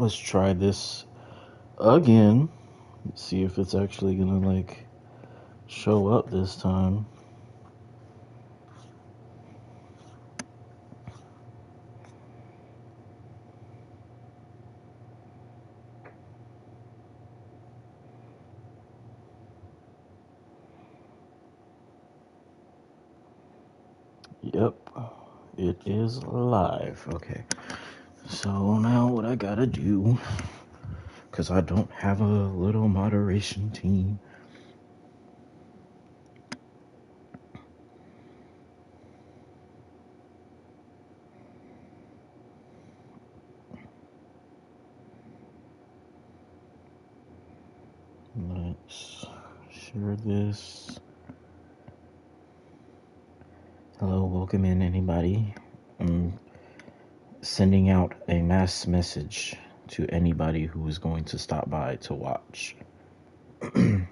Let's try this again. See if it's actually gonna like show up this time. Yep, it is live. Okay, so now what I gotta do, because I don't have a little moderation team. Let's share this. Hello, welcome in anybody. I'm sending out a mass message to anybody who is going to stop by to watch. I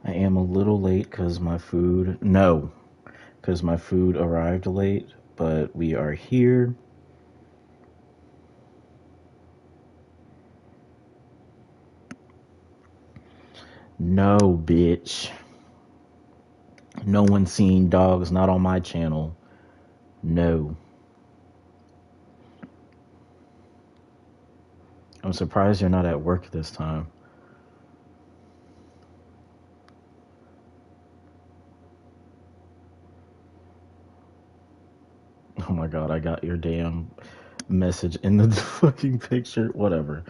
am a little late because my food arrived late, but we are here. No, bitch. No one's seen dogs, not on my channel. No. I'm surprised you're not at work this time. Oh my god, I got your damn message in the fucking picture. Whatever.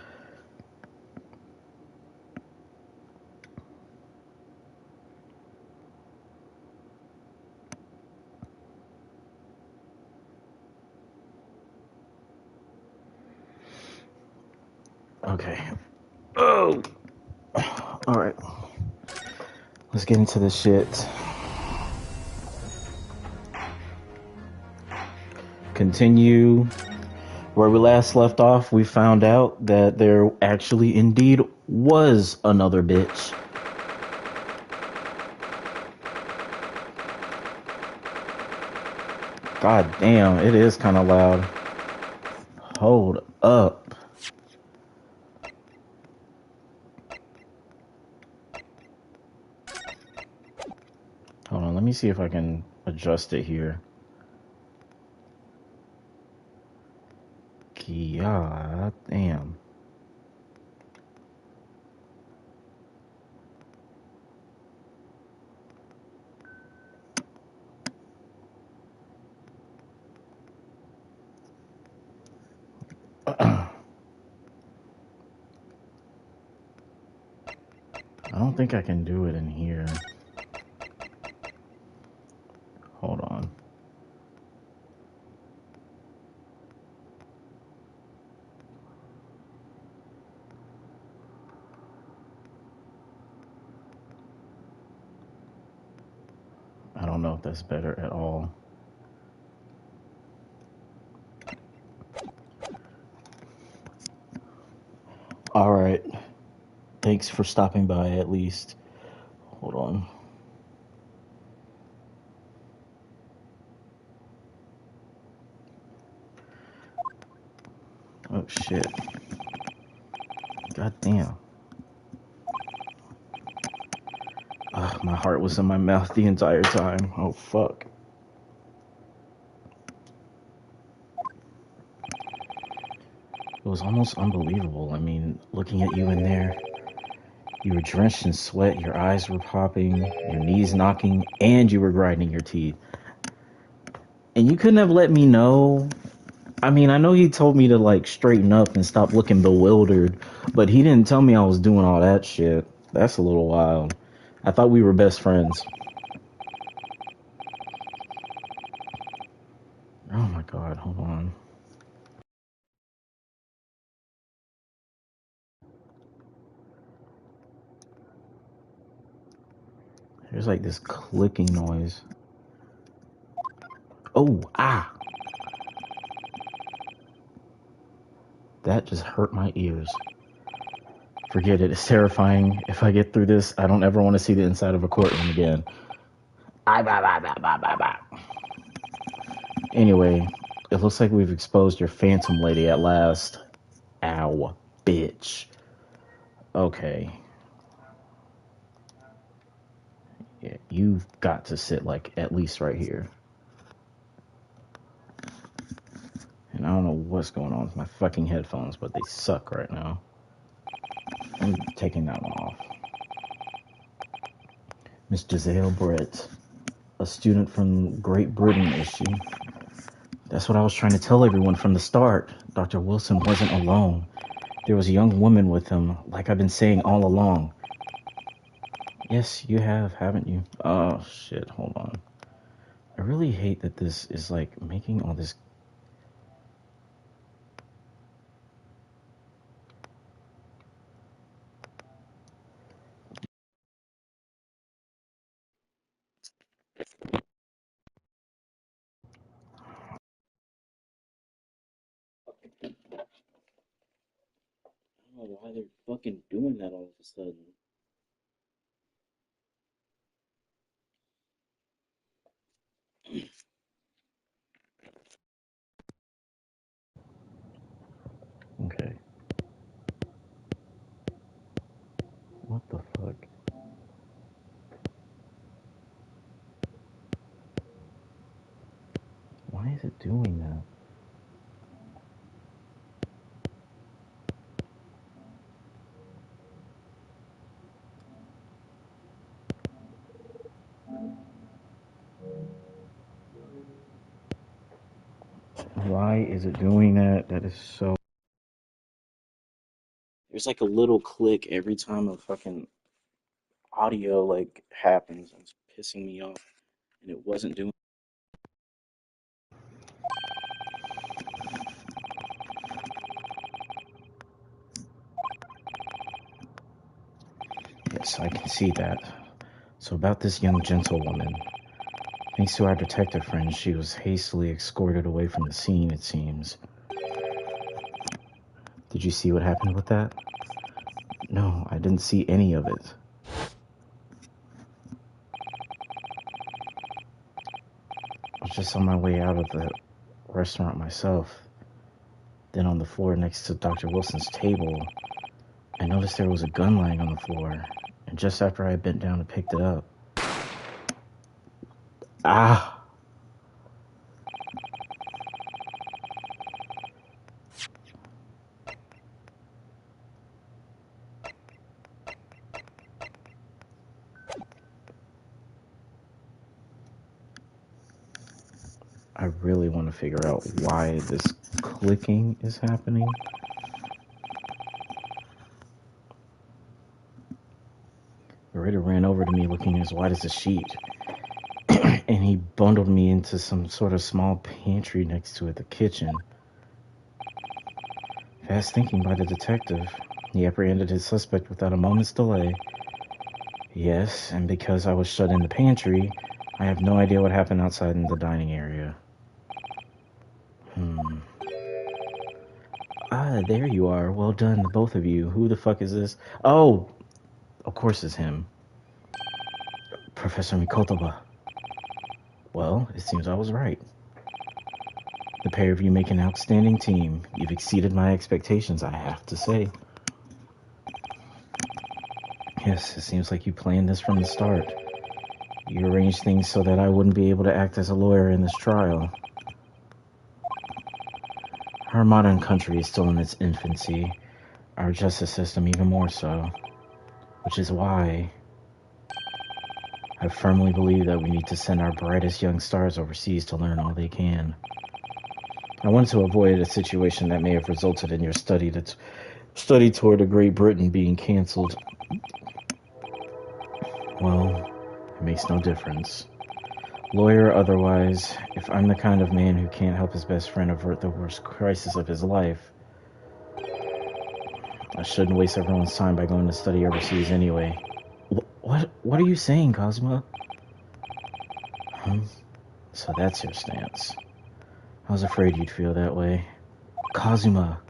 Okay. Oh! Alright. Let's get into this shit. Continue. Where we last left off, we found out that there actually indeed was another bitch. God damn, it is kind of loud. Hold up. Hold on, let me see if I can adjust it here. God damn. I don't think I can do it in here. Hold on. I don't know if that's better at all. All right. Thanks for stopping by at least. Hold on. Oh shit. God damn. Ugh, my heart was in my mouth the entire time. Oh fuck. It was almost unbelievable. I mean, looking at you in there, you were drenched in sweat, your eyes were popping, your knees knocking, and you were grinding your teeth. And you couldn't have let me know. I mean, I know he told me to like straighten up and stop looking bewildered, but he didn't tell me I was doing all that shit. That's a little wild. I thought we were best friends. Oh my god, hold on. There's like this clicking noise. Oh, ah! That just hurt my ears. Forget it, it's terrifying. If I get through this, I don't ever want to see the inside of a courtroom again. Anyway, it looks like we've exposed your phantom lady at last. Ow, bitch. Okay. Yeah, you've got to sit like at least right here. And I don't know what's going on with my fucking headphones, but they suck right now. I'm taking that one off. Miss Giselle Brett, a student from Great Britain, is she? That's what I was trying to tell everyone from the start. Dr. Wilson wasn't alone. There was a young woman with him, like I've been saying all along. Yes, you have, haven't you? Oh, shit, hold on. I really hate that this is, like, making all this... I don't know why they're fucking doing that all of a sudden. Okay. What the fuck? Why is it doing that? Why is it doing that? That is so... There's like a little click every time a fucking audio like happens. It's pissing me off. And it wasn't doing... Yes, I can see that. So about this young gentlewoman. Thanks to our detective friend, she was hastily escorted away from the scene, it seems. Did you see what happened with that? No, I didn't see any of it. I was just on my way out of the restaurant myself. Then on the floor next to Dr. Wilson's table, I noticed there was a gun lying on the floor. And just after I bent down and picked it up... Ah! I really want to figure out why this clicking is happening. The Ritter ran over to me looking as white as a sheet, and he bundled me into some sort of small pantry next to it, the kitchen. Fast thinking by the detective, he apprehended his suspect without a moment's delay. Yes, and because I was shut in the pantry, I have no idea what happened outside in the dining area. Ah, there you are. Well done, both of you. Who the fuck is this? Oh, of course it's him. Professor Mikotoba. Well, it seems I was right. The pair of you make an outstanding team. You've exceeded my expectations, I have to say. Yes, it seems like you planned this from the start. You arranged things so that I wouldn't be able to act as a lawyer in this trial. Our modern country is still in its infancy, our justice system even more so, which is why I firmly believe that we need to send our brightest young stars overseas to learn all they can. I wanted to avoid a situation that may have resulted in your study toward Great Britain being cancelled. Well, it makes no difference. Lawyer or otherwise, if I'm the kind of man who can't help his best friend avert the worst crisis of his life, I shouldn't waste everyone's time by going to study overseas anyway. What are you saying, Cosmo? So that's your stance. I was afraid you'd feel that way. Kazuma.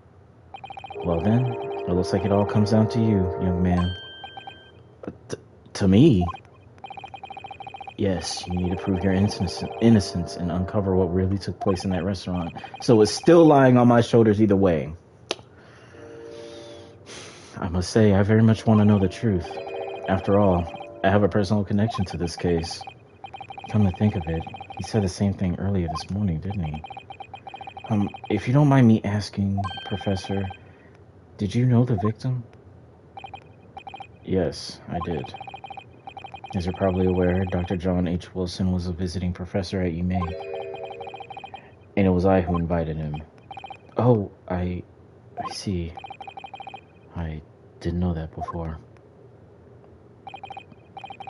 Well then, it looks like it all comes down to you, young man. To me? Yes, you need to prove your innocence and uncover what really took place in that restaurant. So it's still lying on my shoulders either way. I must say, I very much want to know the truth. After all, I have a personal connection to this case. Come to think of it, he said the same thing earlier this morning, didn't he? If you don't mind me asking, Professor, did you know the victim? Yes, I did. As you're probably aware, Dr. John H. Wilson was a visiting professor at UMA, and it was I who invited him. Oh, I see. I didn't know that before.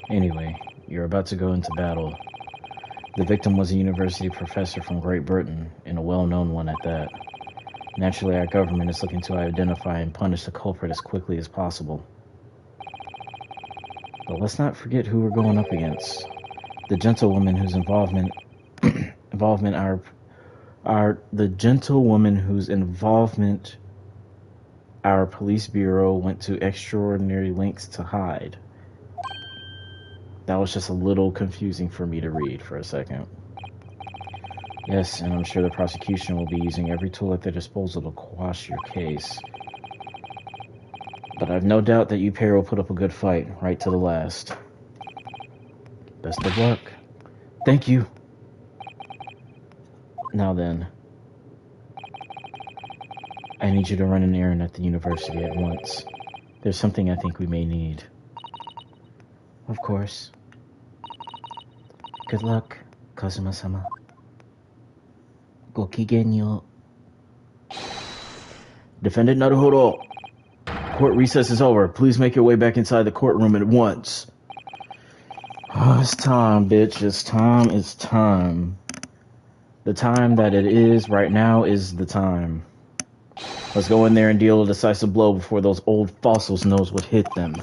Anyway, you're about to go into battle. The victim was a university professor from Great Britain, and a well-known one at that. Naturally, our government is looking to identify and punish the culprit as quickly as possible. But let's not forget who we're going up against. The gentlewoman whose involvement our police bureau went to extraordinary lengths to hide. That was just a little confusing for me to read for a second. Yes, and I'm sure the prosecution will be using every tool at their disposal to quash your case. But I've no doubt that you pair will put up a good fight, right to the last. Best of luck. Thank you. Now then, I need you to run an errand at the university at once. There's something I think we may need. Of course. Good luck, Kazuma-sama. Gokigen. Defendant Naruhodo, court recess is over. Please make your way back inside the courtroom at once. Oh, it's time, bitch. It's time. It's time. The time that it is right now is the time. Let's go in there and deal a decisive blow before those old fossils knows what hit them.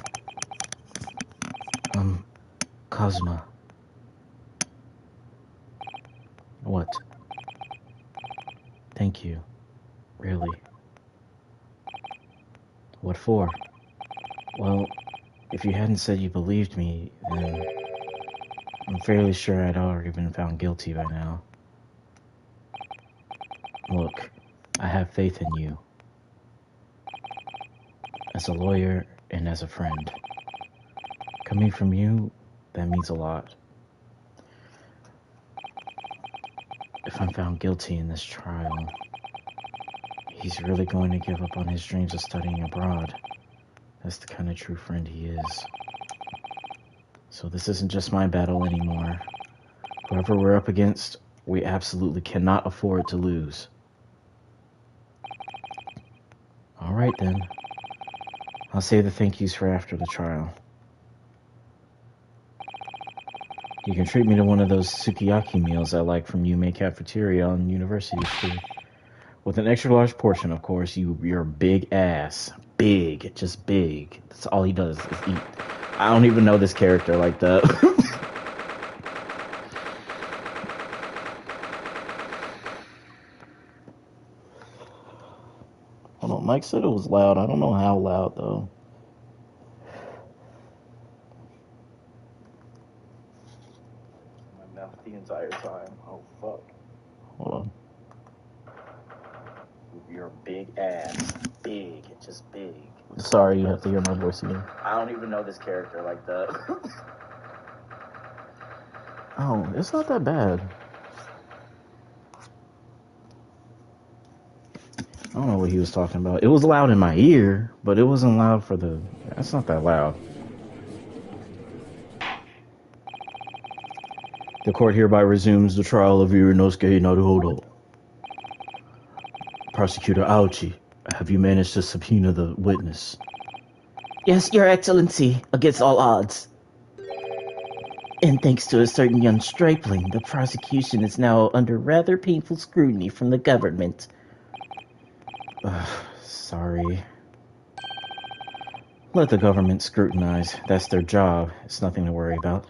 Kazuma. What? Thank you. Really. What for? Well, if you hadn't said you believed me, then I'm fairly sure I'd already been found guilty by now. Look, I have faith in you. As a lawyer and as a friend. Coming from you, that means a lot. If I'm found guilty in this trial, he's really going to give up on his dreams of studying abroad. That's the kind of true friend he is. So this isn't just my battle anymore. Whoever we're up against, we absolutely cannot afford to lose. Alright then. I'll save the thank yous for after the trial. You can treat me to one of those sukiyaki meals I like from Yume Cafeteria on University Street. With an extra large portion, of course. You're big ass. Big. Just big. That's all he does is eat. I don't even know this character like that. Hold on, Mike said it was loud. I don't know how loud, though. My mouth the entire time. Oh, fuck. Hold on. You're a big ass. Big. Just big. Sorry, you have to hear my voice again. I don't even know this character like that. Oh, it's not that bad. I don't know what he was talking about. It was loud in my ear, but it wasn't loud for the... That's not that loud. The court hereby resumes the trial of Irunosuke Naruhodo. Prosecutor Aochi, have you managed to subpoena the witness? Yes, Your Excellency, against all odds. And thanks to a certain young stripling, the prosecution is now under rather painful scrutiny from the government. Sorry. Let the government scrutinize. That's their job. It's nothing to worry about.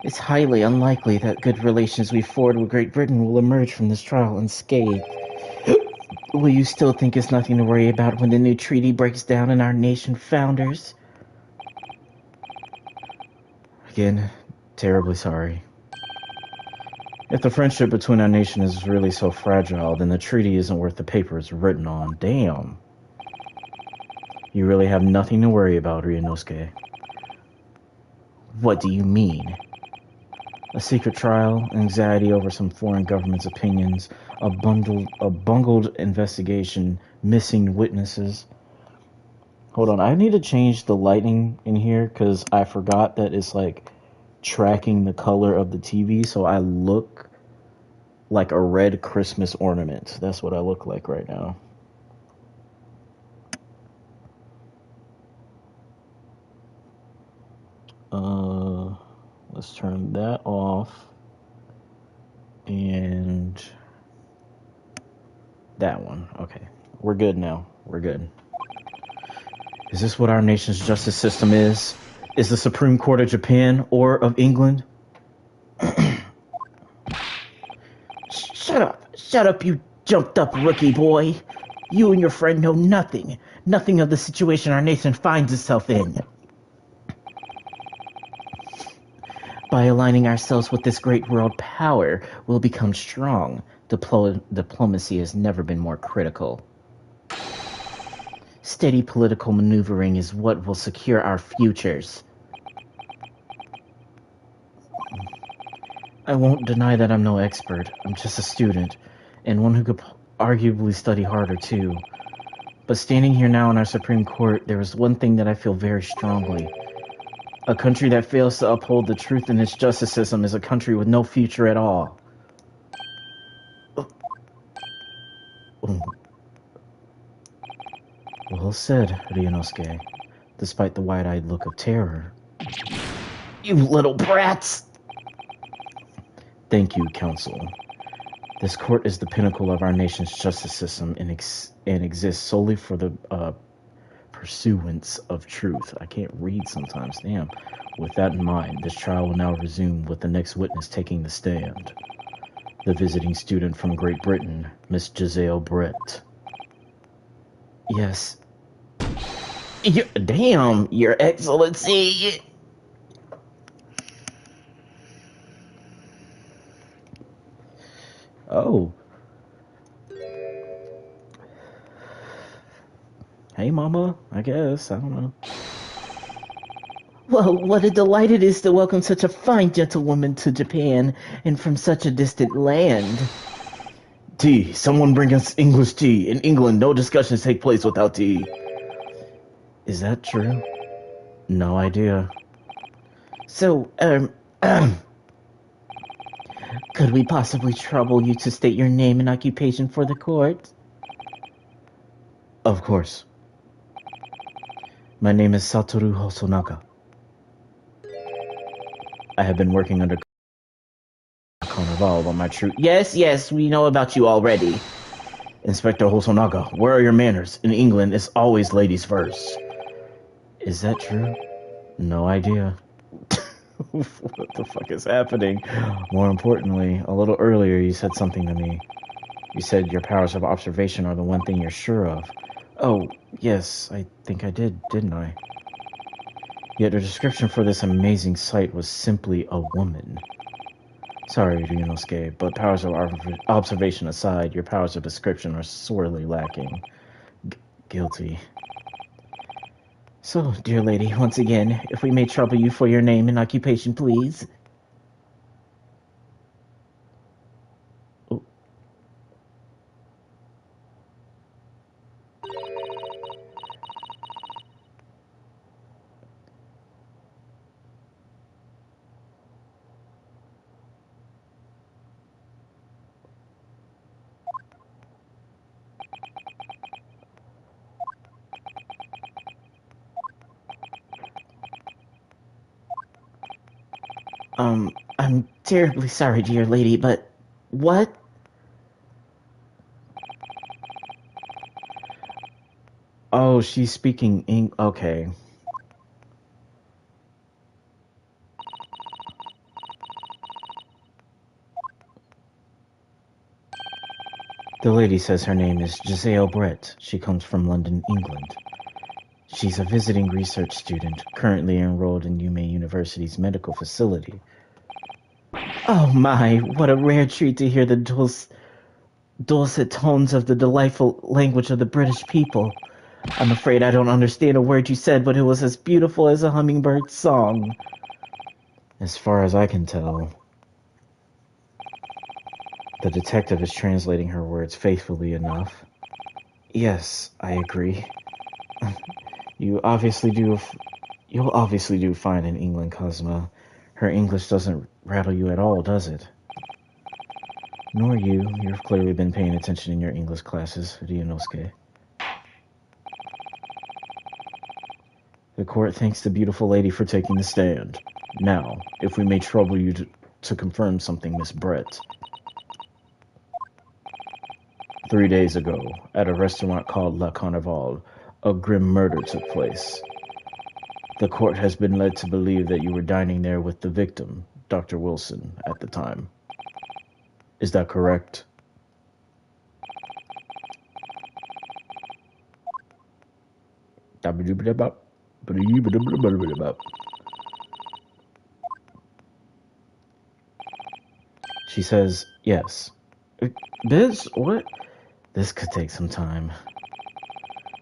It's highly unlikely that good relations we forward with Great Britain will emerge from this trial unscathed. Will you still think it's nothing to worry about when the new treaty breaks down and our nation founders? Again, Terribly sorry. If the friendship between our nations is really so fragile, then the treaty isn't worth the paper it's written on. Damn. You really have nothing to worry about, Ryunosuke. What do you mean? A secret trial, anxiety over some foreign government's opinions, a bungled investigation, missing witnesses. Hold on, I need to change the lighting in here because I forgot that it's like tracking the color of the TV, so I look like a red Christmas ornament. That's what I look like right now. Let's turn that off. And that one. Okay. We're good now. We're good. Is this what our nation's justice system is? Is the Supreme Court of Japan or of England? Shut up! Shut up, you jumped up rookie boy! You and your friend know nothing. Nothing of the situation our nation finds itself in. By aligning ourselves with this great world power, we'll become strong. Diplomacy has never been more critical. Steady political maneuvering is what will secure our futures. I won't deny that I'm no expert. I'm just a student, and one who could arguably study harder too. But standing here now in our Supreme Court, there is one thing that I feel very strongly. A country that fails to uphold the truth in its justice system is a country with no future at all. Well said, Ryunosuke, despite the wide-eyed look of terror. You little brats! Thank you, Counsel. This court is the pinnacle of our nation's justice system and exists solely for the pursuance of truth. I can't read sometimes, damn. With that in mind, this trial will now resume with the next witness taking the stand. The visiting student from Great Britain, Miss Giselle Brett. Yes. Damn, Your Excellency! Oh. Hey, Mama, I guess. I don't know. Well, what a delight it is to welcome such a fine gentlewoman to Japan, and from such a distant land. Tea. Someone bring us English tea. In England, no discussions take place without tea. Is that true? No idea. So, could we possibly trouble you to state your name and occupation for the court? Of course. My name is Satoru Hosonaga. I have been working under Carnival on my troop. Yes, we know about you already. Inspector Hosonaga, where are your manners? In England, it's always ladies first. Is that true? No idea. What the fuck is happening? More importantly, a little earlier you said something to me. You said your powers of observation are the one thing you're sure of. Oh, yes, I think I did, didn't I? Yet the description for this amazing sight was simply a woman. Sorry, Ryunosuke, but powers of observation aside, your powers of description are sorely lacking. Guilty. So, dear lady, once again, if we may trouble you for your name and occupation, please. Oh. I'm terribly sorry, dear lady, but what? Oh, she's speaking okay. The lady says her name is Giselle Brett. She comes from London, England. She's a visiting research student, currently enrolled in UMay University's medical facility. Oh my, what a rare treat to hear the dulcet tones of the delightful language of the British people. I'm afraid I don't understand a word you said, but it was as beautiful as a hummingbird's song. As far as I can tell, the detective is translating her words faithfully enough. Yes, I agree. You'll obviously do fine in England, Cosmo. Her English doesn't rattle you at all, does it? Nor you. You've clearly been paying attention in your English classes, Ryunosuke. The court thanks the beautiful lady for taking the stand. Now, if we may trouble you to confirm something, Miss Brett. 3 days ago, at a restaurant called La Carnival, a grim murder took place. The court has been led to believe that you were dining there with the victim, Dr. Wilson, at the time. Is that correct? She says, yes. Bitch, what? This could take some time.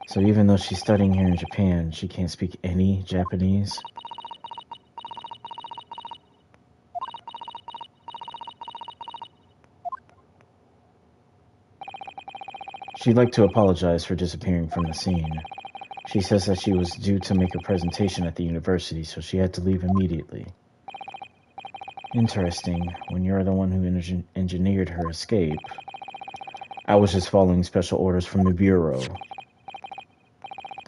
So even though she's studying here in Japan, she can't speak any Japanese? She'd like to apologize for disappearing from the scene. She says that she was due to make a presentation at the university, so she had to leave immediately. Interesting, when you're the one who engineered her escape. I was just following special orders from the Bureau.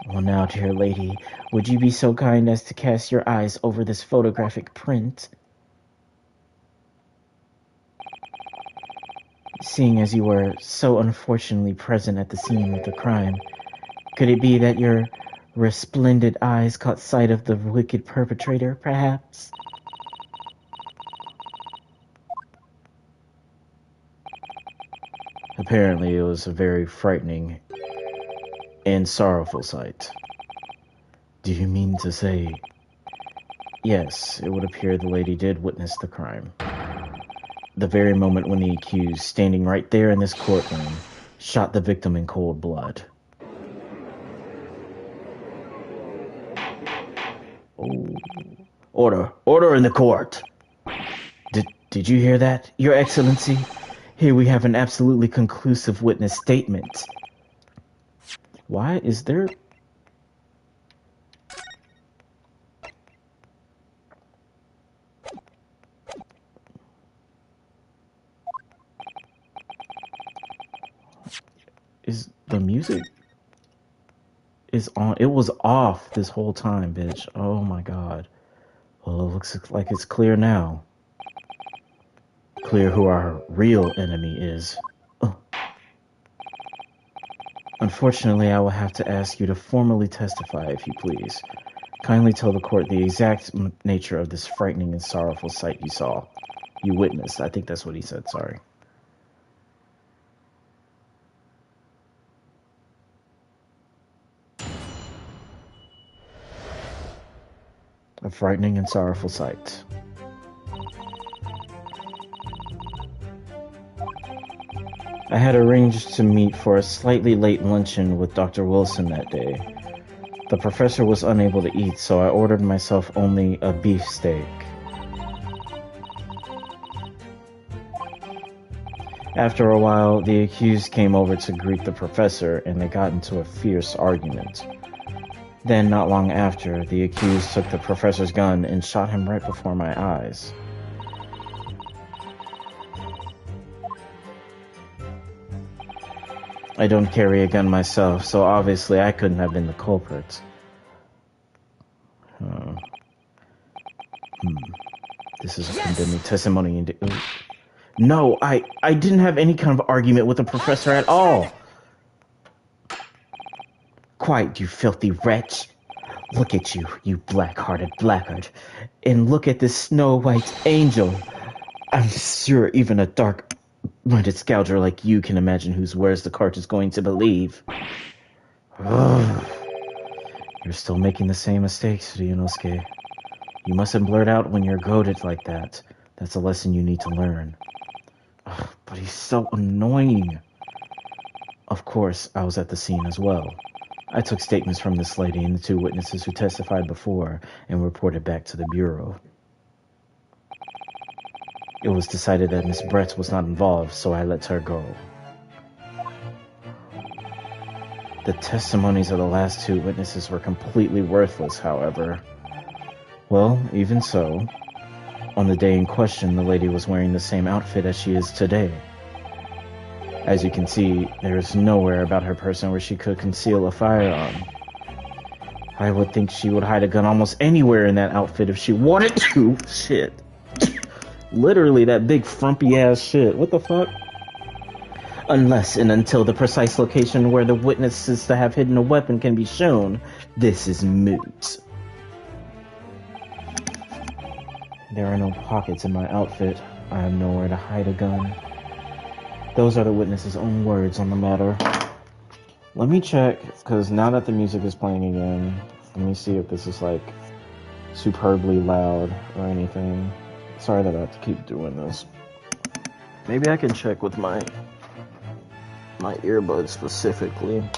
Well now, dear lady, would you be so kind as to cast your eyes over this photographic print? Seeing as you were so unfortunately present at the scene of the crime, could it be that your resplendent eyes caught sight of the wicked perpetrator, perhaps? Apparently, it was a very frightening and sorrowful sight. Do you mean to say... Yes, it would appear the lady did witness the crime. The very moment when the accused, standing right there in this courtroom, shot the victim in cold blood. Oh. Order in the court! Did you hear that, Your Excellency? Here we have an absolutely conclusive witness statement. Why is there... Is the music... is on... It was off this whole time, bitch. Oh my god. Well, it looks like it's clear now. Clear who our real enemy is. Unfortunately, I will have to ask you to formally testify, if you please. Kindly tell the court the exact nature of this frightening and sorrowful sight you saw. You witnessed. I think that's what he said, sorry. A frightening and sorrowful sight. I had arranged to meet for a slightly late luncheon with Dr. Wilson that day. The professor was unable to eat, so I ordered myself only a beefsteak. After a while, the accused came over to greet the professor, and they got into a fierce argument. Then, not long after, the accused took the professor's gun and shot him right before my eyes. I don't carry a gun myself, so obviously I couldn't have been the culprit. This is a condemning testimony. No, I didn't have any kind of argument with the professor at all. Quiet, you filthy wretch. Look at you, you black-hearted blackguard. And look at this snow-white angel. I'm sure even a dark-minded scoundrel like you can imagine whose words the court is going to believe. Ugh. You're still making the same mistakes, Ryunosuke. You mustn't blurt out when you're goaded like that. That's a lesson you need to learn. Ugh, but he's so annoying. Of course, I was at the scene as well. I took statements from this lady and the two witnesses who testified before and reported back to the Bureau. It was decided that Miss Brett was not involved, so I let her go. The testimonies of the last two witnesses were completely worthless, however. Well, even so, on the day in question, the lady was wearing the same outfit as she is today. As you can see, there is nowhere about her person where she could conceal a firearm. I would think she would hide a gun almost anywhere in that outfit if she wanted to. Shit. Literally that big frumpy ass shit. What the fuck? Unless and until the precise location where the witnesses to have hidden a weapon can be shown, this is moot. There are no pockets in my outfit. I have nowhere to hide a gun. Those are the witnesses' own words on the matter. Let me check, because now that the music is playing again, let me see if this is like superbly loud or anything. Sorry that I have to keep doing this. Maybe I can check with my earbuds specifically.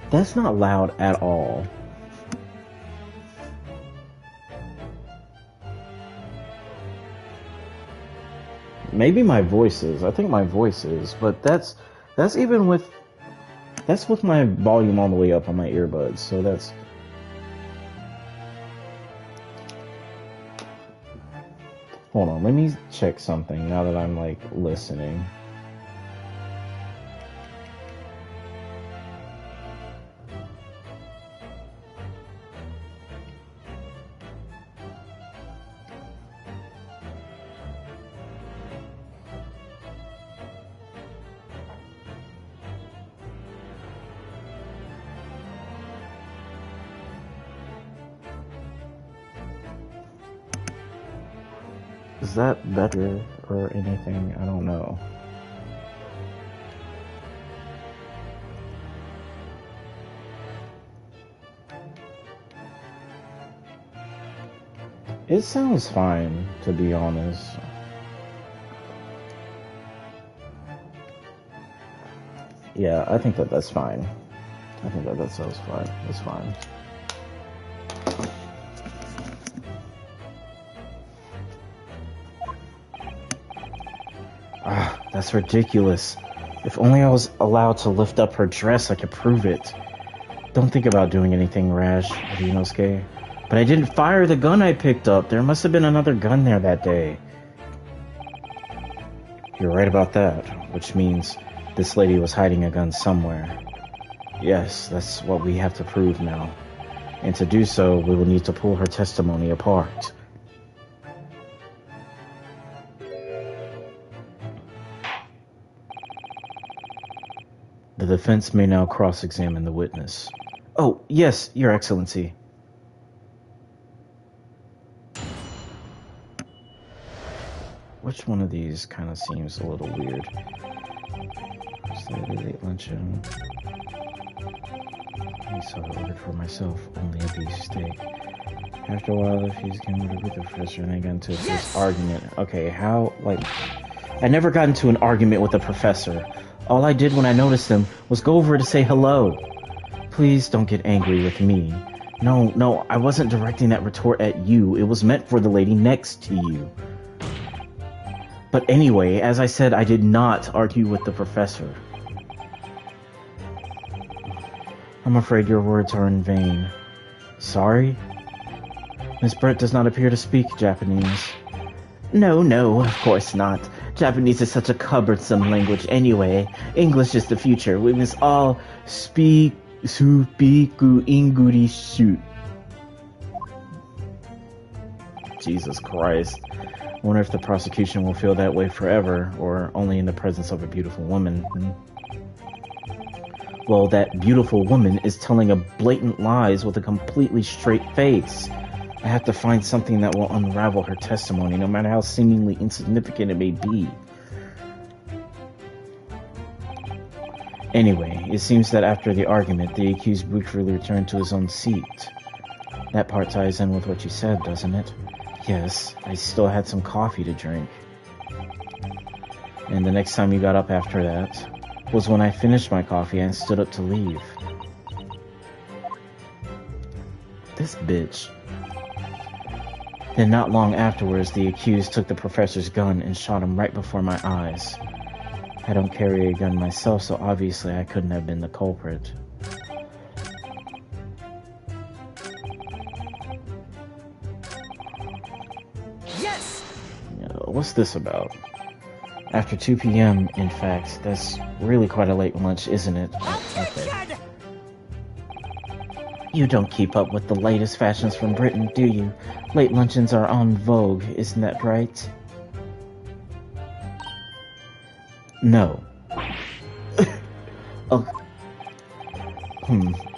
That's not loud at all. Maybe my voice is. I think my voice is, but that's with my volume all the way up on my earbuds. So that's. Hold on, let me check something now that I'm like listening. Is that better or anything? I don't know. It sounds fine, to be honest. Yeah, I think that's fine. I think that sounds fine. It's fine. Ah, that's ridiculous. If only I was allowed to lift up her dress, I could prove it. Don't think about doing anything rash, Ryunosuke. But I didn't fire the gun I picked up. There must have been another gun there that day. You're right about that, which means this lady was hiding a gun somewhere. Yes, that's what we have to prove now. And to do so, we will need to pull her testimony apart. The defense may now cross-examine the witness. Oh, yes, Your Excellency. Which one of these kind of seems a little weird? Slightly late luncheon. I saw I ordered for myself only a beef steak. After a while, the fuse came over with the professor and they got into this argument. Okay, how, like... I never got into an argument with the professor. All I did when I noticed him was go over to say hello. Please don't get angry with me. No, I wasn't directing that retort at you. It was meant for the lady next to you. But anyway, as I said, I did not argue with the professor. I'm afraid your words are in vain. Sorry? Miss Brett does not appear to speak Japanese. No, of course not. Japanese is such a cumbersome language anyway. English is the future. We must all speak English. Jesus Christ. I wonder if the prosecution will feel that way forever, or only in the presence of a beautiful woman. Well, that beautiful woman is telling a blatant lies with a completely straight face. I have to find something that will unravel her testimony, no matter how seemingly insignificant it may be. Anyway, it seems that after the argument, the accused briefly returned to his own seat. That part ties in with what you said, doesn't it? Yes, I still had some coffee to drink. And the next time you got up after that was when I finished my coffee and stood up to leave. This bitch. Then not long afterwards, the accused took the professor's gun and shot him right before my eyes. I don't carry a gun myself, so obviously I couldn't have been the culprit. Yes! What's this about? After 2 p.m., in fact, that's really quite a late lunch, isn't it? Attention! You don't keep up with the latest fashions from Britain, do you? Late luncheons are en vogue, isn't that right? No. Oh.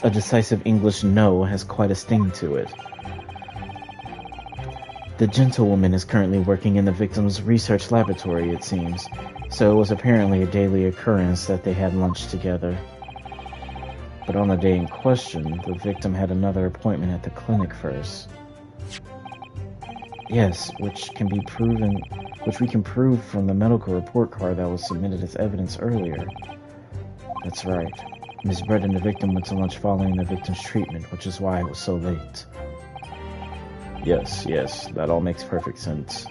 A decisive English no has quite a sting to it. The gentlewoman is currently working in the victim's research laboratory, it seems, so it was apparently a daily occurrence that they had lunch together. But on the day in question, the victim had another appointment at the clinic first. Yes, which we can prove from the medical report card that was submitted as evidence earlier. That's right. Miss Brett and the victim went to lunch following the victim's treatment, which is why it was so late. Yes, that all makes perfect sense.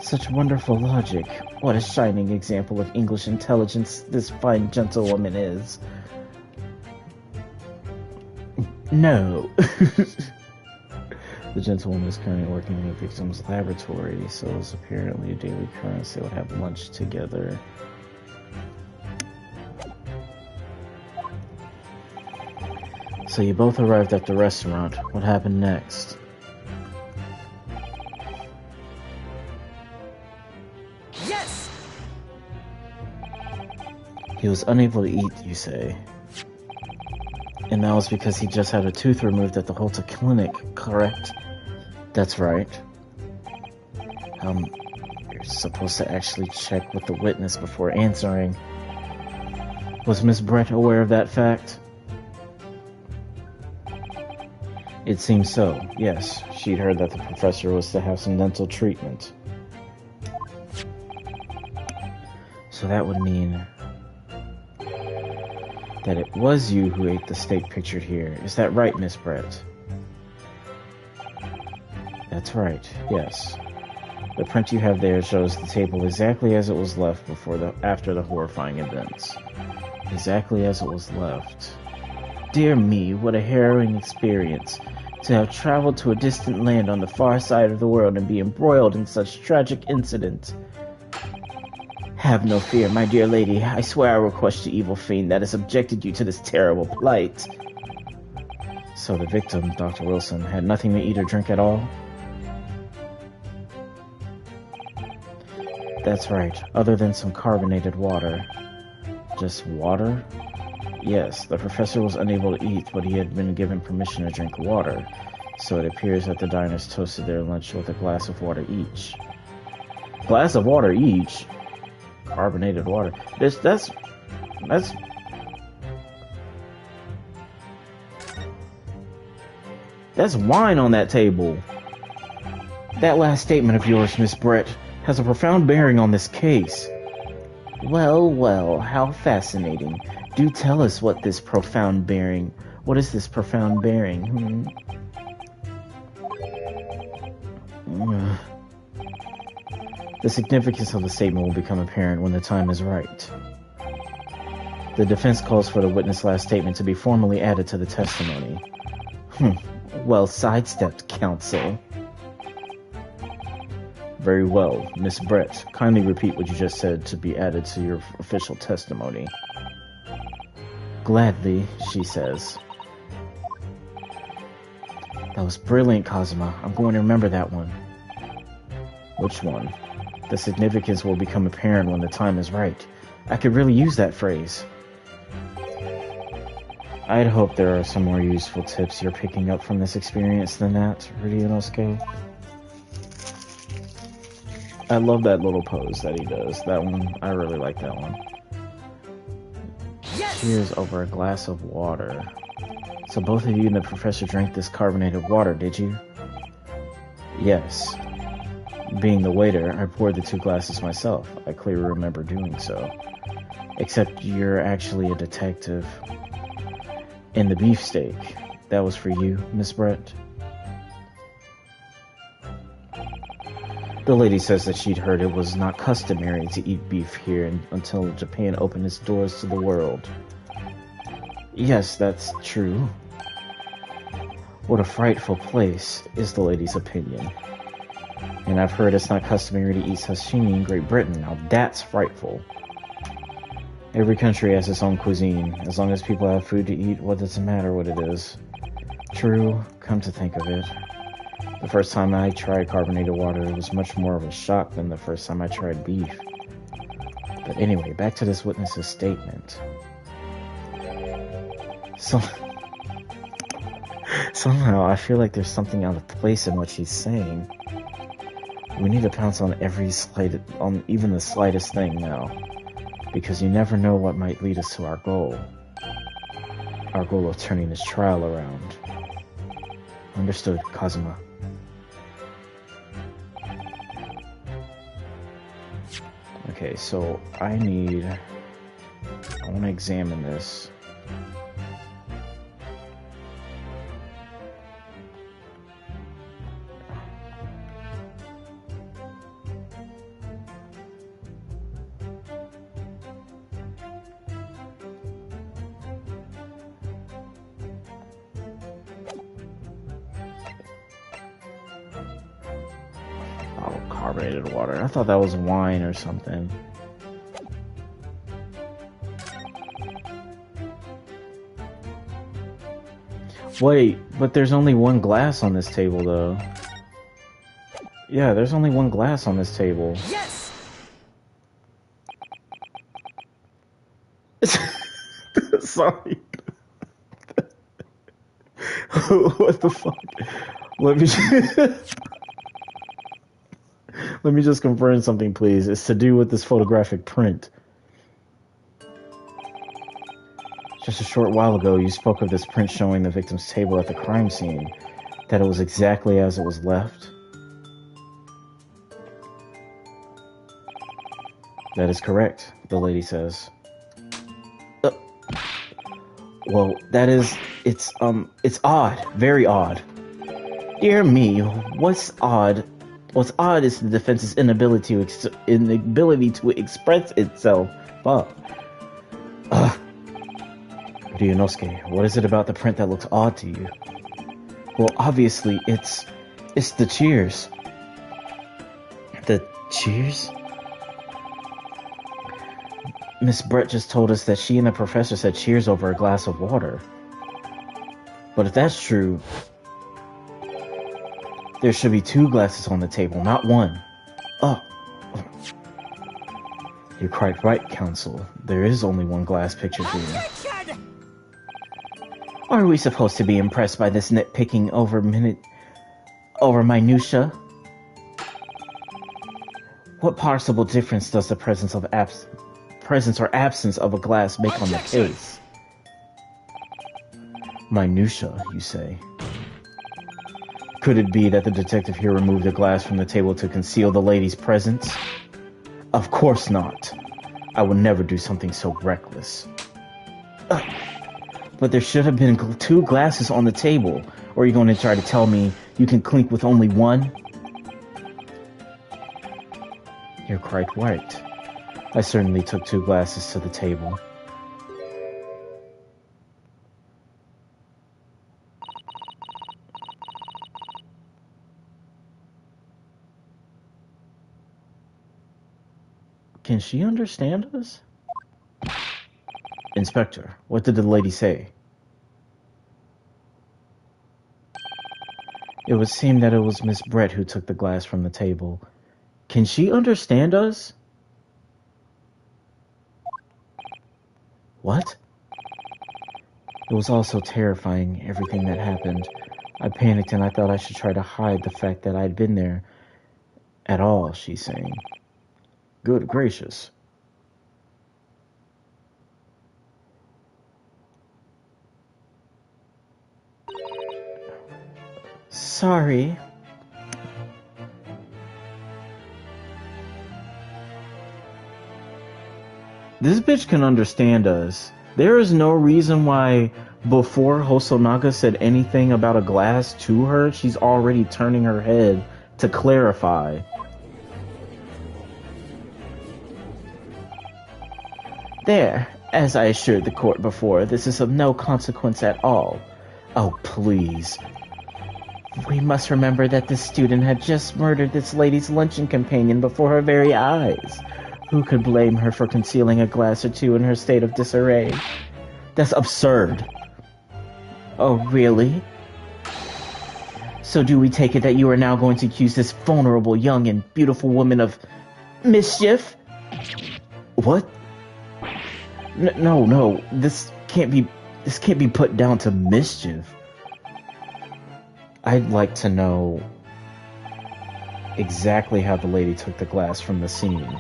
Such wonderful logic. What a shining example of English intelligence this fine gentlewoman is. No. The gentlewoman is currently working in the victim's laboratory, so it's apparently a daily occurrence they would have lunch together. So you both arrived at the restaurant. What happened next? Yes! He was unable to eat, you say. And that was because he just had a tooth removed at the Holta Clinic, correct? That's right. You're supposed to actually check with the witness before answering. Was Miss Brett aware of that fact? It seems so, yes. She'd heard that the professor was to have some dental treatment. So that would mean that it was you who ate the steak pictured here. Is that right, Miss Brett? That's right, yes. The print you have there shows the table exactly as it was left after the horrifying events. Exactly as it was left. Dear me, what a harrowing experience. To have traveled to a distant land on the far side of the world and be embroiled in such tragic incident. Have no fear, my dear lady. I swear I will crush the evil fiend that has subjected you to this terrible plight. So the victim, Dr. Wilson, had nothing to eat or drink at all? That's right, other than some carbonated water. Just water? Yes, the professor was unable to eat, but he had been given permission to drink water, so it appears that the diners toasted their lunch with a glass of water each. Glass of water each? Carbonated water. That's wine on that table. That last statement of yours, Miss Brett, has a profound bearing on this case. Well, how fascinating. Do tell us what is this profound bearing? The significance of the statement will become apparent when the time is right. The defense calls for the witness' last statement to be formally added to the testimony. Well sidestepped, counsel. Very well. Miss Brett, kindly repeat what you just said to be added to your official testimony. Gladly, she says. That was brilliant, Kazuma. I'm going to remember that one. Which one? The significance will become apparent when the time is right. I could really use that phrase. I'd hope there are some more useful tips you're picking up from this experience than that, Ryunosuke. I love that little pose that he does. That one, I really like that one. Yes! Cheers over a glass of water. So both of you and the professor drank this carbonated water, did you? Yes. Being the waiter, I poured the 2 glasses myself. I clearly remember doing so. Except you're actually a detective. And the beefsteak, that was for you, Miss Brett? The lady says that she'd heard it was not customary to eat beef here until Japan opened its doors to the world. Yes, that's true. What a frightful place, is the lady's opinion. And I've heard it's not customary to eat sashimi in Great Britain. Now that's frightful. Every country has its own cuisine. As long as people have food to eat, what does it matter what it is? True, come to think of it. The first time I tried carbonated water, it was much more of a shock than the first time I tried beef. But anyway, back to this witness's statement. Somehow, I feel like there's something out of place in what she's saying. We need to pounce on on even the slightest thing now, because you never know what might lead us to our goal. Our goal of turning this trial around. Understood, Kazuma. Okay, so I want to examine this. Oh, carbonated water. I thought that was wine or something. Wait, but there's only one glass on this table, though. Yeah, there's only one glass on this table. Yes! Sorry. What the fuck? Let me let me just confirm something, please. It's to do with this photographic print. Just a short while ago, you spoke of this print showing the victim's table at the crime scene. That it was exactly as it was left? That is correct, the lady says. Well, it's odd. Very odd. Dear me, what's odd? What's odd is the defense's inability to express itself. Fuck. Ryunosuke, what is it about the print that looks odd to you? Well, obviously, it's the cheers. The cheers? Miss Brett just told us that she and the professor said cheers over a glass of water. But if that's true, there should be 2 glasses on the table, not 1. Oh. You're quite right, Counsel. There is only 1 glass pictured here. Objection! Are we supposed to be impressed by this nitpicking over minutia? What possible difference does the presence or absence of a glass make on the case? Minutia, you say? Could it be that the detective here removed a glass from the table to conceal the lady's presence? Of course not. I would never do something so reckless. But there should have been 2 glasses on the table. Or are you going to try to tell me you can clink with only 1? You're quite right. I certainly took 2 glasses to the table. Can she understand us? Inspector, what did the lady say? It would seem that it was Miss Brett who took the glass from the table. Can she understand us? What? It was all so terrifying, everything that happened. I panicked and I thought I should try to hide the fact that I'd been there at all, she's saying. Good gracious. Sorry. This bitch can understand us. There is no reason why before Hosonaga said anything about a glass to her, she's already turning her head to clarify. There, as I assured the court before, this is of no consequence at all. Oh, please. We must remember that this student had just murdered this lady's luncheon companion before her very eyes. Who could blame her for concealing a glass or two in her state of disarray? That's absurd. Oh, really? So do we take it that you are now going to accuse this vulnerable, young, and beautiful woman of mischief? What? No. This can't be put down to mischief. I'd like to know exactly how the lady took the glass from the scene.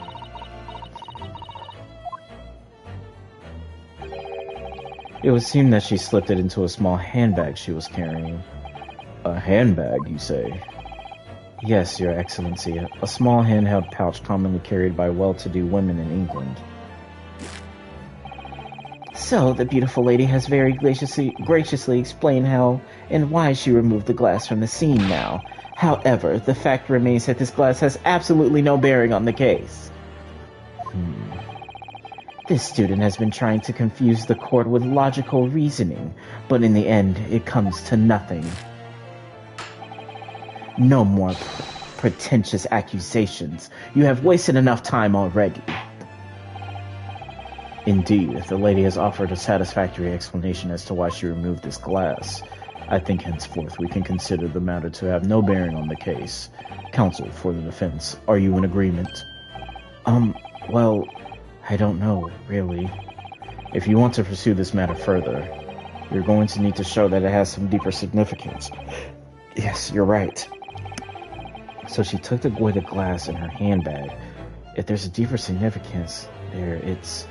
It would seem that she slipped it into a small handbag she was carrying. A handbag, you say? Yes, Your Excellency. A small handheld pouch commonly carried by well-to-do women in England. So, the beautiful lady has very graciously explained how and why she removed the glass from the scene now. However, the fact remains that this glass has absolutely no bearing on the case. This student has been trying to confuse the court with logical reasoning, but in the end, it comes to nothing. No more pretentious accusations. You have wasted enough time already. Indeed, if the lady has offered a satisfactory explanation as to why she removed this glass, I think henceforth we can consider the matter to have no bearing on the case. Counsel for the defense, are you in agreement? Well, I don't know, really. If you want to pursue this matter further, you're going to need to show that it has some deeper significance. Yes, you're right. So she took away the glass in her handbag. If there's a deeper significance there, it's...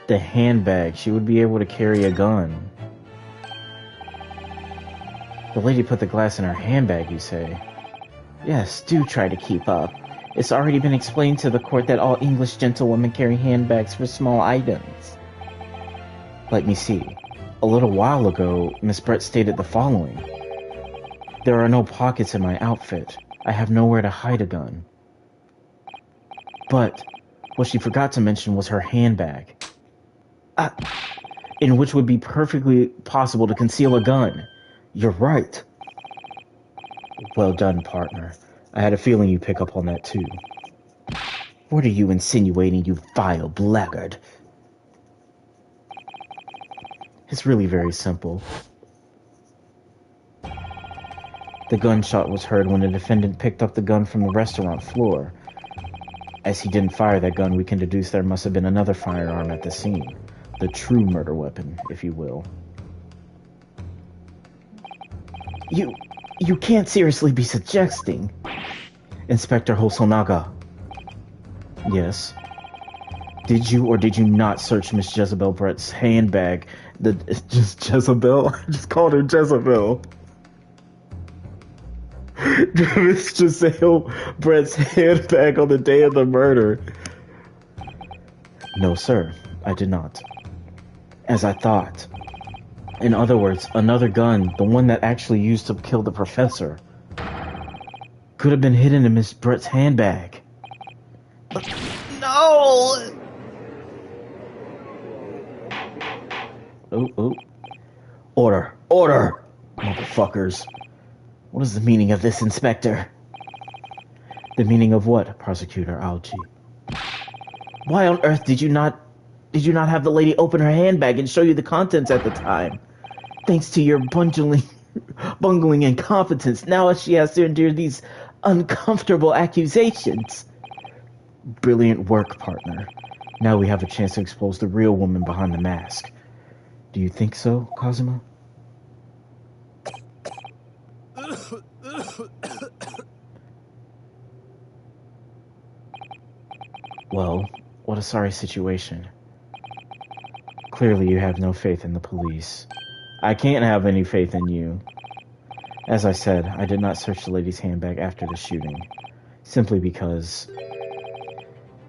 the handbag. She would be able to carry a gun. The lady put the glass in her handbag, you say? Yes, do try to keep up. It's already been explained to the court that all English gentlewomen carry handbags for small items. Let me see. A little while ago, Miss Brett stated the following. There are no pockets in my outfit. I have nowhere to hide a gun. But what she forgot to mention was her handbag. In which would be perfectly possible to conceal a gun. You're right. Well done, partner. I had a feeling you'd pick up on that too. What are you insinuating, you vile blackguard? It's really very simple. The gunshot was heard when the defendant picked up the gun from the restaurant floor. As he didn't fire that gun, we can deduce there must have been another firearm at the scene. The true murder weapon, if you will. You can't seriously be suggesting... Inspector Hosonaga. Yes? Did you or did you not search Miss Jezebel Brett's handbag? Just Jezebel? I just called her Jezebel. Miss Giselle Brett's handbag on the day of the murder. No, sir. I did not. As I thought. In other words, another gun, the one that actually used to kill the professor, could have been hidden in Miss Brett's handbag. No! Oh. Order! Order! Motherfuckers. What is the meaning of this, Inspector? The meaning of what, Prosecutor Algi? Why on earth did you not have the lady open her handbag and show you the contents at the time? Thanks to your bungling incompetence, now she has to endure these uncomfortable accusations. Brilliant work, partner. Now we have a chance to expose the real woman behind the mask. Do you think so, Kazuma? Well, what a sorry situation. Clearly you have no faith in the police. I can't have any faith in you. As I said, I did not search the lady's handbag after the shooting, simply because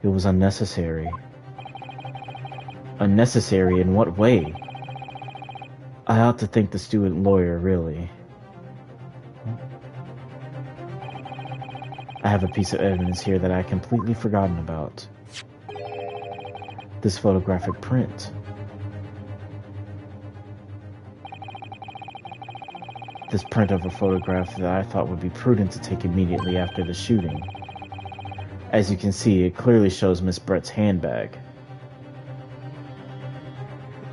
it was unnecessary. Unnecessary in what way? I ought to thank the student lawyer, really. I have a piece of evidence here that I had completely forgotten about. This photographic print. This print of a photograph that I thought would be prudent to take immediately after the shooting. As you can see, it clearly shows Miss Brett's handbag.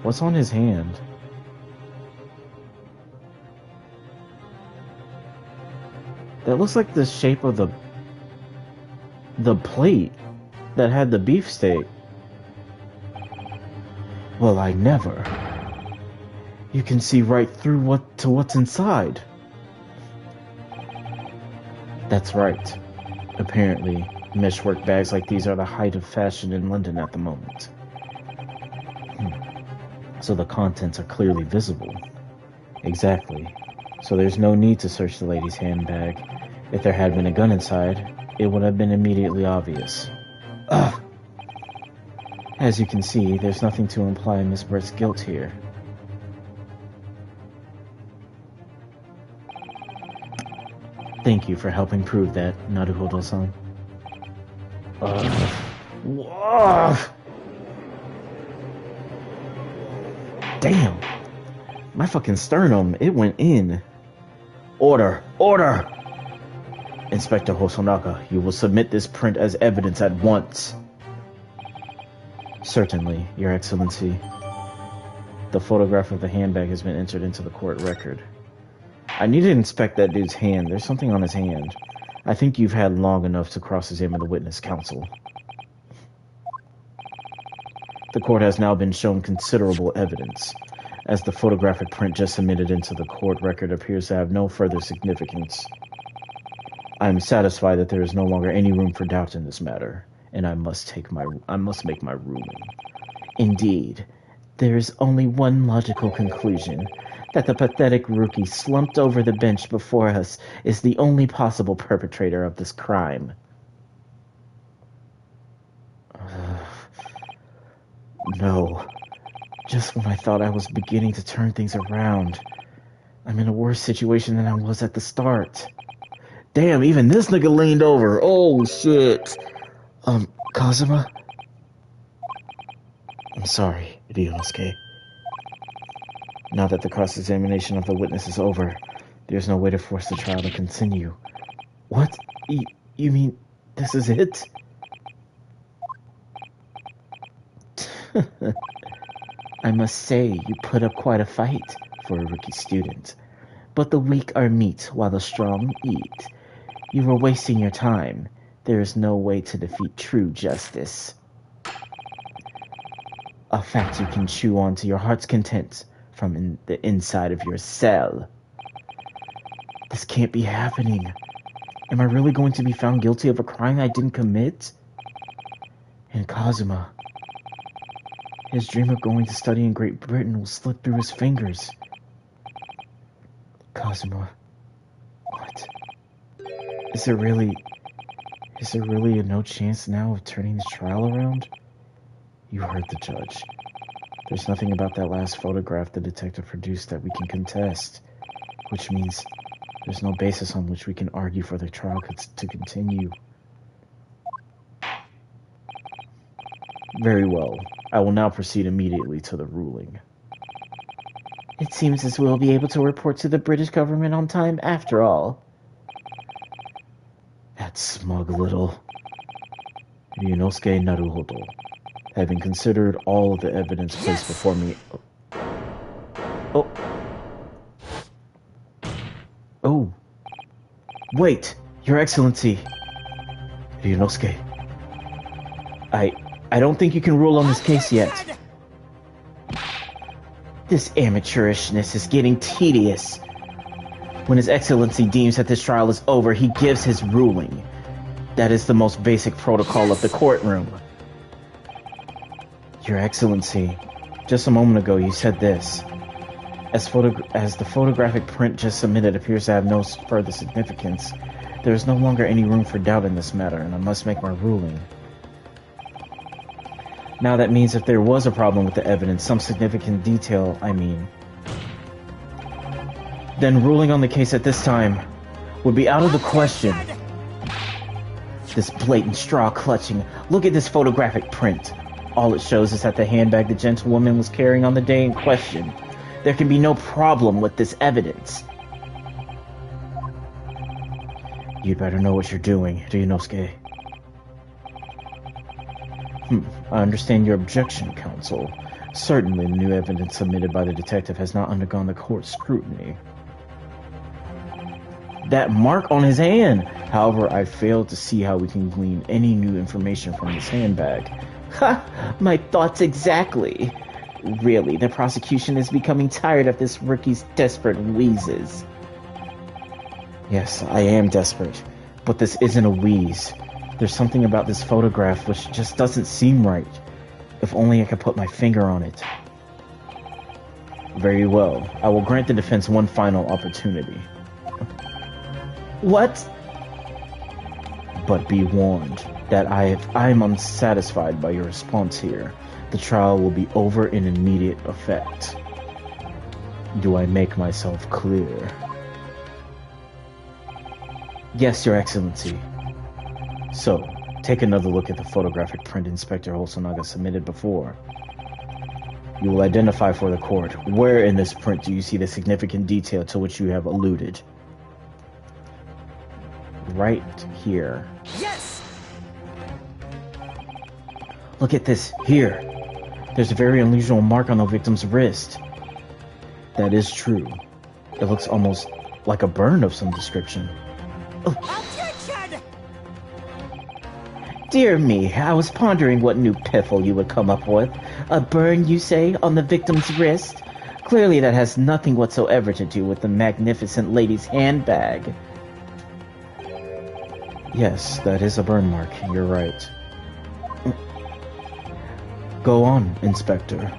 What's on his hand? That looks like the shape of the plate that had the beefsteak. Well, I never. You can see right through what's inside. That's right. Apparently, meshwork bags like these are the height of fashion in London at the moment. So the contents are clearly visible. Exactly. So there's no need to search the lady's handbag. If there had been a gun inside, it would have been immediately obvious. Ugh! As you can see, there's nothing to imply Miss Brett's guilt here. Thank you for helping prove that, Naruhodo-san. Damn! My fucking sternum, it went in. Order! Order! Inspector Hosonaka, you will submit this print as evidence at once. Certainly, Your Excellency. The photograph of the handbag has been entered into the court record. I need to inspect that dude's hand. There's something on his hand. I think you've had long enough to cross-examine the witness, counsel. The court has now been shown considerable evidence, as the photographic print just submitted into the court record appears to have no further significance. I am satisfied that there is no longer any room for doubt in this matter, and I must make my ruling. Indeed, there is only one logical conclusion, that the pathetic rookie slumped over the bench before us is the only possible perpetrator of this crime. No. Just when I thought I was beginning to turn things around, I'm in a worse situation than I was at the start. Damn, even this nigga leaned over. Oh, shit. Kazuma? I'm sorry, Ryunosuke. Now that the cross-examination of the witness is over, there's no way to force the trial to continue. What? You mean this is it? I must say, you put up quite a fight for a rookie student. But the weak are meat while the strong eat. You were wasting your time. There is no way to defeat true justice. A fact you can chew on to your heart's content from the inside of your cell. This can't be happening. Am I really going to be found guilty of a crime I didn't commit? And Kazuma, his dream of going to study in Great Britain will slip through his fingers. Kazuma, what? Is there really a no chance now of turning this trial around? You heard the judge. There's nothing about that last photograph the detective produced that we can contest, which means there's no basis on which we can argue for the trial to continue. Very well. I will now proceed immediately to the ruling. It seems as we'll be able to report to the British government on time after all. That smug little Ryunosuke Naruhodo. Having considered all of the evidence placed before me... Oh. Wait, Your Excellency. Ryunosuke. I don't think you can rule on this case yet. Objection! This amateurishness is getting tedious. When His Excellency deems that this trial is over, he gives his ruling. That is the most basic protocol of the courtroom. Your Excellency, just a moment ago you said this. As the photographic print just submitted appears to have no further significance, there is no longer any room for doubt in this matter, and I must make my ruling. Now that means if there was a problem with the evidence, some significant detail, I mean, then ruling on the case at this time would be out of the question. This blatant straw clutching. Look at this photographic print. All it shows is that the handbag the gentlewoman was carrying on the day in question. There can be no problem with this evidence. You'd better know what you're doing, Ryunosuke. I understand your objection, counsel. Certainly, the new evidence submitted by the detective has not undergone the court's scrutiny. That mark on his hand! However, I failed to see how we can glean any new information from this handbag. Ha! My thoughts exactly! Really, the prosecution is becoming tired of this rookie's desperate wheezes. Yes, I am desperate, but this isn't a wheeze. There's something about this photograph which just doesn't seem right. If only I could put my finger on it. Very well. I will grant the defense one final opportunity. What? But be warned that I am unsatisfied by your response here. The trial will be over in immediate effect. Do I make myself clear? Yes, Your Excellency. So, take another look at the photographic print Inspector Hosonaga submitted before. You will identify for the court where in this print do you see the significant detail to which you have alluded. Right here. Yes! Look at this here. There's a very unusual mark on the victim's wrist. That is true. It looks almost like a burn of some description. Objection! Dear me, I was pondering what new piffle you would come up with. A burn, you say, on the victim's wrist? Clearly that has nothing whatsoever to do with the magnificent lady's handbag. Yes, that is a burn mark. You're right. Go on, Inspector.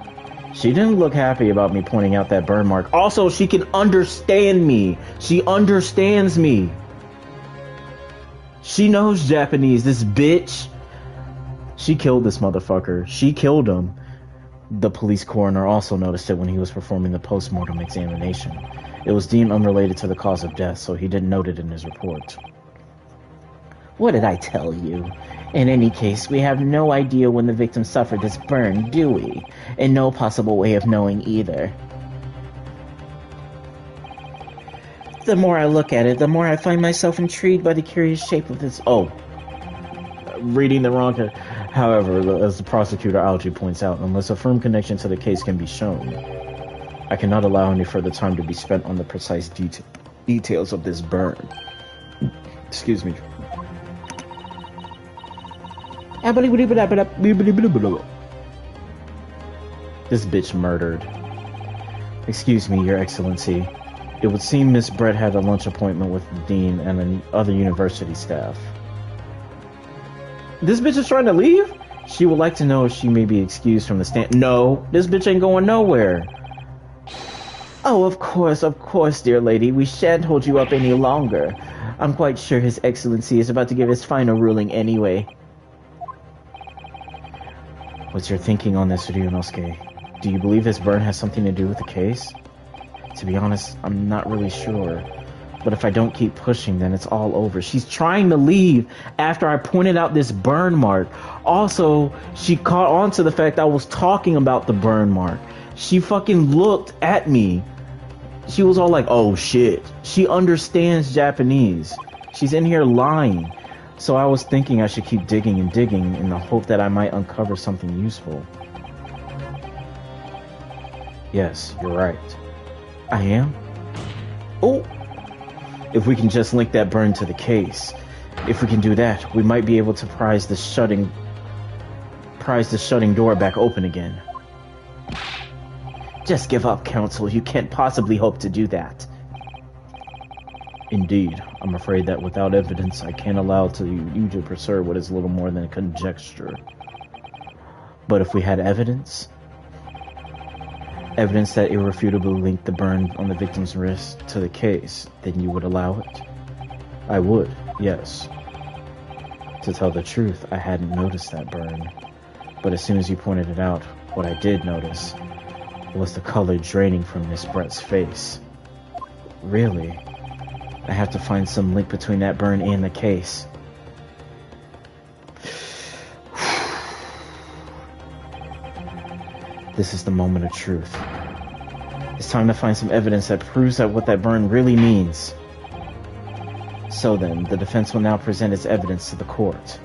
She didn't look happy about me pointing out that burn mark. Also, she can understand me. She understands me. She knows Japanese, this bitch. She killed this motherfucker. She killed him. The police coroner also noticed it when he was performing the post-mortem examination. It was deemed unrelated to the cause of death, so he didn't note it in his report. What did I tell you? In any case, we have no idea when the victim suffered this burn, do we? And no possible way of knowing either. The more I look at it, the more I find myself intrigued by the curious shape of this... Oh. Reading the wrong... However, as the prosecutor Algie points out, unless a firm connection to the case can be shown, I cannot allow any further time to be spent on the precise details of this burn. Excuse me. This bitch murdered. Excuse me, Your Excellency. It would seem Miss Brett had a lunch appointment with the dean and other university staff. This bitch is trying to leave? She would like to know if she may be excused from the stand. No, this bitch ain't going nowhere. Oh, of course, dear lady. We shan't hold you up any longer. I'm quite sure His Excellency is about to give his final ruling anyway. What's your thinking on this, Ryunosuke? Do you believe this burn has something to do with the case? To be honest, I'm not really sure. But if I don't keep pushing, then it's all over. She's trying to leave after I pointed out this burn mark. Also, she caught on to the fact I was talking about the burn mark. She fucking looked at me. She was all like, oh shit. She understands Japanese. She's in here lying. So I was thinking I should keep digging and digging in the hope that I might uncover something useful. Yes, you're right. I am? Oh! If we can just link that burn to the case. If we can do that, we might be able to pry this pries the shutting door back open again. Just give up, Counsel. You can't possibly hope to do that. Indeed, I'm afraid that without evidence, I can't allow you to pursue what is little more than a conjecture. But if we had evidence that irrefutably linked the burn on the victim's wrist to the case, then you would allow it? I would, yes. To tell the truth, I hadn't noticed that burn. But as soon as you pointed it out, what I did notice was the color draining from Miss Brett's face. Really? I have to find some link between that burn and the case. This is the moment of truth. It's time to find some evidence that proves that what that burn really means. So then, the defense will now present its evidence to the court.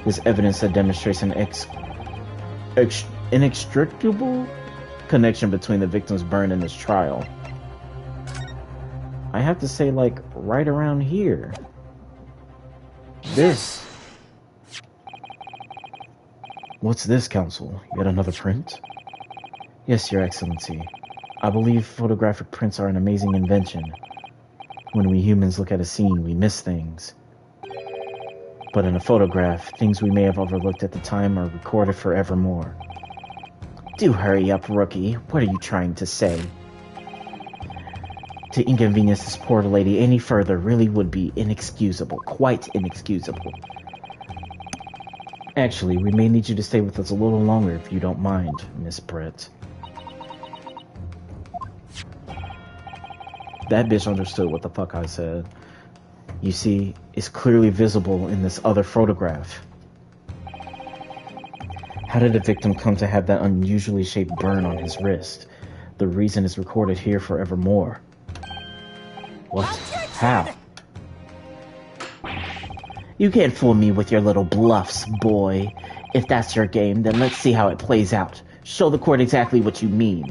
This evidence that demonstrates an inextricable connection between the victim's burn and this trial. I have to say, like, right around here. This. What's this, Counsel? Yet another print? Yes, Your Excellency. I believe photographic prints are an amazing invention. When we humans look at a scene, we miss things. But in a photograph, things we may have overlooked at the time are recorded forevermore. Do hurry up, Rookie. What are you trying to say? To inconvenience this poor lady any further really would be inexcusable. Quite inexcusable. Actually, we may need you to stay with us a little longer if you don't mind, Miss Brett. That bitch understood what the fuck I said. You see, it's clearly visible in this other photograph. How did the victim come to have that unusually shaped burn on his wrist? The reason is recorded here forevermore. What? How? You can't fool me with your little bluffs, boy. If that's your game, then let's see how it plays out. Show the court exactly what you mean.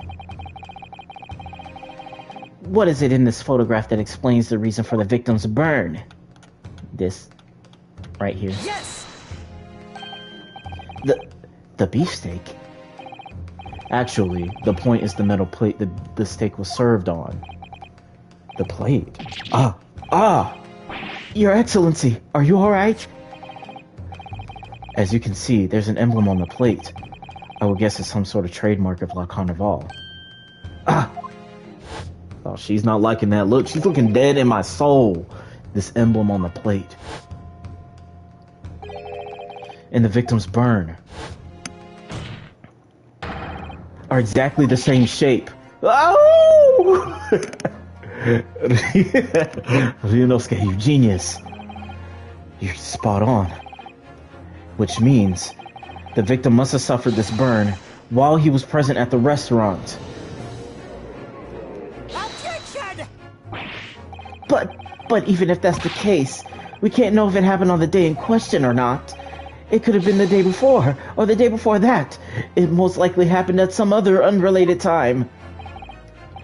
What is it in this photograph that explains the reason for the victim's burn? This right here. Yes. The beefsteak. Actually, the point is the metal plate the steak was served on. The plate. Your Excellency, are you alright? As you can see, there's an emblem on the plate. I would guess it's some sort of trademark of La Carnival. Oh, she's not liking that look. She's looking dead in my soul. This emblem on the plate. And the victim's burn are exactly the same shape. Oh! Ryunosuke, you genius. You're spot on. Which means the victim must have suffered this burn while he was present at the restaurant. Objection! But even if that's the case, we can't know if it happened on the day in question or not. It could have been the day before, or the day before that. It most likely happened at some other unrelated time.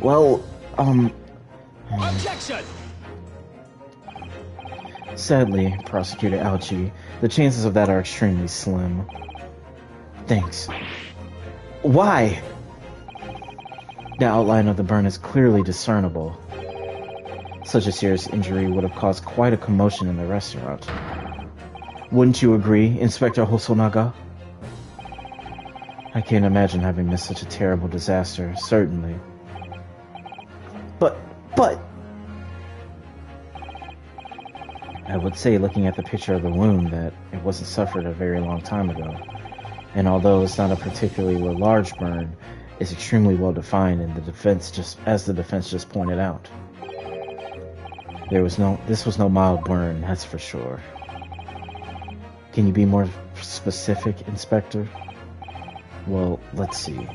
Well, Objection! Sadly, Prosecutor Alchi, the chances of that are extremely slim. Thanks. Why? The outline of the burn is clearly discernible. Such a serious injury would have caused quite a commotion in the restaurant. Wouldn't you agree, Inspector Hosonaga? I can't imagine having missed such a terrible disaster, certainly. But... I would say, looking at the picture of the wound, that it wasn't suffered a very long time ago. And although it's not a particularly large burn, it's extremely well defined, and as the defense just pointed out. This was no mild burn, that's for sure. Can you be more specific, Inspector? Well, let's see.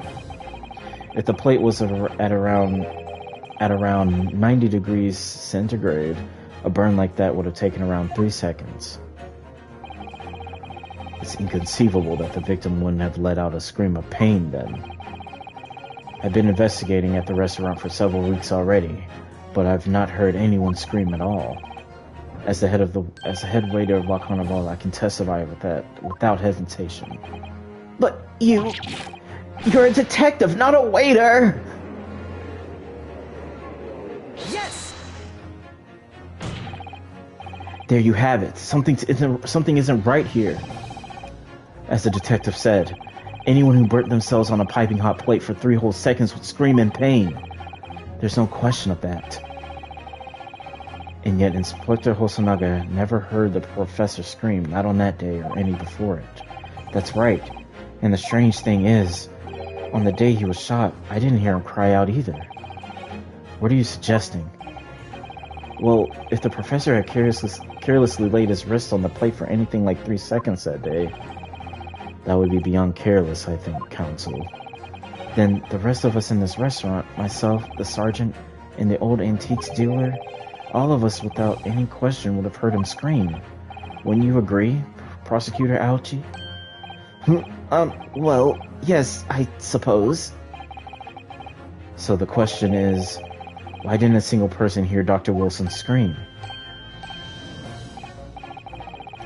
If the plate was at around 90 degrees centigrade, a burn like that would have taken around 3 seconds. It's inconceivable that the victim wouldn't have let out a scream of pain then. I've been investigating at the restaurant for several weeks already, but I've not heard anyone scream at all. As the head waiter of La Carnival, I can testify with that without hesitation. But you're a detective, not a waiter! Yes! There you have it. Something isn't right here. As the detective said, anyone who burnt themselves on a piping hot plate for 3 whole seconds would scream in pain. There's no question of that. And yet Inspector Hosonaga never heard the professor scream, not on that day or any before it. That's right. And the strange thing is, on the day he was shot, I didn't hear him cry out either. What are you suggesting? Well, if the professor had carelessly laid his wrist on the plate for anything like 3 seconds that day, that would be beyond careless, I think, counsel. Then the rest of us in this restaurant, myself, the sergeant, and the old antiques dealer, all of us without any question would have heard him scream. Wouldn't you agree, Prosecutor Aochi? Well, yes, I suppose. So the question is, why didn't a single person hear Dr. Wilson scream?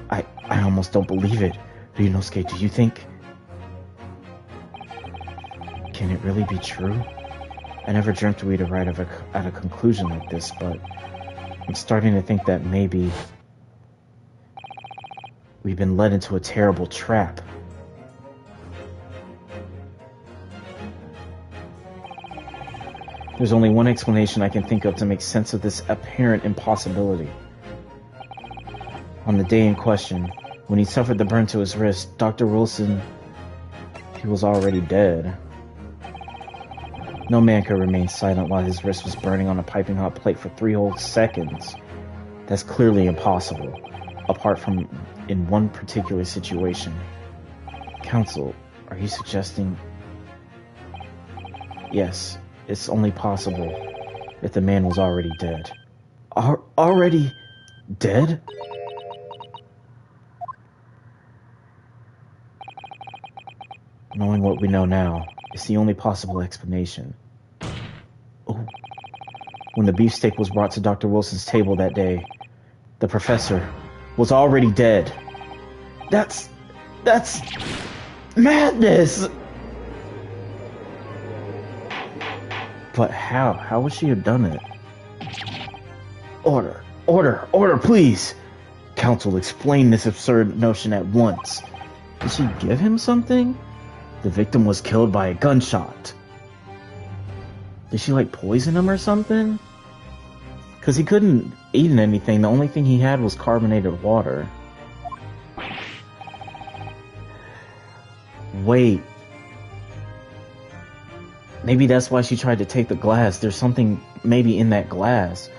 I almost don't believe it. Ryunosuke, do you think? Can it really be true? I never dreamt we'd arrive at a conclusion like this, but I'm starting to think that maybe we've been led into a terrible trap. There's only one explanation I can think of to make sense of this apparent impossibility. On the day in question, when he suffered the burn to his wrist, Dr. Wilson, he was already dead. No man could remain silent while his wrist was burning on a piping hot plate for 3 whole seconds. That's clearly impossible, apart from in one particular situation. Counsel, are you suggesting? Yes, it's only possible if the man was already dead. Already dead? Knowing what we know now, it's the only possible explanation. Oh. When the beefsteak was brought to Dr. Wilson's table that day, the professor was already dead. That's madness! But how? How would she have done it? Order, please! Counsel, explain this absurd notion at once. Did she give him something? The victim was killed by a gunshot. Did she, poison him or something? Because he couldn't eat anything. The only thing he had was carbonated water. Wait. Maybe that's why she tried to take the glass. There's something maybe in that glass.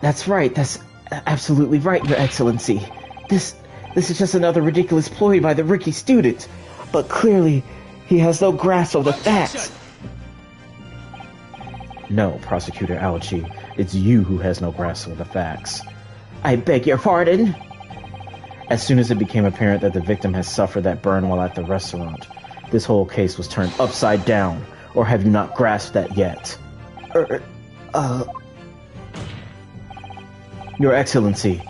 That's right. That's absolutely right, Your Excellency. This is just another ridiculous ploy by the rookie student. But clearly, he has no grasp of the facts. No, Prosecutor Aochi, it's you who has no grasp of the facts. I beg your pardon? As soon as it became apparent that the victim had suffered that burn while at the restaurant, this whole case was turned upside down. Or have you not grasped that yet? Your Excellency,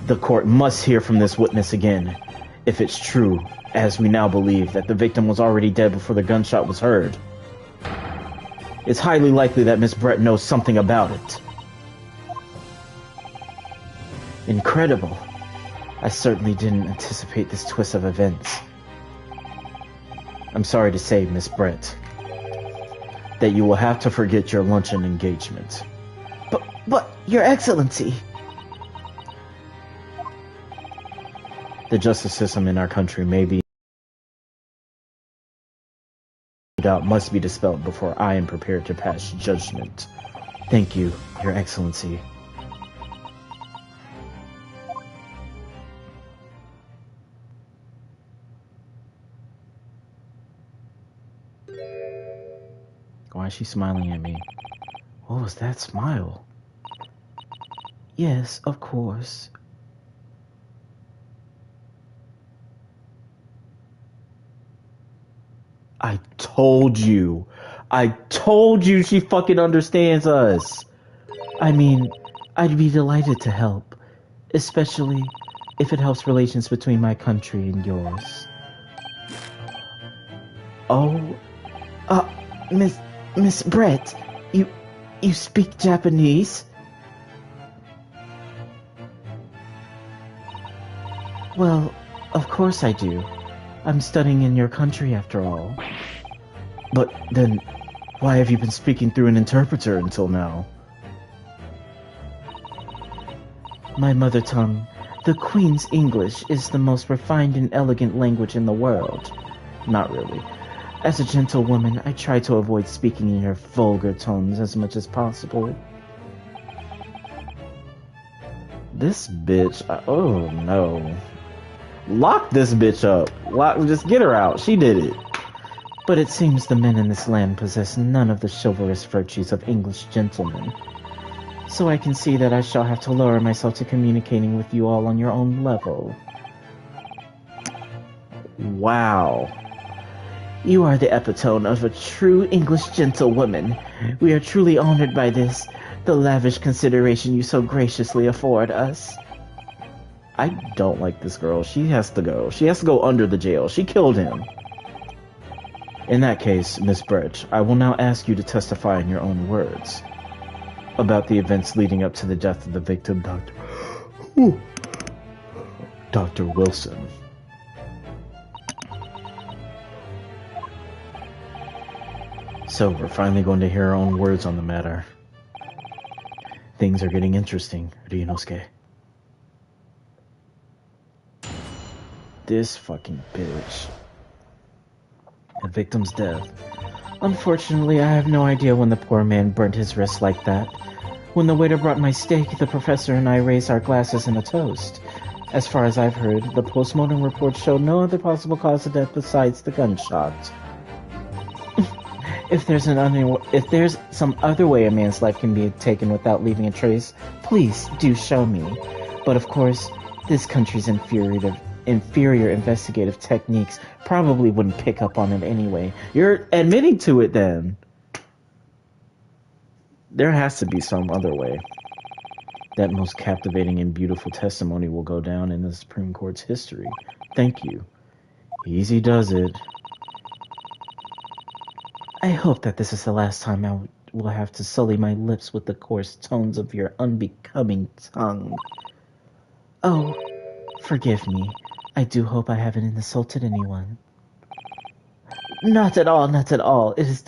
the court must hear from this witness again. If it's true, as we now believe, that the victim was already dead before the gunshot was heard, it's highly likely that Miss Brett knows something about it. Incredible. I certainly didn't anticipate this twist of events. I'm sorry to say, Miss Brett, that you will have to forget your luncheon engagement. But, Your Excellency... The justice system in our country may be doubt must be dispelled before I am prepared to pass judgment. Thank you, Your Excellency. Why is she smiling at me? What was that smile? Yes, of course. I told you she fucking understands us. I mean, I'd be delighted to help, especially if it helps relations between my country and yours. Oh, uh, Miss Brett, you speak Japanese? Well, of course I do. I'm studying in your country after all. But then, why have you been speaking through an interpreter until now? My mother tongue, the Queen's English, is the most refined and elegant language in the world. Not really. As a gentlewoman, I try to avoid speaking in your vulgar tones as much as possible. This bitch, oh no. Lock this bitch up. Just get her out. She did it. But it seems the men in this land possess none of the chivalrous virtues of English gentlemen. So I can see that I shall have to lower myself to communicating with you all on your own level. Wow. You are the epitome of a true English gentlewoman. We are truly honored by this, the lavish consideration you so graciously afford us. I don't like this girl. She has to go. She has to go under the jail. She killed him. In that case, Miss Birch, I will now ask you to testify in your own words about the events leading up to the death of the victim, Dr. Wilson. So, we're finally going to hear our own words on the matter. Things are getting interesting, Ryunosuke. This fucking bitch. The victim's death. Unfortunately, I have no idea when the poor man burnt his wrist like that. When the waiter brought my steak, the professor and I raised our glasses in a toast. As far as I've heard, the postmortem report showed no other possible cause of death besides the gunshot. If there's some other way a man's life can be taken without leaving a trace, please do show me. But of course, this country's inferior investigative techniques probably wouldn't pick up on it anyway. You're admitting to it then. There has to be some other way. That most captivating and beautiful testimony will go down in the Supreme Court's history. Thank you. Easy does it. I hope that this is the last time I will have to sully my lips with the coarse tones of your unbecoming tongue. Oh, forgive me. I do hope I haven't insulted anyone. Not at all, not at all. This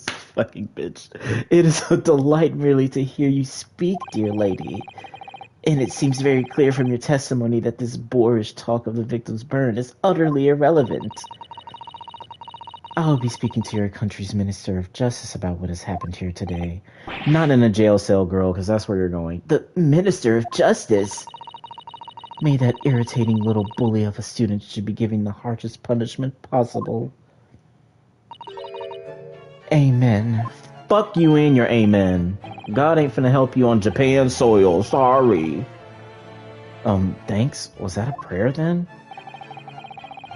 fucking bitch. It is a delight merely to hear you speak, dear lady. And it seems very clear from your testimony that this boorish talk of the victim's burn is utterly irrelevant. I'll be speaking to your country's Minister of Justice about what has happened here today. Not in a jail cell, girl, because that's where you're going. The Minister of Justice? May that irritating little bully of a student should be given the harshest punishment possible. Amen. Fuck you and your amen. God ain't finna help you on Japan soil. Sorry. Thanks? Was that a prayer then?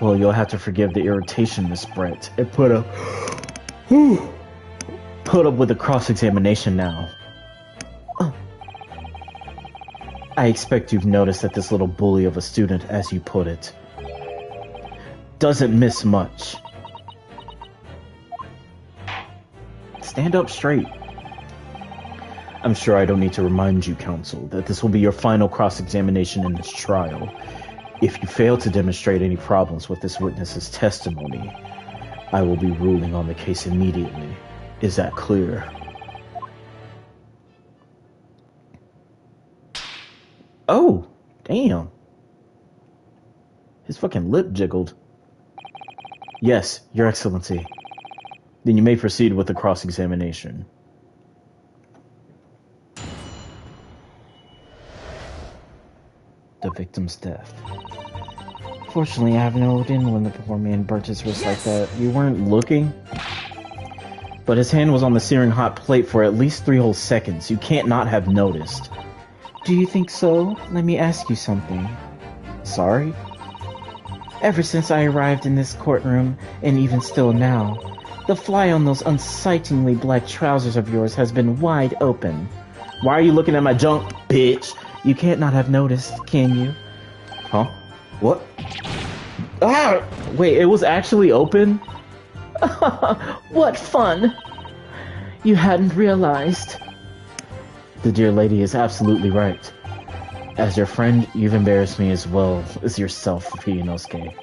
Well, you'll have to forgive the irritation, Miss Brett. And put up with the cross-examination now. I expect you've noticed that this little bully of a student, as you put it, doesn't miss much. Stand up straight. I'm sure I don't need to remind you, counsel, that this will be your final cross-examination in this trial. If you fail to demonstrate any problems with this witness's testimony, I will be ruling on the case immediately. Is that clear? Oh, damn. His fucking lip jiggled. Yes, Your Excellency. Then you may proceed with the cross-examination. The victim's death. Fortunately, I have no idea when the poor man burnt his wrist like that. You weren't looking? But his hand was on the searing hot plate for at least 3 whole seconds. You can't not have noticed. Do you think so? Let me ask you something. Sorry? Ever since I arrived in this courtroom, and even still now, the fly on those unsightly black trousers of yours has been wide open. Why are you looking at my junk, bitch? You can't not have noticed, can you? Huh? What? Ah! Wait, it was actually open? What fun! You hadn't realized. The dear lady is absolutely right. As your friend, you've embarrassed me as well as yourself, Fuyunosuke.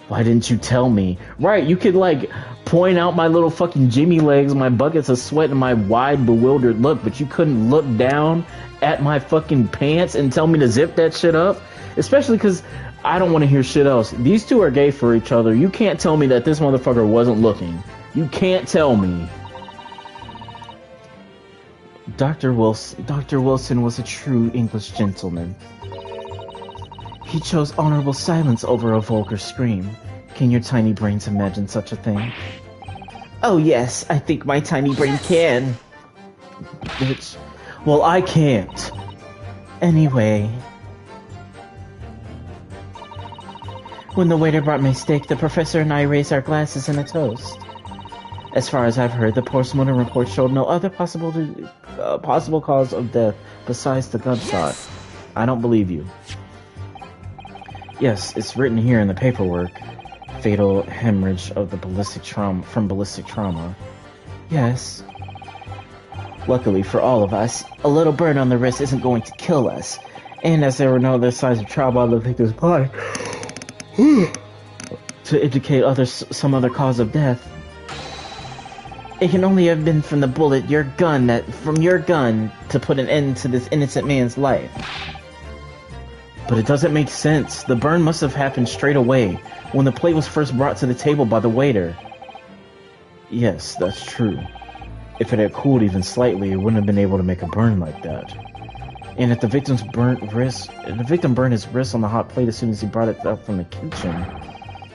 Why didn't you tell me? Right, you could, like, point out my little fucking Jimmy legs, my buckets of sweat, and my wide, bewildered look, but you couldn't look down at my fucking pants and tell me to zip that shit up? Especially because I don't want to hear shit else. These two are gay for each other. You can't tell me that this motherfucker wasn't looking. You can't tell me. Dr. Wilson was a true English gentleman. He chose honorable silence over a vulgar scream. Can your tiny brains imagine such a thing? Oh yes, I think my tiny brain can. Bitch. Well, I can't. Anyway. When the waiter brought my steak, the professor and I raised our glasses in a toast. As far as I've heard, the postmortem report showed no other possible cause of death besides the gunshot. I don't believe you. Yes, it's written here in the paperwork. Fatal hemorrhage of the ballistic trauma. Yes. Luckily for all of us, a little burn on the wrist isn't going to kill us. And as there were no other signs of trauma on the victim's body to indicate some other cause of death, it can only have been from the bullet from your gun to put an end to this innocent man's life. But it doesn't make sense. The burn must have happened straight away, when the plate was first brought to the table by the waiter. Yes, that's true. If it had cooled even slightly, it wouldn't have been able to make a burn like that. And if the victim burned his wrist on the hot plate as soon as he brought it up from the kitchen,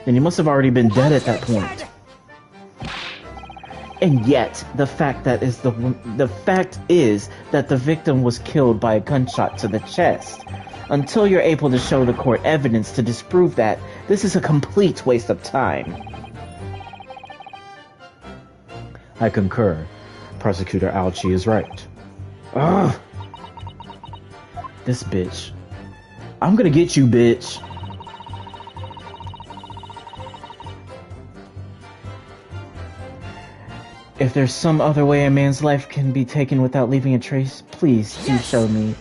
then he must have already been dead at that point. And yet, the fact is that the victim was killed by a gunshot to the chest. Until you're able to show the court evidence to disprove that, this is a complete waste of time. I concur. Prosecutor Aochi is right. Ugh! This bitch. I'm gonna get you, bitch! If there's some other way a man's life can be taken without leaving a trace, please do show me.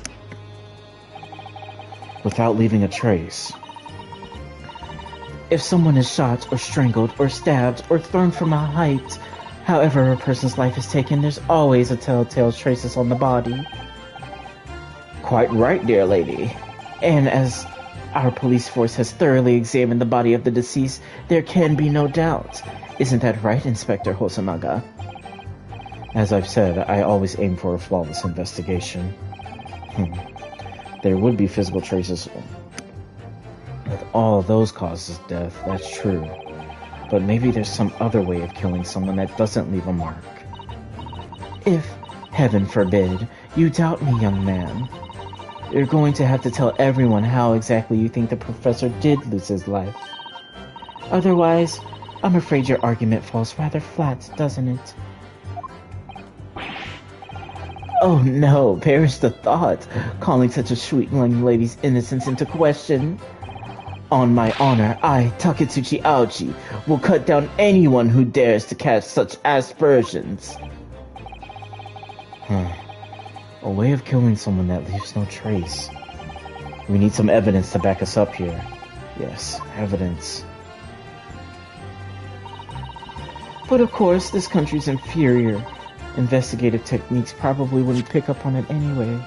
Without leaving a trace. If someone is shot or strangled or stabbed or thrown from a height, however a person's life is taken, there's always a telltale traces on the body. Quite right, dear lady. And as our police force has thoroughly examined the body of the deceased, there can be no doubt. Isn't that right, Inspector Hosonaga? As I've said, I always aim for a flawless investigation. There would be physical traces with all those causes of death, that's true. But maybe there's some other way of killing someone that doesn't leave a mark. If, heaven forbid, you doubt me, young man, you're going to have to tell everyone how exactly you think the professor did lose his life. Otherwise, I'm afraid your argument falls rather flat, doesn't it? Oh no, perish the thought, calling such a sweet young lady's innocence into question. On my honor, I, Taketsuchi Aochi, will cut down anyone who dares to cast such aspersions. A way of killing someone that leaves no trace. We need some evidence to back us up here. Yes, evidence. But of course, this country's inferior investigative techniques probably wouldn't pick up on it anyway.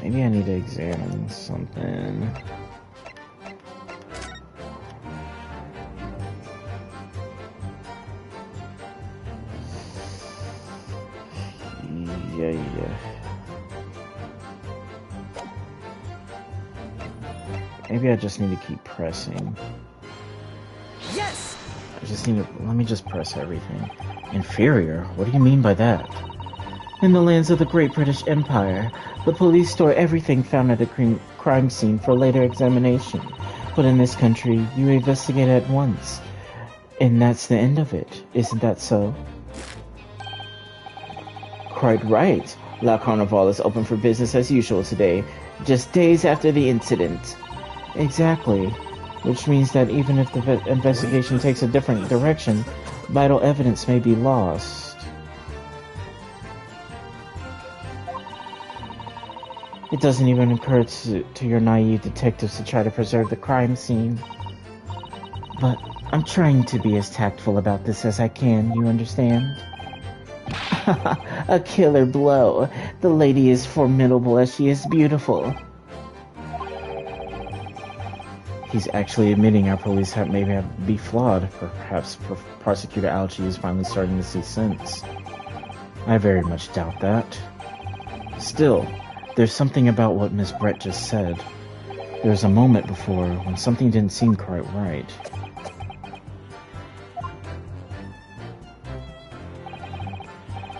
Maybe I need to examine something. Yeah. Maybe I just need to keep pressing. Yes! Let me just press everything. Inferior? What do you mean by that? In the lands of the Great British Empire, the police store everything found at a crime scene for later examination. But in this country, you investigate at once. And that's the end of it, isn't that so? Quite right. La Carnival is open for business as usual today, just days after the incident. Exactly. Which means that even if the investigation takes a different direction, vital evidence may be lost. It doesn't even occur to your naive detectives to try to preserve the crime scene. But I'm trying to be as tactful about this as I can, you understand? A killer blow. The lady is formidable as she is beautiful. He's actually admitting our police may be flawed. Perhaps Prosecutor Algie is finally starting to see sense. I very much doubt that. Still, there's something about what Miss Brett just said. There was a moment before when something didn't seem quite right.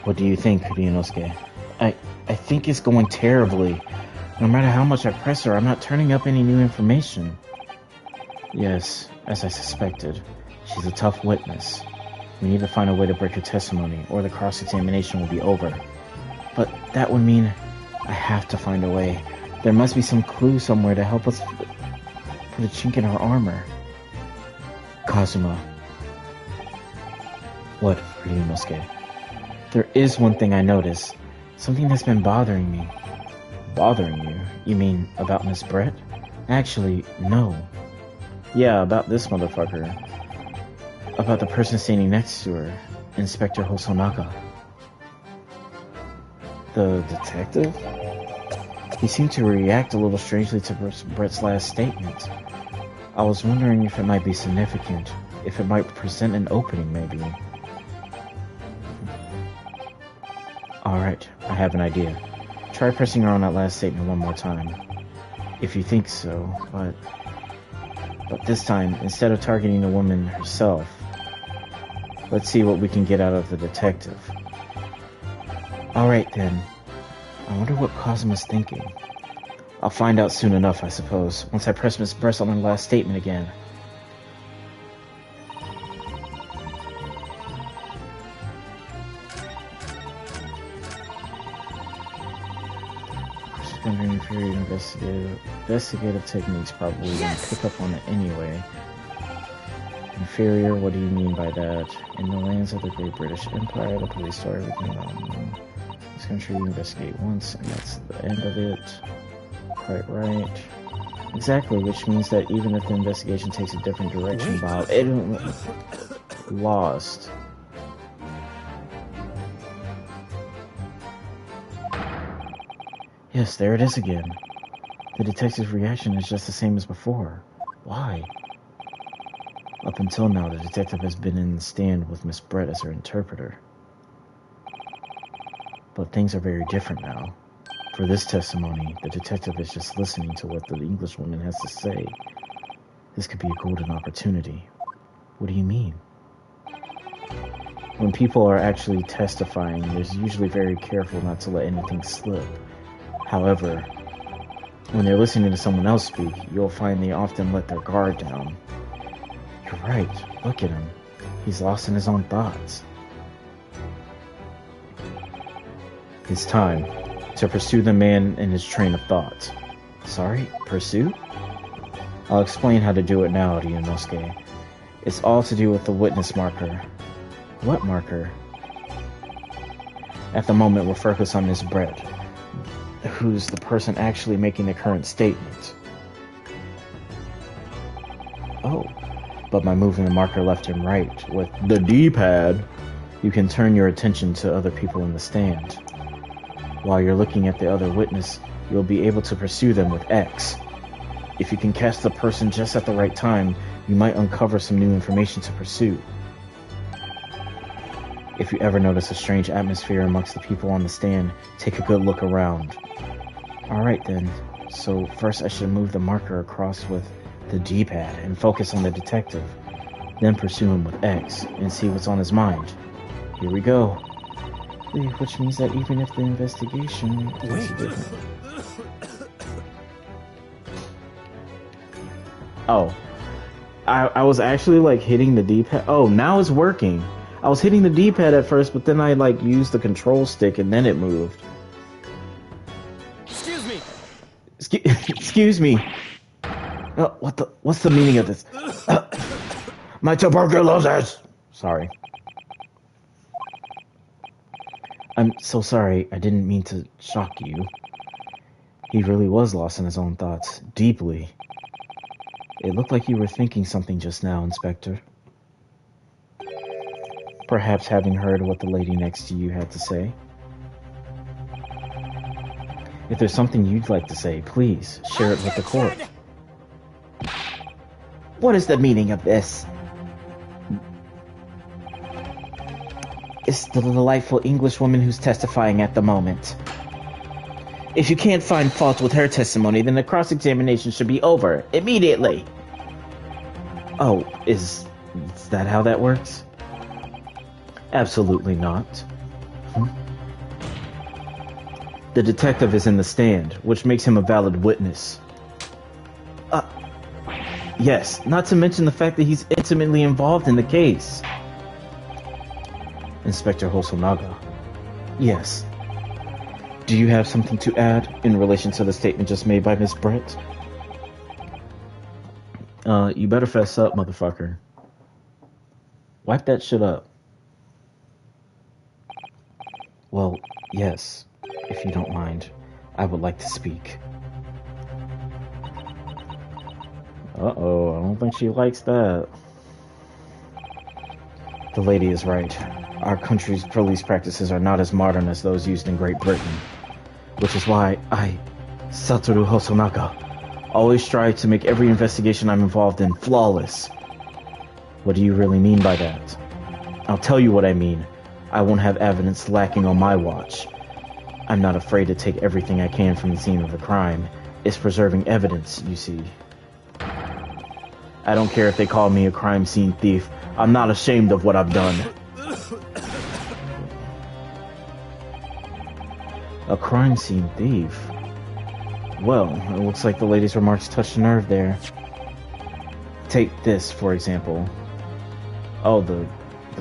What do you think, Ryunosuke? I think it's going terribly. No matter how much I press her, I'm not turning up any new information. Yes, as I suspected. She's a tough witness. We need to find a way to break her testimony, or the cross-examination will be over. But that would mean I have to find a way. There must be some clue somewhere to help us put a chink in her armor. Kazuma. What, Ryunosuke? There is one thing I noticed. Something that's been bothering me. Bothering you? You mean about Miss Brett? Actually, no. Yeah, about this motherfucker. About the person standing next to her. Inspector Hosonaga. The detective? He seemed to react a little strangely to Brett's last statement. I was wondering if it might be significant. If it might present an opening, maybe. Alright, I have an idea. Try pressing her on that last statement one more time. If you think so, but this time, instead of targeting the woman herself, let's see what we can get out of the detective. Alright then. I wonder what Kazuma's thinking. I'll find out soon enough, I suppose, once I press Miss Brett on her last statement again. Inferior investigative techniques probably won't pick up on it anyway. Inferior, what do you mean by that? In the lands of the Great British Empire, the police know everything about this country. You investigate once, and that's the end of it. Quite right. Exactly, which means that even if the investigation takes a different direction, Bob, it lost. Yes, there it is again. The detective's reaction is just the same as before. Why? Up until now, the detective has been in the stand with Miss Brett as her interpreter. But things are very different now. For this testimony, the detective is just listening to what the Englishwoman has to say. This could be a golden opportunity. What do you mean? When people are actually testifying, they're usually very careful not to let anything slip. However, when they're listening to someone else speak, you'll find they often let their guard down. You're right. Look at him. He's lost in his own thoughts. It's time to pursue the man in his train of thought. Sorry? Pursue? I'll explain how to do it now, Ryunosuke. It's all to do with the witness marker. What marker? At the moment, we're focused on Miss Brett, who's the person actually making the current statement. Oh, but by moving the marker left and right with the D-pad, you can turn your attention to other people in the stand. While you're looking at the other witness, you'll be able to pursue them with X. If you can catch the person just at the right time, you might uncover some new information to pursue. If you ever notice a strange atmosphere amongst the people on the stand, take a good look around. Alright then, so first I should move the marker across with the D-pad and focus on the detective. Then pursue him with X and see what's on his mind. Here we go. Which means that even if the investigation is different... Oh. I was actually like hitting the D-pad. Oh, now it's working. I was hitting the D-pad at first, but then I like used the control stick and then it moved. Excuse me. Excuse me. What's the meaning of this? My tuberculosis. Sorry. I'm so sorry. I didn't mean to shock you. He really was lost in his own thoughts, deeply. It looked like you were thinking something just now, Inspector. Perhaps having heard what the lady next to you had to say. If there's something you'd like to say, please share it with the court. What is the meaning of this? It's the delightful Englishwoman who's testifying at the moment. If you can't find fault with her testimony, then the cross-examination should be over immediately. Oh, is that how that works? Absolutely not. The detective is in the stand, which makes him a valid witness. Yes, not to mention the fact that he's intimately involved in the case. Inspector Hosonaga. Yes. Do you have something to add in relation to the statement just made by Miss Brett? You better fess up, motherfucker. Wipe that shit up. Well, yes, if you don't mind. I would like to speak. Uh-oh, I don't think she likes that. The lady is right. Our country's police practices are not as modern as those used in Great Britain. Which is why I, Satoru Hosonaga, always strive to make every investigation I'm involved in flawless. What do you really mean by that? I'll tell you what I mean. I won't have evidence lacking on my watch. I'm not afraid to take everything I can from the scene of the crime. It's preserving evidence, you see. I don't care if they call me a crime scene thief. I'm not ashamed of what I've done. A crime scene thief? Well, it looks like the lady's remarks touched a nerve there. Take this, for example. Oh, the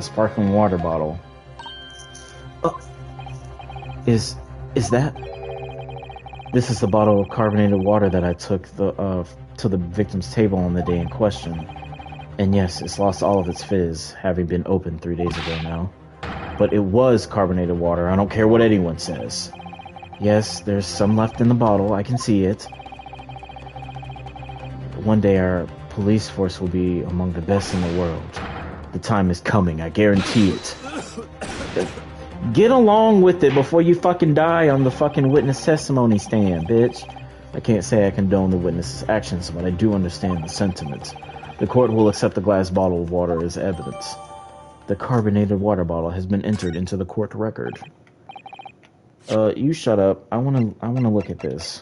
sparkling water bottle. Is that? This is the bottle of carbonated water that I took to the victim's table on the day in question. And yes, it's lost all of its fizz, having been opened 3 days ago now. But it was carbonated water, I don't care what anyone says. Yes, there's some left in the bottle, I can see it. One day our police force will be among the best in the world. The time is coming, I guarantee it. Get along with it before you fucking die on the fucking witness testimony stand, bitch. I can't say I condone the witness's actions, but I do understand the sentiment. The court will accept the glass bottle of water as evidence. The carbonated water bottle has been entered into the court record. You shut up. I wanna look at this.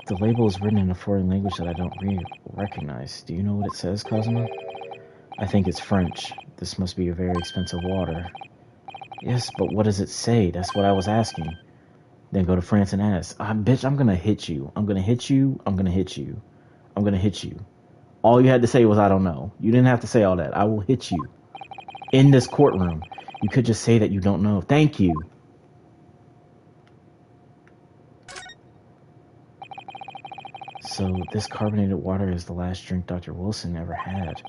The label is written in a foreign language that I don't recognize. Do you know what it says, Cosmo? I think it's French. This must be a very expensive water. Yes, but what does it say? That's what I was asking. Then go to France and ask. Bitch, I'm gonna hit you. I'm gonna hit you. I'm gonna hit you. I'm gonna hit you. All you had to say was, I don't know. You didn't have to say all that. I will hit you. In this courtroom. You could just say that you don't know. Thank you. So, this carbonated water is the last drink Dr. Wilson ever had.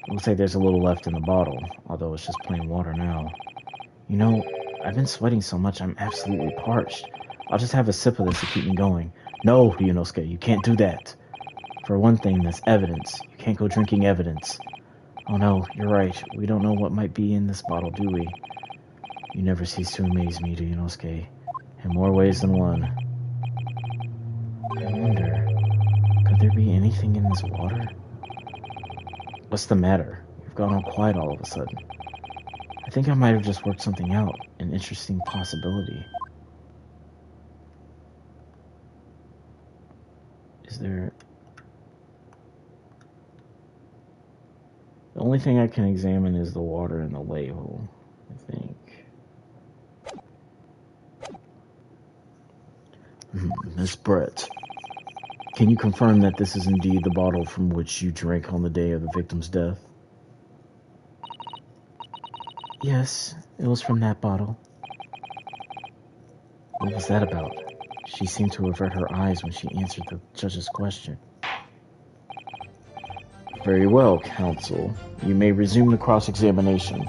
It looks like there's a little left in the bottle, although it's just plain water now. You know, I've been sweating so much I'm absolutely parched. I'll just have a sip of this to keep me going. No, Ryunosuke, you can't do that. For one thing, that's evidence. You can't go drinking evidence. Oh no, you're right. We don't know what might be in this bottle, do we? You never cease to amaze me, Ryunosuke. In more ways than one. I wonder, could there be anything in this water? What's the matter? You've gone all quiet all of a sudden. I think I might have just worked something out. An interesting possibility. Is there... The only thing I can examine is the water in the label, I think. Miss Brett, can you confirm that this is indeed the bottle from which you drank on the day of the victim's death? Yes, it was from that bottle. What was that about? She seemed to avert her eyes when she answered the judge's question. Very well, counsel. You may resume the cross-examination.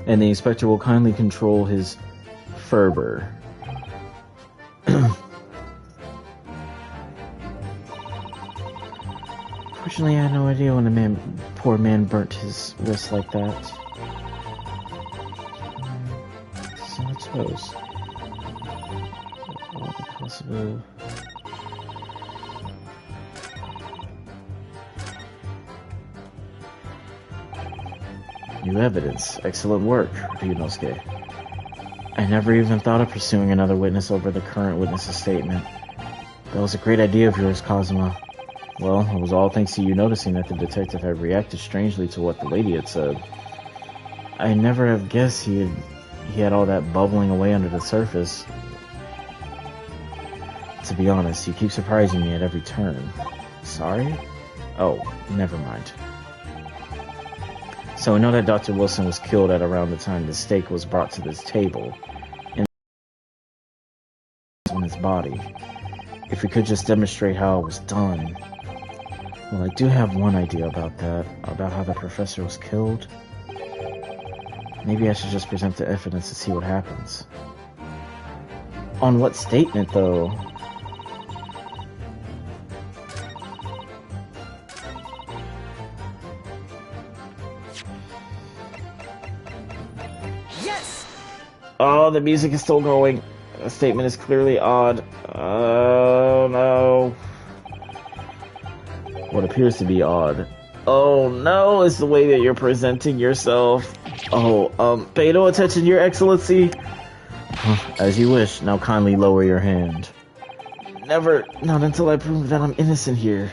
And the inspector will kindly control his fervor. Fortunately, I had no idea when the poor man burnt his wrist like that. So I suppose. All the possible. New evidence. Excellent work, Ryunosuke. I never even thought of pursuing another witness over the current witness's statement. That was a great idea of yours, Kazuma. Well, it was all thanks to you noticing that the detective had reacted strangely to what the lady had said. I never have guessed he had all that bubbling away under the surface. To be honest, you keep surprising me at every turn. Sorry? Oh, never mind. So we know that Dr. Wilson was killed at around the time the steak was brought to this table. And on his body. If we could just demonstrate how it was done. Well, I do have one idea about that. About how the professor was killed. Maybe I should just present the evidence to see what happens. On what statement, though? Yes! Oh, the music is still going. The statement is clearly odd. Oh, no. What appears to be odd. Oh, no, is the way that you're presenting yourself. Oh, pay no attention, Your Excellency. As you wish. Now kindly lower your hand. Never. Not until I prove that I'm innocent here.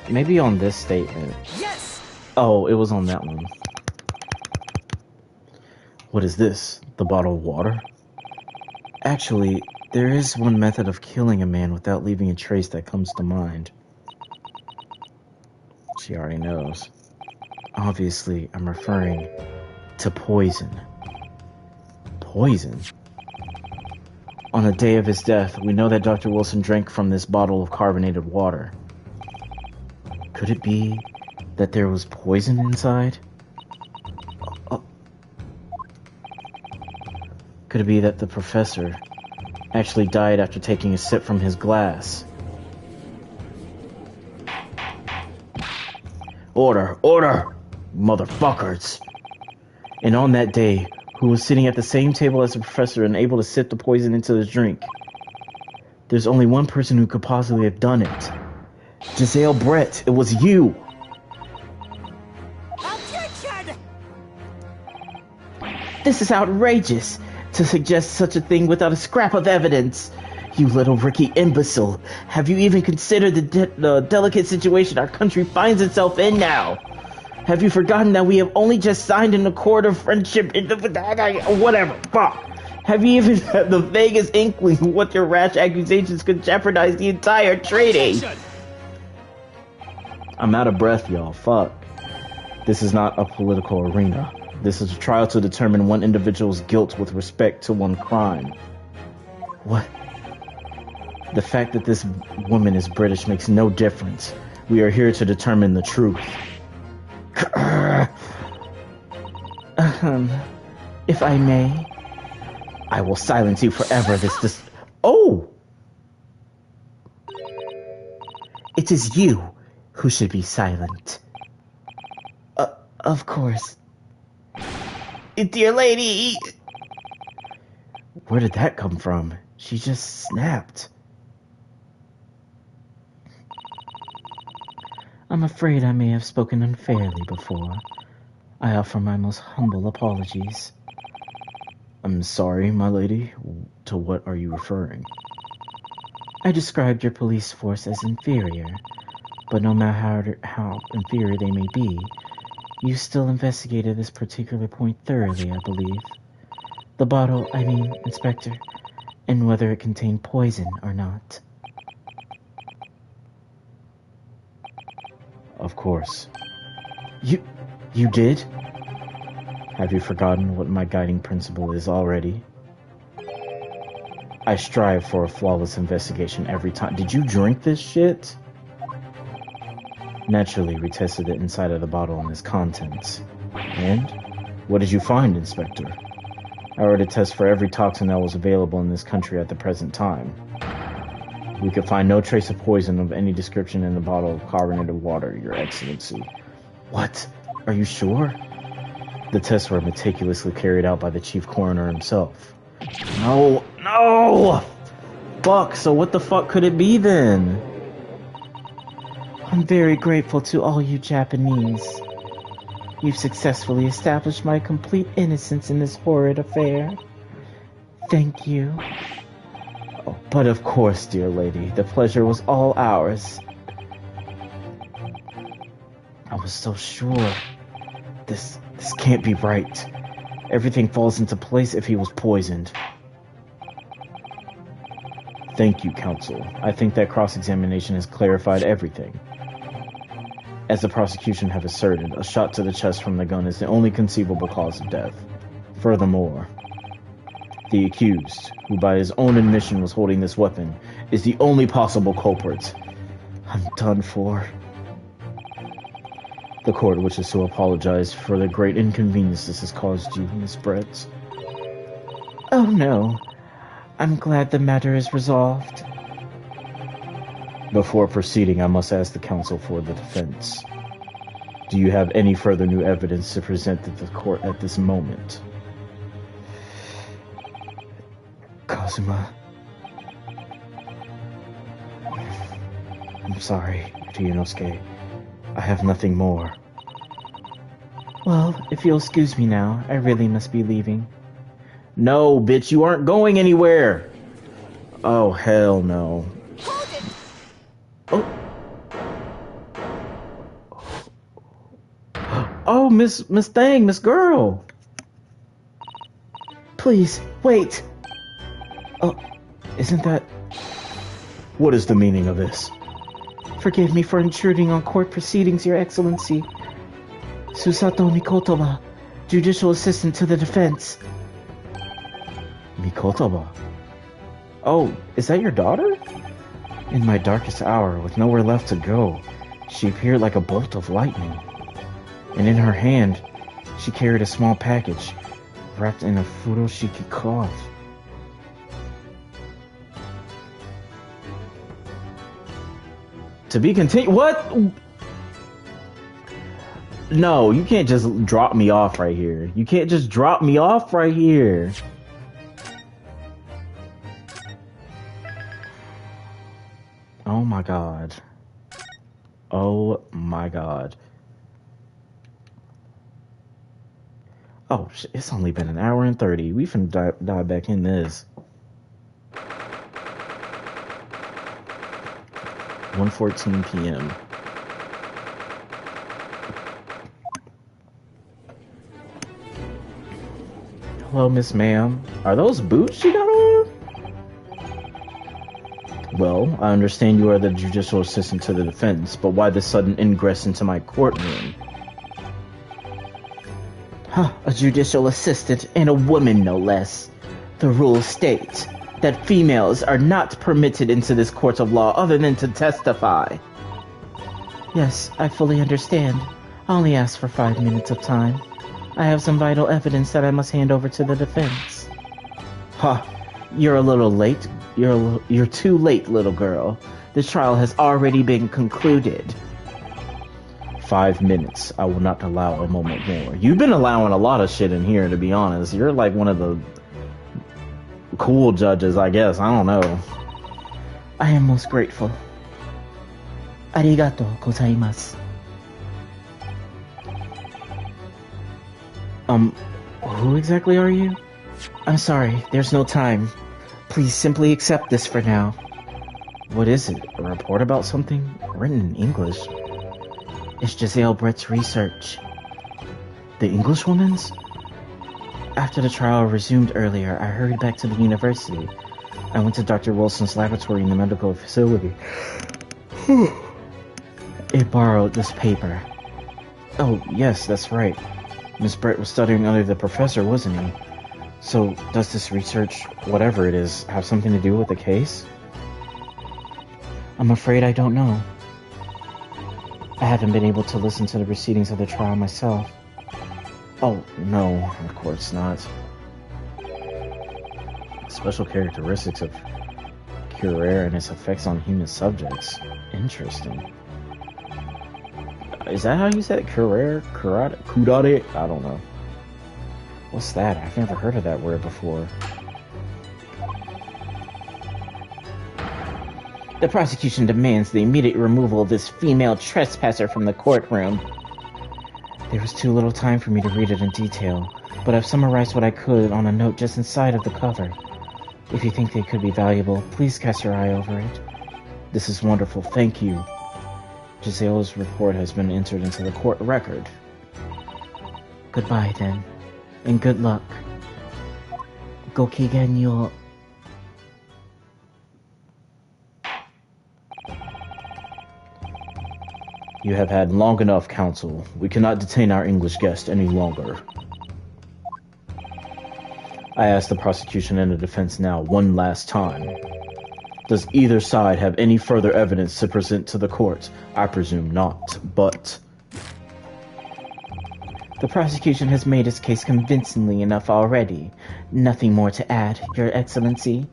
Maybe on this statement. Yes! Oh, it was on that one. What is this? The bottle of water? Actually, there is one method of killing a man without leaving a trace that comes to mind. She already knows. Obviously, I'm referring to poison. Poison? On the day of his death, we know that Dr. Wilson drank from this bottle of carbonated water. Could it be that there was poison inside? Could it be that the professor actually died after taking a sip from his glass? Order! Order! Motherfuckers! And on that day, who was sitting at the same table as the professor and able to sip the poison into his drink? There's only one person who could possibly have done it. Giselle Brett, it was you! Objection! This is outrageous! To suggest such a thing without a scrap of evidence! You little Ricky imbecile! Have you even considered the delicate situation our country finds itself in now? Have you forgotten that we have only just signed an accord of friendship whatever, fuck! Have you even had the vaguest inkling what your rash accusations could jeopardize the entire treaty? Objection! I'm out of breath, y'all. Fuck. This is not a political arena. This is a trial to determine one individual's guilt with respect to one crime. What? The fact that this woman is British makes no difference. We are here to determine the truth. If I may, I will silence you forever. Oh! It is you who should be silent. Of course. Dear lady! Where did that come from? She just snapped. I'm afraid I may have spoken unfairly before. I offer my most humble apologies. I'm sorry, my lady. To what are you referring? I described your police force as inferior, but no matter how inferior they may be, you still investigated this particular point thoroughly, I believe. The bottle, Inspector, and whether it contained poison or not. Of course. You did? Have you forgotten what my guiding principle is already? I strive for a flawless investigation every time. Did you drink this shit? Naturally, we tested it inside of the bottle and its contents. And? What did you find, Inspector? I ordered a test for every toxin that was available in this country at the present time. We could find no trace of poison of any description in the bottle of carbonated water, Your Excellency. What? Are you sure? The tests were meticulously carried out by the chief coroner himself. No! Fuck, so what the fuck could it be then? I'm very grateful to all you Japanese. You've successfully established my complete innocence in this horrid affair. Thank you. Oh, but of course, dear lady, the pleasure was all ours. I was so sure. This can't be right. Everything falls into place if he was poisoned. Thank you, counsel. I think that cross-examination has clarified everything. As the prosecution have asserted, a shot to the chest from the gun is the only conceivable cause of death. Furthermore, the accused, who by his own admission was holding this weapon, is the only possible culprit. I'm done for. The court wishes to apologize for the great inconvenience this has caused you, Miss Brett. Oh no. I'm glad the matter is resolved. Before proceeding, I must ask the counsel for the defense. Do you have any further new evidence to present to the court at this moment? Kazuma. I'm sorry, Ryunosuke. I have nothing more. Well, if you'll excuse me now, I really must be leaving. No, bitch, you aren't going anywhere! Oh, hell no. Oh. Oh, Miss Thing, Miss Girl. Please, wait. Oh, isn't that... What is the meaning of this? Forgive me for intruding on court proceedings, Your Excellency. Susato Mikotoba, Judicial Assistant to the Defense. Mikotoba? Oh, is that your daughter? In my darkest hour, with nowhere left to go, she appeared like a bolt of lightning. And in her hand, she carried a small package, wrapped in a furoshiki cloth. To be continued. What? No, you can't just drop me off right here. You can't just drop me off right here. Oh my god. Oh my god. Oh, it's only been an hour and 30. We finna dive back in this. 1:14 p.m. Hello, Miss Ma'am. Are those boots you got on? Well, I understand you are the judicial assistant to the defense, but why this sudden ingress into my courtroom? A judicial assistant and a woman, no less. The rules state that females are not permitted into this court of law other than to testify. Yes, I fully understand. I only asked for 5 minutes of time. I have some vital evidence that I must hand over to the defense. You're a little late. You're too late, little girl. The trial has already been concluded. 5 minutes. I will not allow a moment more. You've been allowing a lot of shit in here, to be honest. You're like one of the cool judges, I guess. I don't know. I am most grateful. Arigato gozaimasu. Who exactly are you? I'm sorry, there's no time. Please simply accept this for now. What is it? A report about something? Written in English? It's Giselle Brett's research. The Englishwoman's? After the trial resumed earlier, I hurried back to the university. I went to Dr. Wilson's laboratory in the medical facility. It borrowed this paper. Oh, yes, that's right. Miss Brett was studying under the professor, wasn't he? So, does this research, whatever it is, have something to do with the case? I'm afraid I don't know. I haven't been able to listen to the proceedings of the trial myself. Oh, no, of course not. Special characteristics of Curare and its effects on human subjects. Interesting. Is that how you said it? Curare? Curare? I don't know. What's that? I've never heard of that word before. The prosecution demands the immediate removal of this female trespasser from the courtroom. There was too little time for me to read it in detail, but I've summarized what I could on a note just inside of the cover. If you think they could be valuable, please cast your eye over it. This is wonderful, thank you. Giselle's report has been entered into the court record. Goodbye, then, and good luck. Gokigenyo. You have had long enough, counsel. We cannot detain our English guest any longer. I ask the prosecution and the defense now one last time. Does either side have any further evidence to present to the court? I presume not, but... The prosecution has made its case convincingly enough already. Nothing more to add, Your Excellency.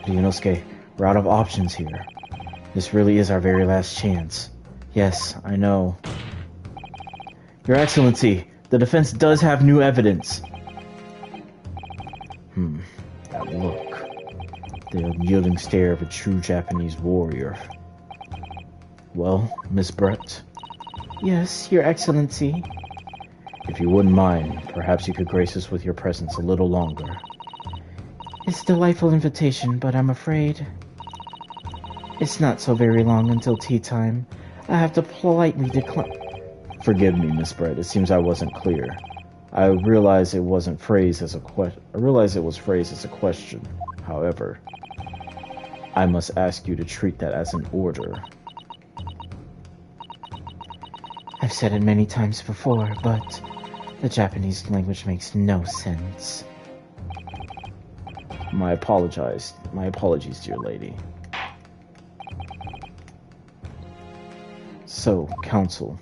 Ryunosuke, we're out of options here. This really is our very last chance. Yes, I know. Your Excellency, the defense does have new evidence. That look. The unyielding stare of a true Japanese warrior. Well, Miss Brett? Yes, Your Excellency. If you wouldn't mind, perhaps you could grace us with your presence a little longer. It's a delightful invitation, but I'm afraid it's not so very long until tea time. I have to politely decline. Forgive me, Miss Brett. It seems I wasn't clear. I realize it wasn't phrased as a question. I realize it was phrased as a question. However, I must ask you to treat that as an order. I've said it many times before, but the Japanese language makes no sense. My apologies, dear lady. So, counsel,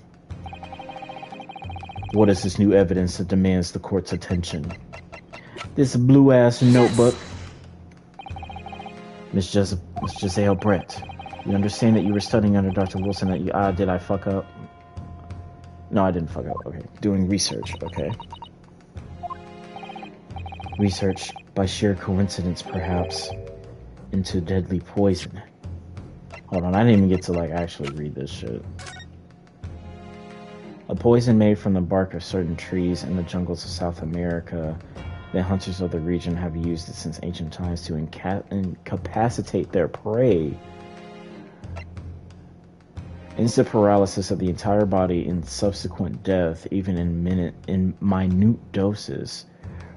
what is this new evidence that demands the court's attention? This blue-ass notebook. Miss Giselle Brett, you understand that you were studying under Dr. Wilson at did I fuck up? No, I didn't fuck up, okay. Doing research, okay. Research, by sheer coincidence perhaps, into deadly poison. Hold on, I didn't even get to actually read this shit. A poison made from the bark of certain trees in the jungles of South America. The hunters of the region have used it since ancient times to incapacitate their prey. Instant paralysis of the entire body and subsequent death, even in minute doses.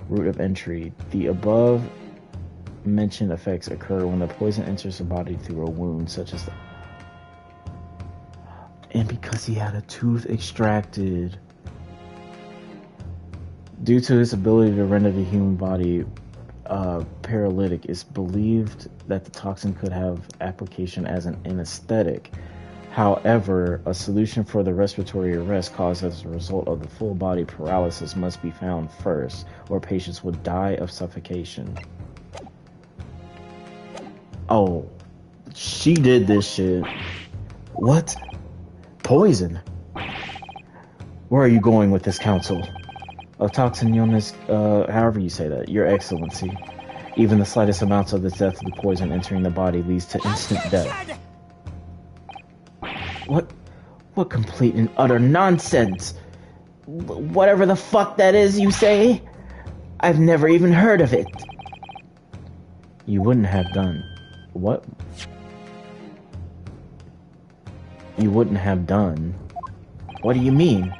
Route of entry. The above mentioned effects occur when the poison enters the body through a wound, such as the... And because he had a tooth extracted. Due to its ability to render the human body paralytic, it's believed that the toxin could have application as an anesthetic. However, a solution for the respiratory arrest caused as a result of the full body paralysis must be found first, or patients would die of suffocation. Oh, she did this shit. What? Poison? Where are you going with this, counsel? A toxin known as, however you say that, Your Excellency. Even the slightest amounts of the death of the poison entering the body leads to instant death. What complete and utter nonsense! Whatever the fuck that is you say, I've never even heard of it. You wouldn't have done... What? you wouldn't have done. What do you mean?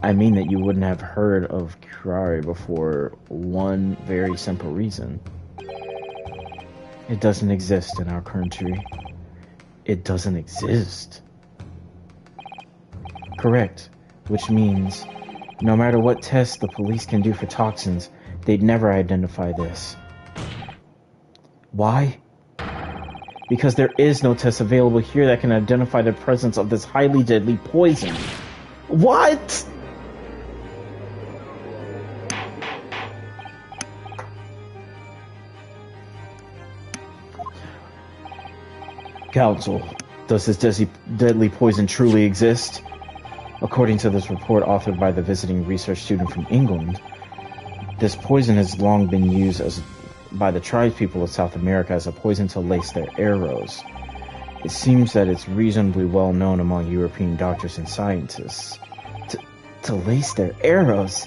I mean that you wouldn't have heard of curare before one very simple reason. It doesn't exist in our country. It doesn't exist. Correct. Which means, no matter what tests the police can do for toxins, they'd never identify this. Why? Because there is no test available here that can identify the presence of this highly deadly poison. What? Counsel, does this deadly poison truly exist? According to this report authored by the visiting research student from England, this poison has long been used by the tribespeople of South America as a poison to lace their arrows. It seems that it's reasonably well known among European doctors and scientists. To lace their arrows?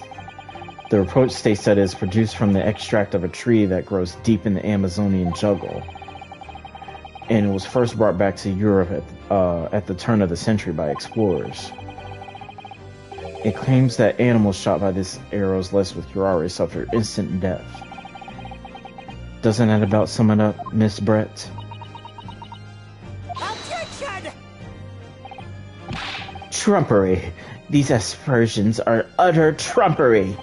The report states that it is produced from the extract of a tree that grows deep in the Amazonian jungle, and it was first brought back to Europe at the turn of the century by explorers. It claims that animals shot by this arrows laced with curare suffer instant death. Doesn't that about sum it up, Miss Brett? Objection! Trumpery. These aspersions are utter trumpery.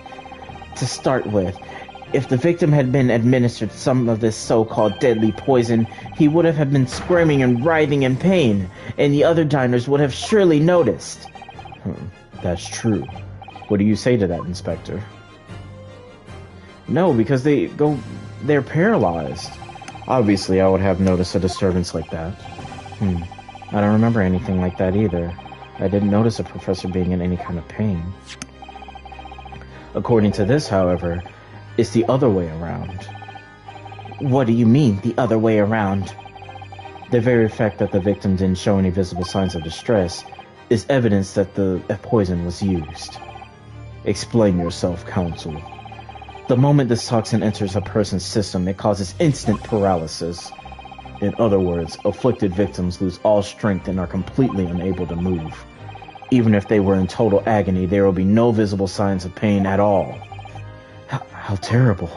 To start with, if the victim had been administered some of this so-called deadly poison, he would have been squirming and writhing in pain, and the other diners would have surely noticed. That's true. What do you say to that, Inspector? No, because they're paralyzed. Obviously, I would have noticed a disturbance like that. I don't remember anything like that either. I didn't notice a professor being in any kind of pain. According to this, however, it's the other way around. What do you mean, the other way around? The very fact that the victim didn't show any visible signs of distress is evidence that the poison was used. Explain yourself, counsel. The moment this toxin enters a person's system, it causes instant paralysis. In other words, afflicted victims lose all strength and are completely unable to move. Even if they were in total agony, there will be no visible signs of pain at all. How terrible.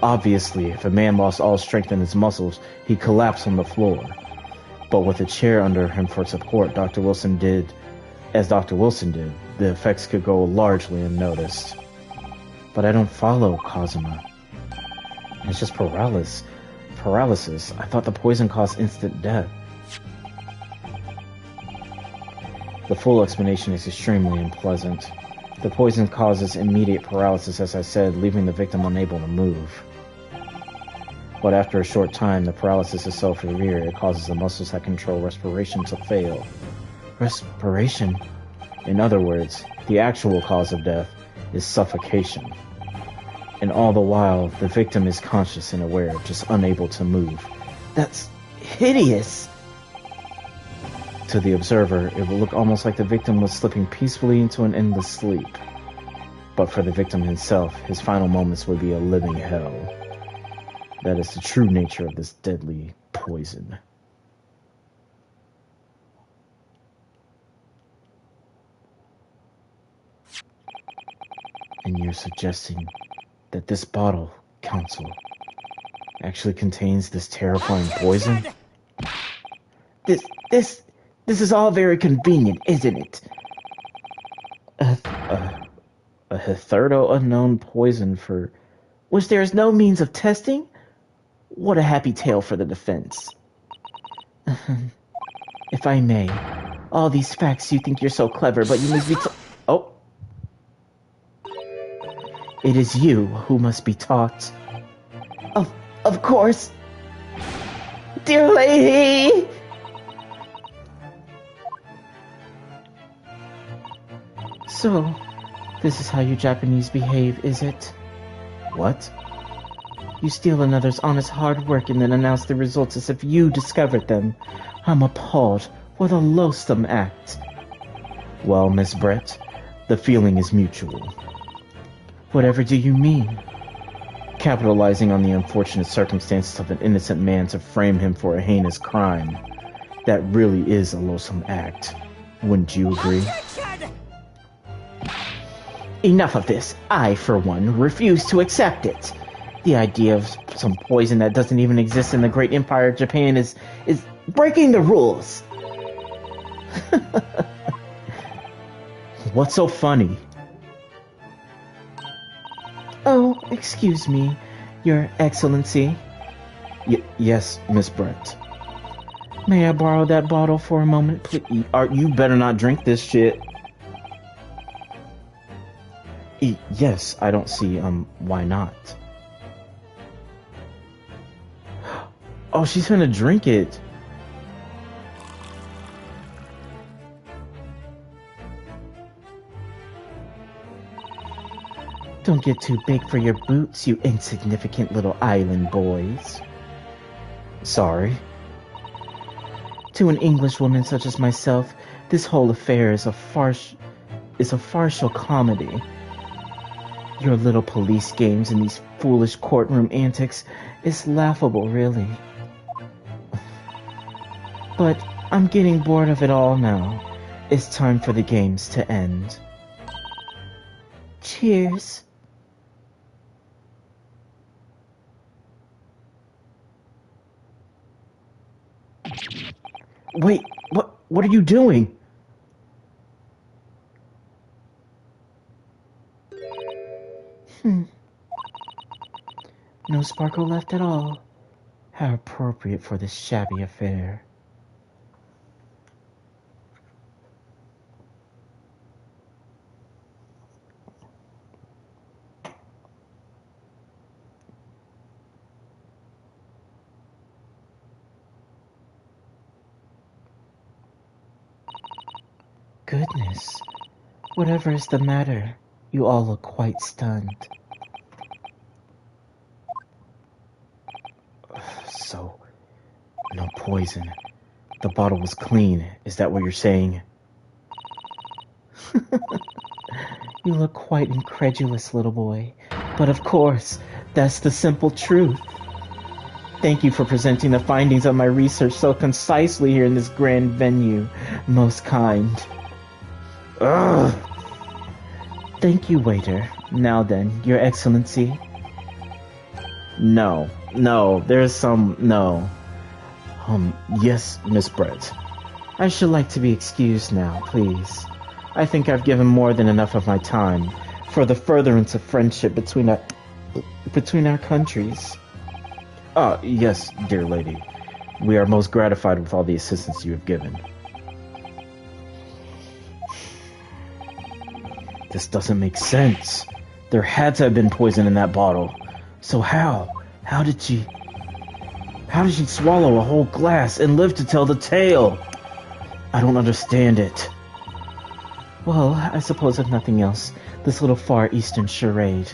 Obviously, if a man lost all strength in his muscles, he'd collapse on the floor. But with a chair under him for support, Dr. Wilson did, the effects could go largely unnoticed. But I don't follow, Kazuma. It's just paralysis. I thought the poison caused instant death. The full explanation is extremely unpleasant. The poison causes immediate paralysis, as I said, leaving the victim unable to move. But after a short time, the paralysis is so severe, it causes the muscles that control respiration to fail. Respiration? In other words, the actual cause of death is suffocation. And all the while, the victim is conscious and aware, just unable to move. That's hideous! To the observer, it will look almost like the victim was slipping peacefully into an endless sleep. But for the victim himself, his final moments would be a living hell. That is the true nature of this deadly poison. And you're suggesting that this bottle, counsel, actually contains this terrifying poison? This is all very convenient, isn't it? A hitherto unknown poison for which there is no means of testing? What a happy tale for the defense. If I may, all these facts you think you're so clever, but you must be oh. It is you who must be taught. Of course. Dear lady! So, this is how you Japanese behave, is it? what? You steal another's honest hard work and then announce the results as if you discovered them. I'm appalled. What a loathsome act. Well, Miss Brett, the feeling is mutual. Whatever do you mean? Capitalizing on the unfortunate circumstances of an innocent man to frame him for a heinous crime. That really is a loathsome act. Wouldn't you agree? Objection! Enough of this. I, for one, refuse to accept it. The idea of some poison that doesn't even exist in the great empire of Japan is breaking the rules. What's so funny? Oh, excuse me, Your Excellency. Yes, Miss Brent. May I borrow that bottle for a moment, please? You better not drink this shit. Yes, I don't see, why not? Oh, she's gonna drink it. Don't get too big for your boots, you insignificant little island boys. Sorry. To an Englishwoman such as myself, this whole affair is a farcical comedy. Your little police games and these foolish courtroom antics is laughable, really. But I'm getting bored of it all now. It's time for the games to end. Cheers. Wait, what are you doing? No sparkle left at all. How appropriate for this shabby affair. Goodness, whatever is the matter? You all look quite stunned. So, no poison. The bottle was clean. Is that what you're saying? You look quite incredulous, little boy. But of course, that's the simple truth. Thank you for presenting the findings of my research so concisely here in this grand venue. Most kind. Ugh! Thank you, waiter. Now then, Your Excellency. No, there's some... No. Yes, Miss Brett. I should like to be excused now, please. I think I've given more than enough of my time for the furtherance of friendship between our countries. Yes, dear lady. We are most gratified with all the assistance you have given. This doesn't make sense. There had to have been poison in that bottle. So how? How did she swallow a whole glass and live to tell the tale? I don't understand it. Well, I suppose if nothing else, this little Far Eastern charade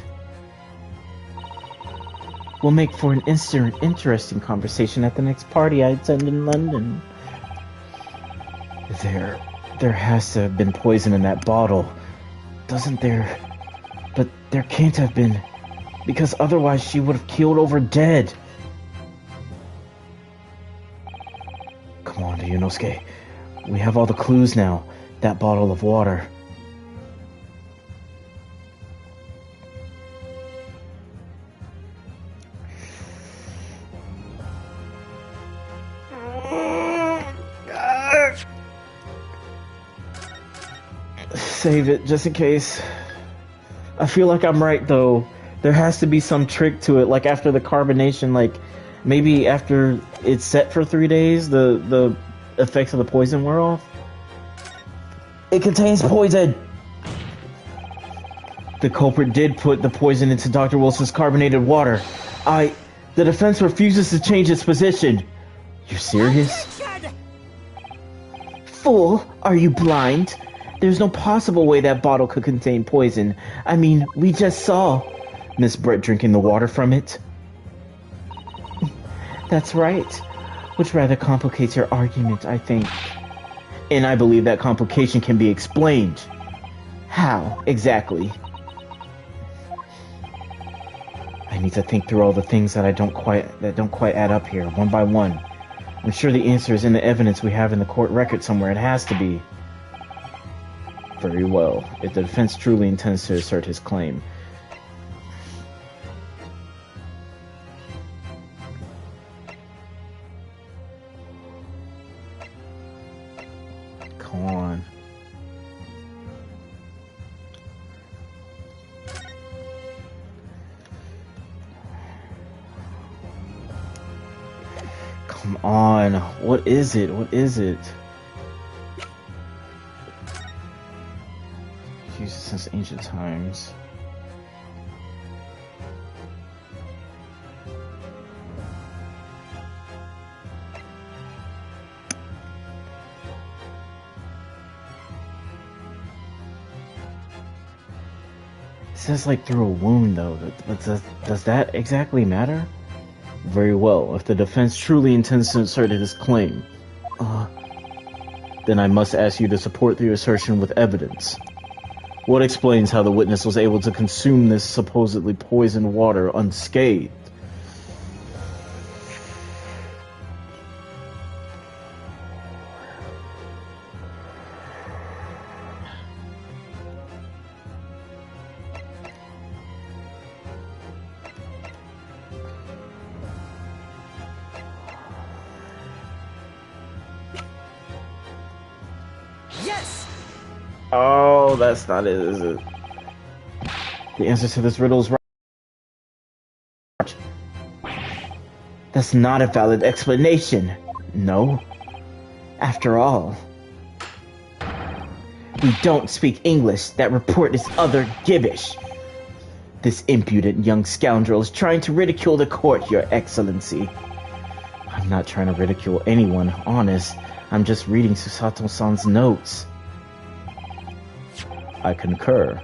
will make for an interesting conversation at the next party I attend in London. There has to have been poison in that bottle. Doesn't there? But there can't have been, because otherwise she would have keeled over dead. Come on, Ryunosuke. We have all the clues now. That bottle of water. Save it, just in case. I feel like I'm right, though. There has to be some trick to it, like after the carbonation, like maybe after it's set for 3 days, the effects of the poison wear off. It contains poison! The culprit did put the poison into Dr. Wilson's carbonated water. The defense refuses to change its position. You're serious? Objection! Fool, are you blind? There's no possible way that bottle could contain poison. I mean, we just saw Miss Brett drinking the water from it? That's right. Which rather complicates your argument, I think. And I believe that complication can be explained. How, exactly? I need to think through all the things that don't quite add up here, one by one. I'm sure the answer is in the evidence we have in the court record somewhere. It has to be. Very well. If the defense truly intends to assert his claim. Come on. Come on. What is it? What is it? Used since ancient times. It says like through a wound though, but does that exactly matter? Very well, if the defense truly intends to assert his claim, then I must ask you to support the assertion with evidence. What explains how the witness was able to consume this supposedly poisoned water unscathed? Yes! Oh, that's not it, is it? The answer to this riddle is right. That's not a valid explanation. No? After all, we don't speak English. That report is utter gibbish. This impudent young scoundrel is trying to ridicule the court, Your Excellency. I'm not trying to ridicule anyone, honest. I'm just reading Susato-san's notes. I concur.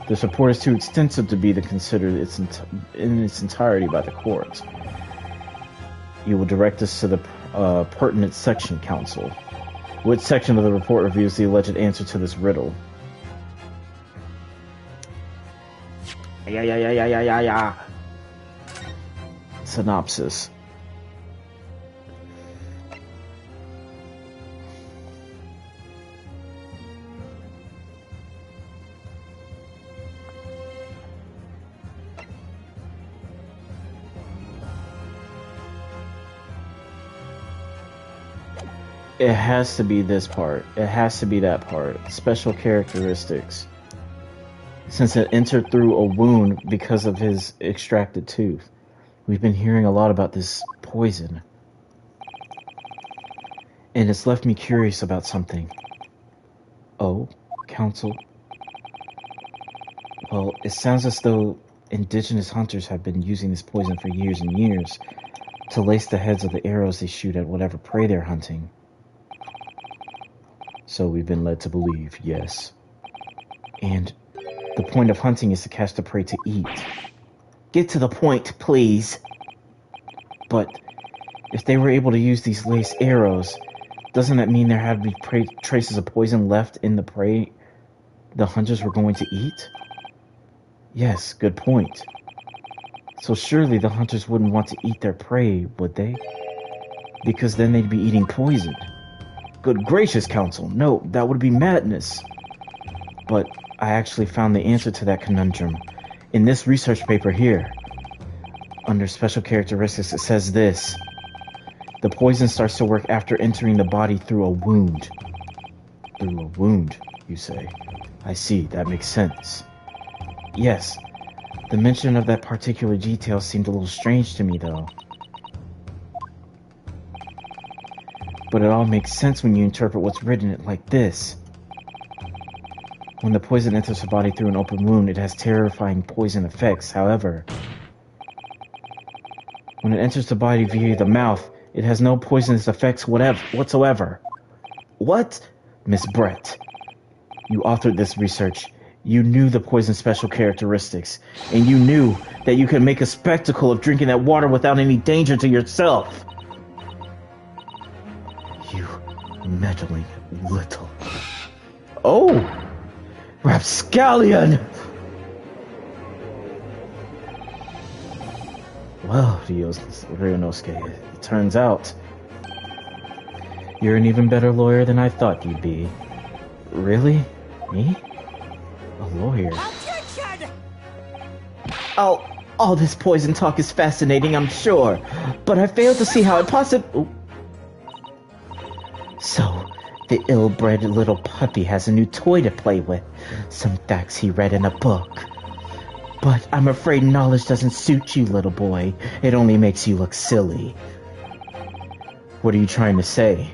This report is too extensive to be considered in its entirety by the court. You will direct us to the pertinent section, counsel. Which section of the report reviews the alleged answer to this riddle? Yeah. Synopsis. It has to be this part. It has to be that part. Special characteristics. Since it entered through a wound because of his extracted tooth. We've been hearing a lot about this poison. And it's left me curious about something. Oh, counsel? Well, it sounds as though indigenous hunters have been using this poison for years and years to lace the heads of the arrows they shoot at whatever prey they're hunting. So we've been led to believe, yes. And the point of hunting is to catch the prey to eat. Get to the point, please. But if they were able to use these laced arrows, doesn't that mean there had to be traces of poison left in the prey the hunters were going to eat? Yes, good point. So surely the hunters wouldn't want to eat their prey, would they? Because then they'd be eating poison. Good gracious, counsel, no, that would be madness. But I actually found the answer to that conundrum in this research paper here. Under special characteristics, it says this. The poison starts to work after entering the body through a wound. Through a wound, you say? I see, that makes sense. Yes, the mention of that particular detail seemed a little strange to me, though. But it all makes sense when you interpret what's written it like this. When the poison enters the body through an open wound, it has terrifying poison effects. However, when it enters the body via the mouth, it has no poisonous effects whatsoever. What? Miss Brett, you authored this research. You knew the poison's special characteristics, and you knew that you could make a spectacle of drinking that water without any danger to yourself. You meddling little... Oh! Rapscallion! Well, Ryonosuke, it turns out You're an even better lawyer than I thought you'd be. Really? Me? A lawyer? Objection! Oh, all this poison talk is fascinating, I'm sure. But I fail to see how it possibly... So, the ill-bred little puppy has a new toy to play with. Some facts he read in a book. But I'm afraid knowledge doesn't suit you, little boy. It only makes you look silly. What are you trying to say?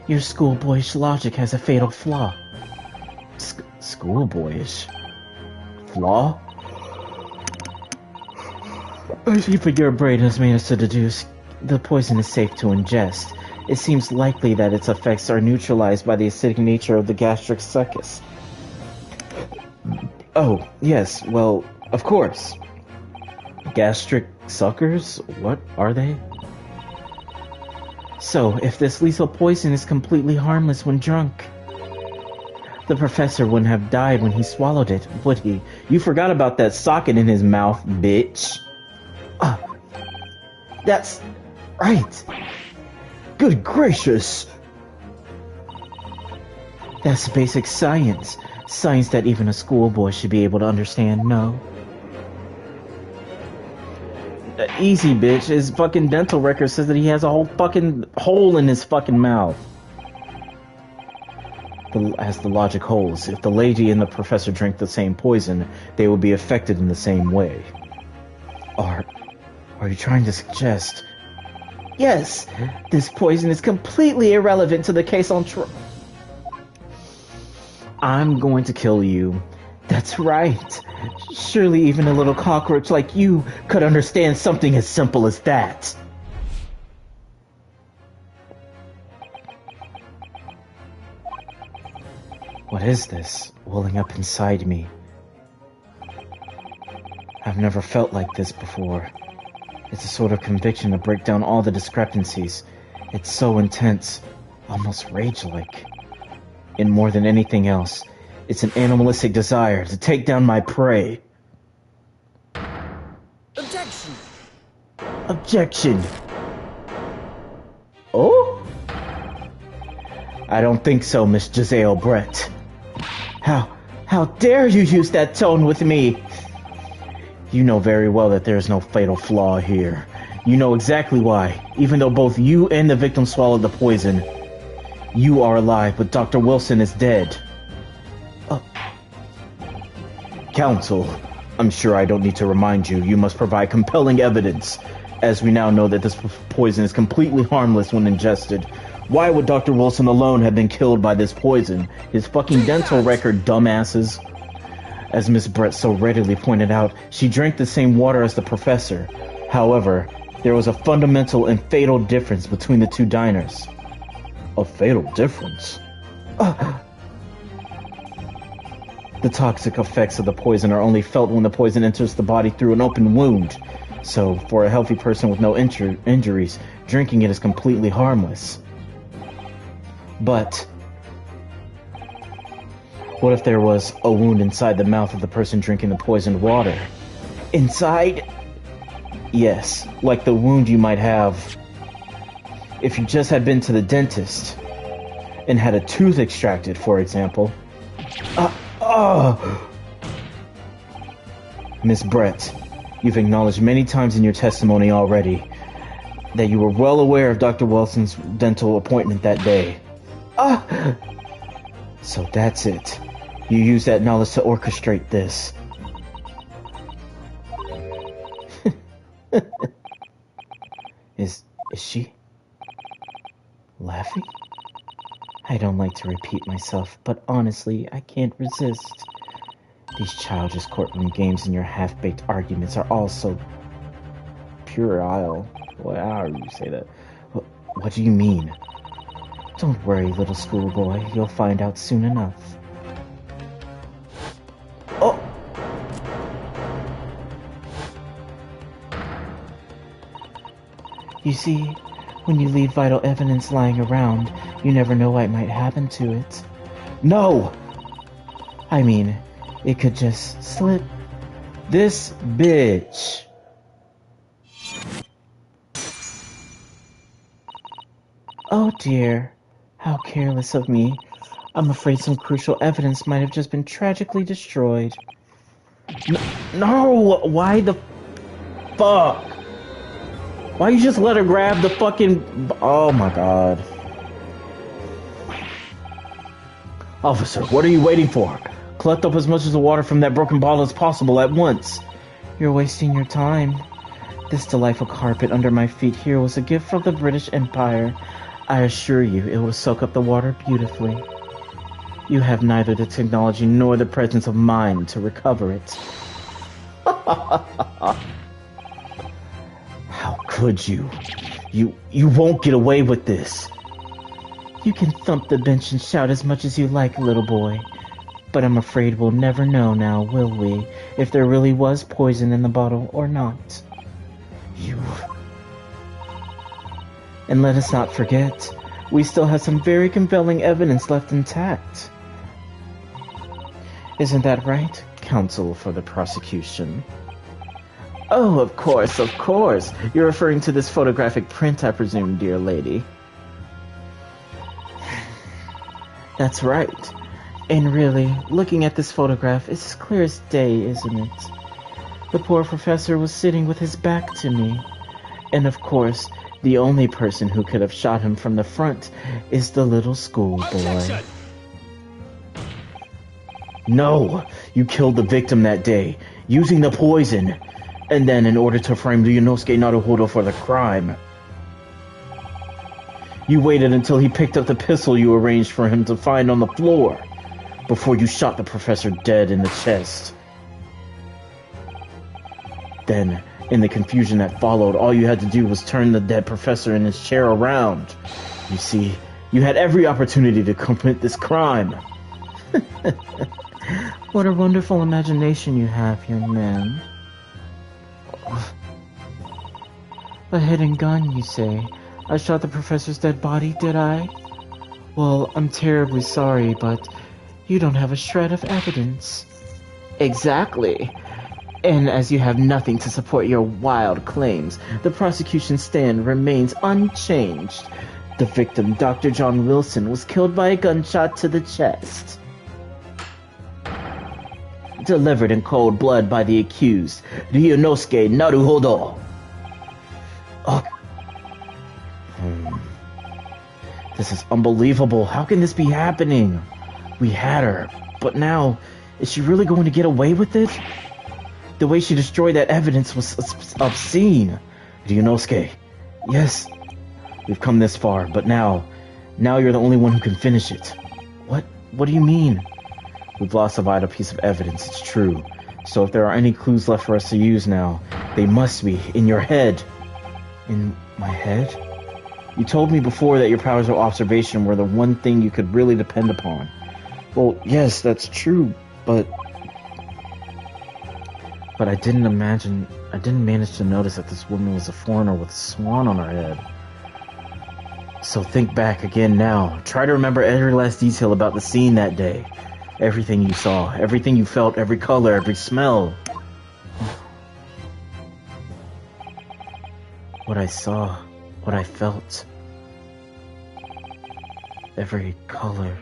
Your schoolboyish logic has a fatal flaw. Schoolboyish? Flaw? Even your brain has managed to deduce the poison is safe to ingest. It seems likely that its effects are neutralized by the acidic nature of the gastric succus. Oh, yes, well, of course. Gastric suckers? What are they? So, if this lethal poison is completely harmless when drunk, the professor wouldn't have died when he swallowed it, would he? You forgot about that socket in his mouth, bitch. That's right. Good gracious. That's basic science. Science that even a schoolboy should be able to understand, no? Easy, bitch. His fucking dental record says that he has a whole fucking hole in his fucking mouth. As the logic holds, if the lady and the professor drink the same poison, they will be affected in the same way. Are you trying to suggest... Yes, this poison is completely irrelevant to the case on I'm going to kill you. That's right. Surely even a little cockroach like you could understand something as simple as that. What is this welling up inside me? I've never felt like this before. It's a sort of conviction to break down all the discrepancies. It's so intense, almost rage-like. And more than anything else, it's an animalistic desire to take down my prey. Objection! Objection! Oh? I don't think so, Miss Giselle Brett. How dare you use that tone with me? You know very well that there is no fatal flaw here. You know exactly why. Even though both you and the victim swallowed the poison, you are alive, but Dr. Wilson is dead. Counsel, I'm sure I don't need to remind you, you must provide compelling evidence. As we now know that this poison is completely harmless when ingested. Why would Dr. Wilson alone have been killed by this poison? His fucking dental record, dumbasses. As Miss Brett so readily pointed out, she drank the same water as the professor. However, there was a fundamental and fatal difference between the two diners. A fatal difference? The toxic effects of the poison are only felt when the poison enters the body through an open wound. So, for a healthy person with no injuries, drinking it is completely harmless. But what if there was a wound inside the mouth of the person drinking the poisoned water? Inside? Yes, like the wound you might have if you just had been to the dentist and had a tooth extracted, for example. Miss Brett, you've acknowledged many times in your testimony already that you were well aware of Dr. Wilson's dental appointment that day. So that's it. You used that knowledge to orchestrate this. Is she laughing? I don't like to repeat myself, but honestly, I can't resist. These childish courtroom games and your half-baked arguments are all so puerile. How do you say that? What do you mean? Don't worry, little schoolboy. You'll find out soon enough. Oh! You see, when you leave vital evidence lying around, you never know what might happen to it. No! I mean, it could just slip. This bitch. Oh dear. How careless of me. I'm afraid some crucial evidence might have just been tragically destroyed. No! Why the fuck? Why you just let her grab the fucking... Oh my god. Officer, what are you waiting for? Collect up as much of the water from that broken bottle as possible at once. You're wasting your time. This delightful carpet under my feet here was a gift from the British Empire. I assure you, it will soak up the water beautifully. You have neither the technology nor the presence of mind to recover it. How could you? You won't get away with this. You can thump the bench and shout as much as you like, little boy. But I'm afraid we'll never know now, will we, if there really was poison in the bottle or not. You... And let us not forget, we still have some very compelling evidence left intact. Isn't that right, counsel for the prosecution? Oh, of course, of course. You're referring to this photographic print, I presume, dear lady. That's right. And really, looking at this photograph, it's as clear as day, isn't it? The poor professor was sitting with his back to me. And of course, the only person who could have shot him from the front is the little schoolboy. No! You killed the victim that day, using the poison, and then in order to frame Ryunosuke Naruhodo for the crime. You waited until he picked up the pistol you arranged for him to find on the floor, before you shot the professor dead in the chest. Then, in the confusion that followed, all you had to do was turn the dead professor in his chair around. You see, you had every opportunity to commit this crime. What a wonderful imagination you have, young man. A hidden gun, you say? I shot the professor's dead body, did I? Well, I'm terribly sorry, but you don't have a shred of evidence. Exactly. And as you have nothing to support your wild claims, the prosecution's stand remains unchanged. The victim, Dr. John Wilson, was killed by a gunshot to the chest. Delivered in cold blood by the accused, Ryunosuke Naruhodo. Oh. This is unbelievable. How can this be happening? We had her, but now, is she really going to get away with it? The way she destroyed that evidence was obscene. Ryunosuke, yes, we've come this far, but now you're the only one who can finish it. What do you mean? We've lost a vital piece of evidence, it's true. So if there are any clues left for us to use now, they must be in your head. In my head? You told me before that your powers of observation were the one thing you could really depend upon. Well, yes, that's true, but I didn't manage to notice that this woman was a foreigner with a swan on her head. So think back again now. Try to remember every last detail about the scene that day. Everything you saw, everything you felt, every color, every smell. What I saw, what I felt. Every color.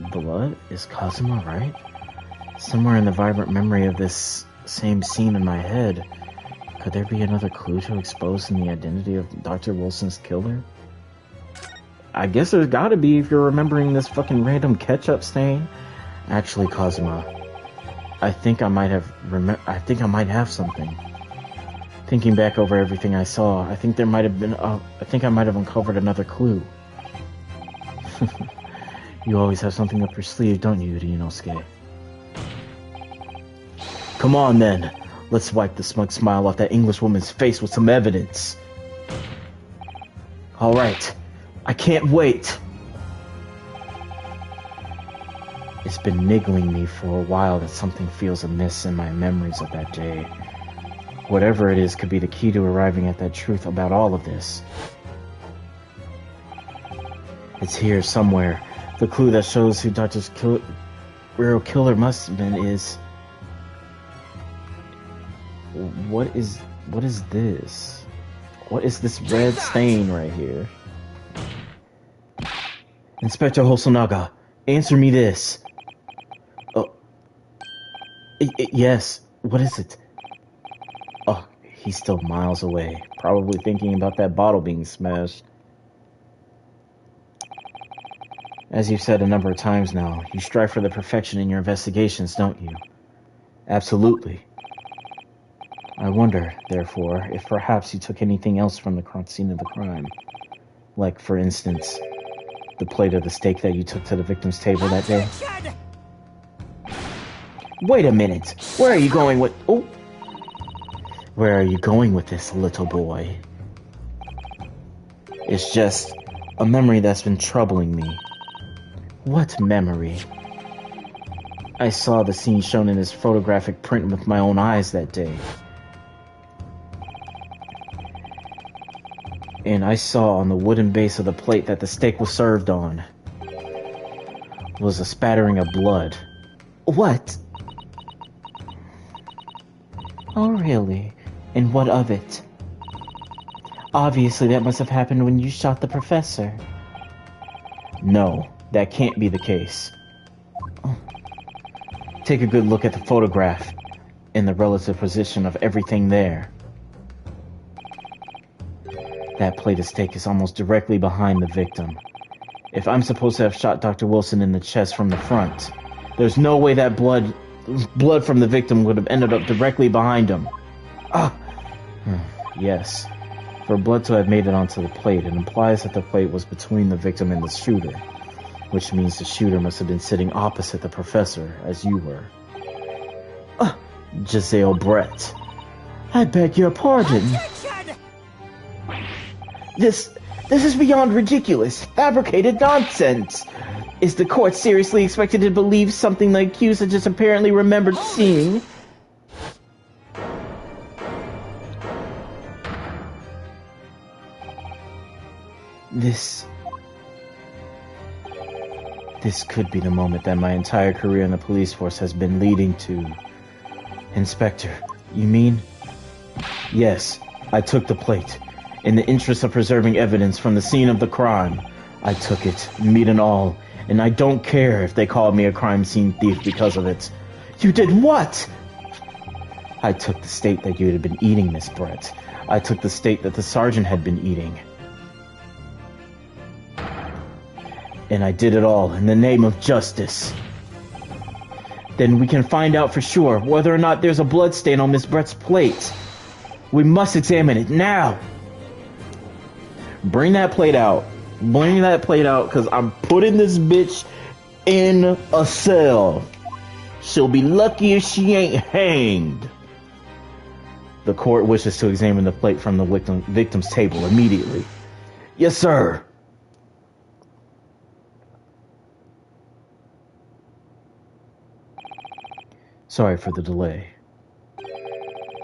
Blood? Is Kazuma right? Somewhere in the vibrant memory of this same scene in my head, could there be another clue to expose in the identity of Dr. Wilson's killer? I guess there's gotta be if you're remembering this fucking random ketchup stain. Actually, Kazuma, I think I might have something. Thinking back over everything I saw, I think I might have uncovered another clue. You always have something up your sleeve, don't you, Ryunosuke? Come on, then. Let's wipe the smug smile off that Englishwoman's face with some evidence. Alright. I can't wait. It's been niggling me for a while that something feels amiss in my memories of that day. Whatever it is could be the key to arriving at that truth about all of this. It's here somewhere. The clue that shows who Dr. Real Killer must have been is... What is this? What is this red stain right here? Inspector Hosonaga, answer me this. Oh, yes. What is it? Oh, he's still miles away, probably thinking about that bottle being smashed. As you've said a number of times now, you strive for the perfection in your investigations, don't you? Absolutely. I wonder, therefore, if perhaps you took anything else from the scene of the crime. Like, for instance, the plate of the steak that you took to the victim's table that day. Wait a minute! Where are you going with... Oh! Where are you going with this, little boy? It's just a memory that's been troubling me. What memory? I saw the scene shown in his photographic print with my own eyes that day. And I saw on the wooden base of the plate that the steak was served on was a spattering of blood. What? Oh, really? And what of it? Obviously, that must have happened when you shot the professor. No, that can't be the case. Take a good look at the photograph and the relative position of everything there. That plate of steak is almost directly behind the victim. If I'm supposed to have shot Dr. Wilson in the chest from the front, there's no way that blood from the victim would have ended up directly behind him. Yes. For blood to have made it onto the plate, it implies that the plate was between the victim and the shooter, which means the shooter must have been sitting opposite the professor, as you were. Giselle Brett. I beg your pardon. This is beyond ridiculous, fabricated nonsense. Is the court seriously expected to believe something the accused had just apparently remembered seeing? This could be the moment that my entire career in the police force has been leading to. Inspector, you mean? Yes, I took the plate. In the interest of preserving evidence from the scene of the crime, I took it, meat and all, and I don't care if they called me a crime scene thief because of it. You did what? I took the steak that you had been eating, Miss Brett. I took the steak that the sergeant had been eating. And I did it all in the name of justice. Then we can find out for sure whether or not there's a blood stain on Miss Brett's plate. We must examine it now. Bring that plate out. Bring that plate out, because I'm putting this bitch in a cell. She'll be lucky if she ain't hanged. The court wishes to examine the plate from the victim's table immediately. Yes, sir. Sorry for the delay.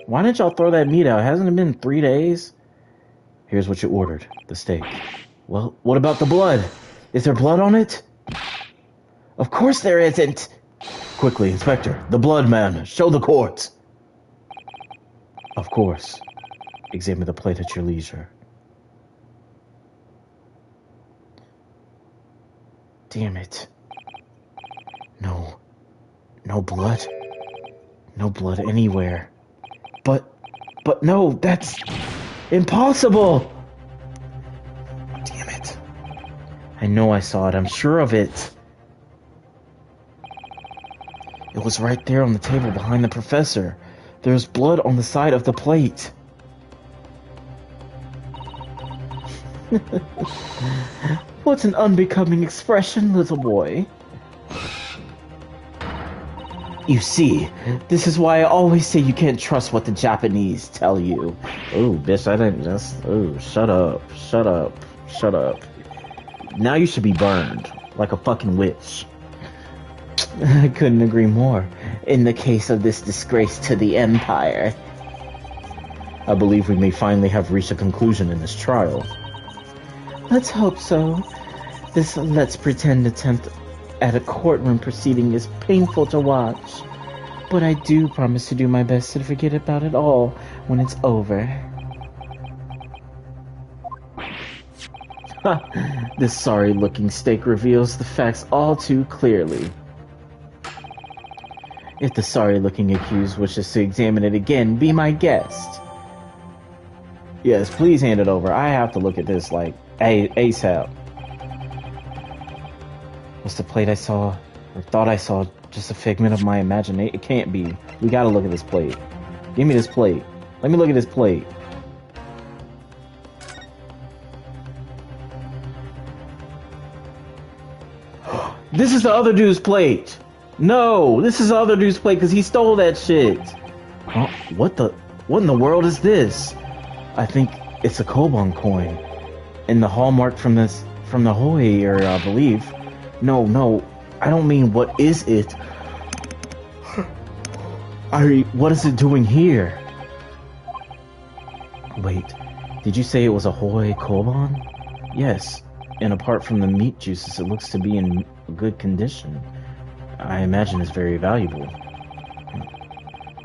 Why didn't y'all throw that meat out? Hasn't it been 3 days? Here's what you ordered, the steak. Well, what about the blood? Is there blood on it? Of course there isn't. Quickly, Inspector, the blood man. Show the court. Of course. Examine the plate at your leisure. Damn it. No. No blood. No blood anywhere. But no, that's impossible! Damn it. I know I saw it, I'm sure of it. It was right there on the table behind the professor. There's blood on the side of the plate. What an unbecoming expression, little boy. You see, this is why I always say you can't trust what the Japanese tell you. Oh, bitch, I didn't just... Oh, shut up. Shut up. Shut up. Now you should be burned. Like a fucking witch. I couldn't agree more. In the case of this disgrace to the Empire. I believe we may finally have reached a conclusion in this trial. Let's hope so. This let's pretend attempt at a courtroom proceeding is painful to watch, But I do promise to do my best to forget about it all when it's over. This sorry-looking steak reveals the facts all too clearly. If the sorry-looking accused wishes to examine it again, be my guest. Yes, please hand it over. I have to look at this like ASAP. Was the plate I saw, or thought I saw, just a figment of my imagination? It can't be. We gotta look at this plate. Give me this plate. Let me look at this plate. This is the other dude's plate. No, this is the other dude's plate because he stole that shit. Huh? What in the world is this? I think it's a Koban coin. And the hallmark from the Hoei area, I believe. No, I don't mean what is it. What is it doing here? Wait, did you say it was a Hoei Koban? Yes, and apart from the meat juices, it looks to be in good condition. I imagine it's very valuable.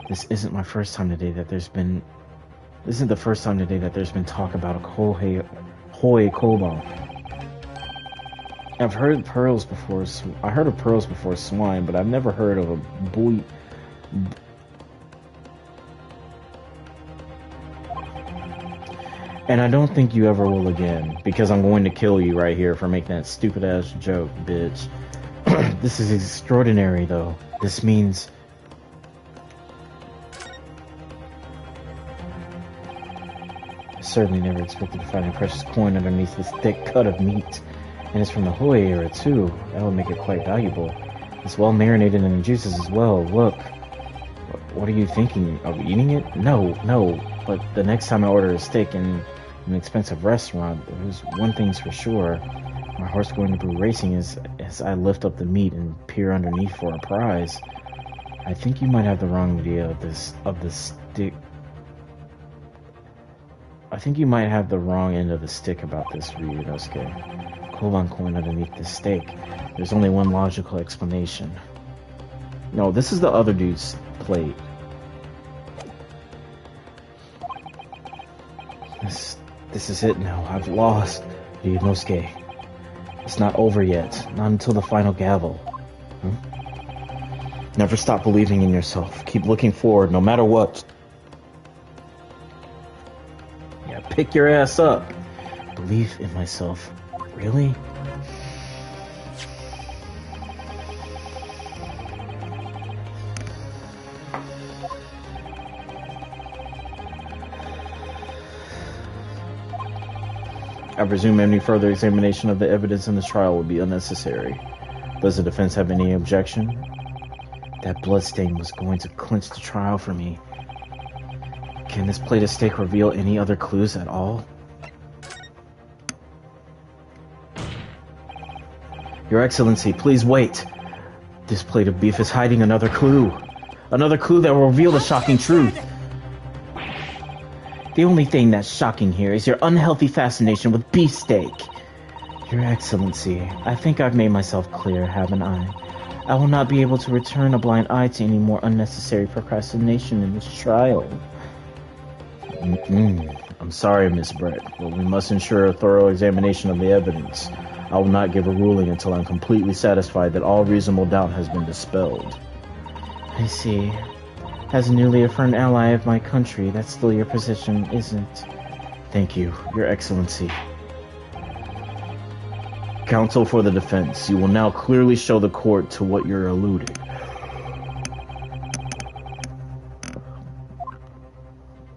This isn't the first time today that there's been talk about a Hoei Koban. I've heard pearls before. I heard of pearls before swine, but I've never heard of a boy. And I don't think you ever will again, because I'm going to kill you right here for making that stupid ass joke, bitch. This is extraordinary, though. This means... I certainly never expected to find a precious coin underneath this thick cut of meat. And it's from the Hoei era, too. That would make it quite valuable. It's well marinated in the juices as well. Look. What are you thinking? Of eating it? No. But the next time I order a steak in an expensive restaurant, there's one thing's for sure. My heart's going to be racing as I lift up the meat and peer underneath for a prize. I think you might have the wrong idea of the stick. I think you might have the wrong end of the stick about this, Ryunosuke. Koban coin underneath the steak. There's only one logical explanation. No, this is the other dude's plate. This is it now. I've lost, Ryunosuke. It's not over yet. Not until the final gavel. Never stop believing in yourself. Keep looking forward, no matter what. Yeah, pick your ass up. Believe in myself. Really? I presume any further examination of the evidence in this trial would be unnecessary. Does the defense have any objection? That bloodstain was going to clinch the trial for me. Can this plate of steak reveal any other clues at all? Your Excellency, please wait. This plate of beef is hiding another clue. Another clue that will reveal the shocking truth. The only thing that's shocking here is your unhealthy fascination with beefsteak. Your Excellency, I think I've made myself clear, haven't I? I will not be able to return a blind eye to any more unnecessary procrastination in this trial. I'm sorry, Miss Brett, but we must ensure a thorough examination of the evidence. I will not give a ruling until I'm completely satisfied that all reasonable doubt has been dispelled. I see. As a newly affirmed ally of my country, that's still your position, isn't? Thank you, Your Excellency. Counsel for the defense, you will now clearly show the court to what you're alluding.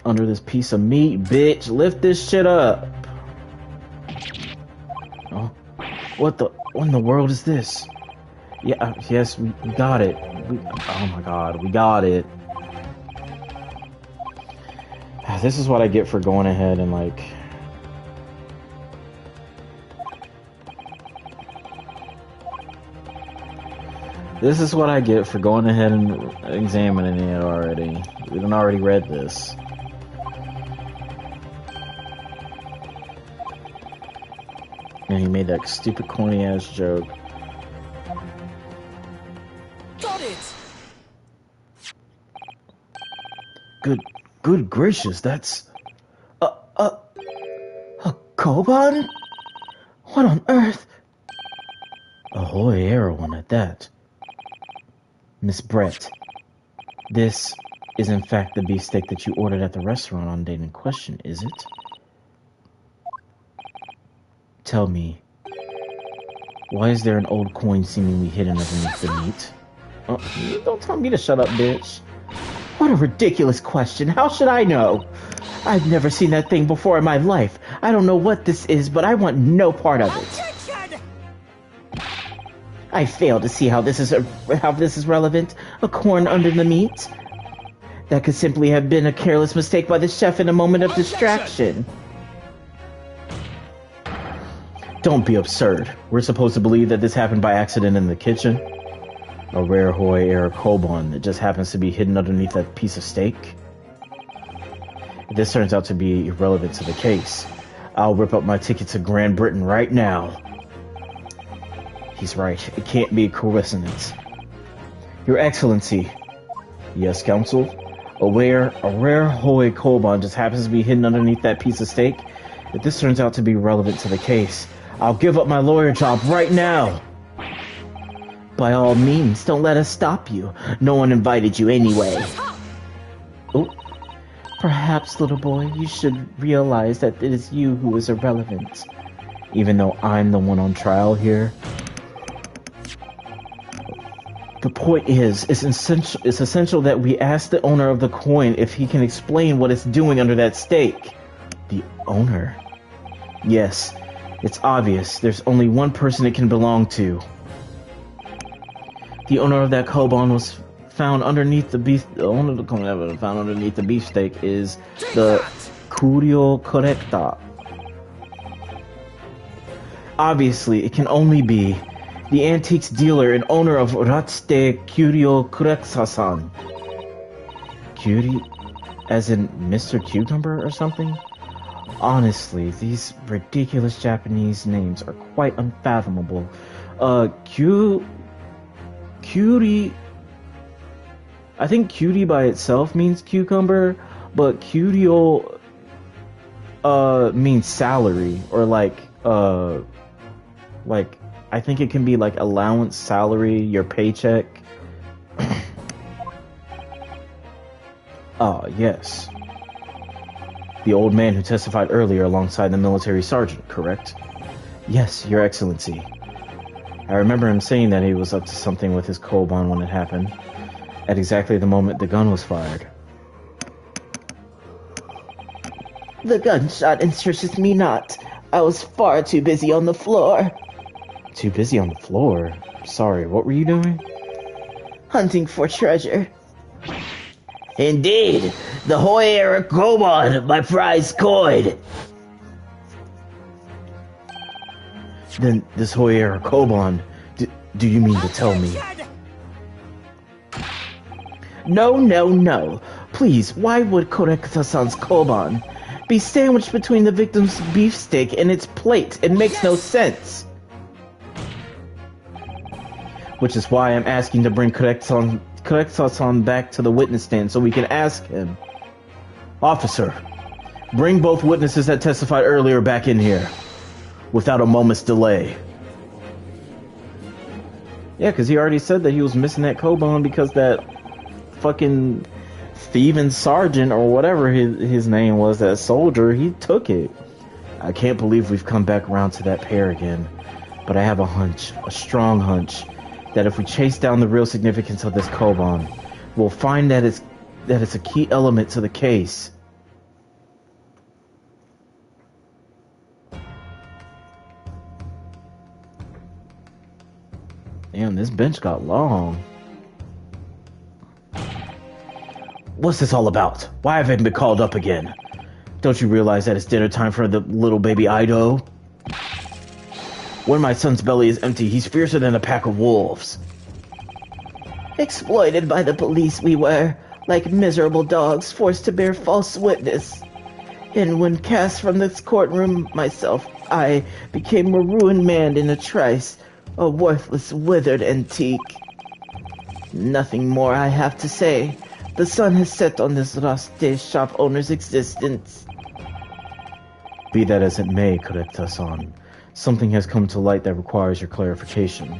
Under this piece of meat, bitch, lift this shit up. Oh, what in the world is this? Yeah, yes, we got it. Oh my god, we got it. This is what I get for going ahead and like... This is what I get for going ahead and examining it already. We done already read this. And he made that stupid corny ass joke. Got it! Good gracious, that's... A Koban? What on earth? A Hoy Arrow one at that. Miss Brett, this is in fact the beefsteak that you ordered at the restaurant on the date in question, is it? Tell me, why is there an old coin seemingly hidden underneath the meat? Don't tell me to shut up, bitch. What a ridiculous question. How should I know? I've never seen that thing before in my life. I don't know what this is, but I want no part of it. I fail to see how this is relevant. A corn under the meat? That could simply have been a careless mistake by the chef in a moment of distraction. Don't be absurd. We're supposed to believe that this happened by accident in the kitchen? A rare Hoy Arrow Koban that just happens to be hidden underneath that piece of steak? If this turns out to be irrelevant to the case, I'll rip up my ticket to Grand Britain right now. He's right. It can't be a coincidence. Your Excellency. Yes, Counsel? A rare Hoy Koban just happens to be hidden underneath that piece of steak? If this turns out to be relevant to the case, I'll give up my lawyer job right now. By all means, don't let us stop you. No one invited you anyway. Oh, perhaps, little boy, you should realize that it is you who is irrelevant. Even though I'm the one on trial here? The point is, it's essential that we ask the owner of the coin if he can explain what it's doing under that steak. The owner? Yes, it's obvious. There's only one person it can belong to. The owner of that Koban was found underneath the beef. The owner of the coin ever found underneath the beefsteak is the Curio Correcta. Obviously, it can only be the antiques dealer and owner of Ratste Curio Correcta-san. Curie, as in Mr. Cucumber or something? Honestly, these ridiculous Japanese names are quite unfathomable. Cutie... I think cutie by itself means cucumber, but curio means salary, or like I think it can be like allowance, salary, your paycheck. Ah, yes. The old man who testified earlier alongside the military sergeant, correct? Yes, Your Excellency. I remember him saying that he was up to something with his Koban when it happened, at exactly the moment the gun was fired. The gunshot interests me not. I was far too busy on the floor. Too busy on the floor? Sorry, what were you doing? Hunting for treasure. Indeed, the Hoy Arrow Koban, my prized coin. Then this Hoy Arrow Koban, do you mean to tell me? No. Please, why would Korekta-san's Koban be sandwiched between the victim's beefsteak and its plate? It makes no sense. Which is why I'm asking to bring Korekta-san back to the witness stand so we can ask him. Officer, bring both witnesses that testified earlier back in here, without a moment's delay. Yeah, because he already said that he was missing that Koban because that fucking thieving sergeant or whatever his name was, that soldier, he took it. I can't believe we've come back around to that pair again, but I have a hunch, a strong hunch, that if we chase down the real significance of this Koban, we'll find that it's a key element to the case. Damn, this bench got long. What's this all about? Why have I been called up again? Don't you realize that it's dinner time for the little baby Ido? When my son's belly is empty, he's fiercer than a pack of wolves. Exploited by the police we were, like miserable dogs forced to bear false witness. And when cast from this courtroom myself, I became a ruined man in a trice, a worthless, withered antique. Nothing more I have to say. The sun has set on this Raste shop owner's existence. Be that as it may, Correcta-san, something has come to light that requires your clarification.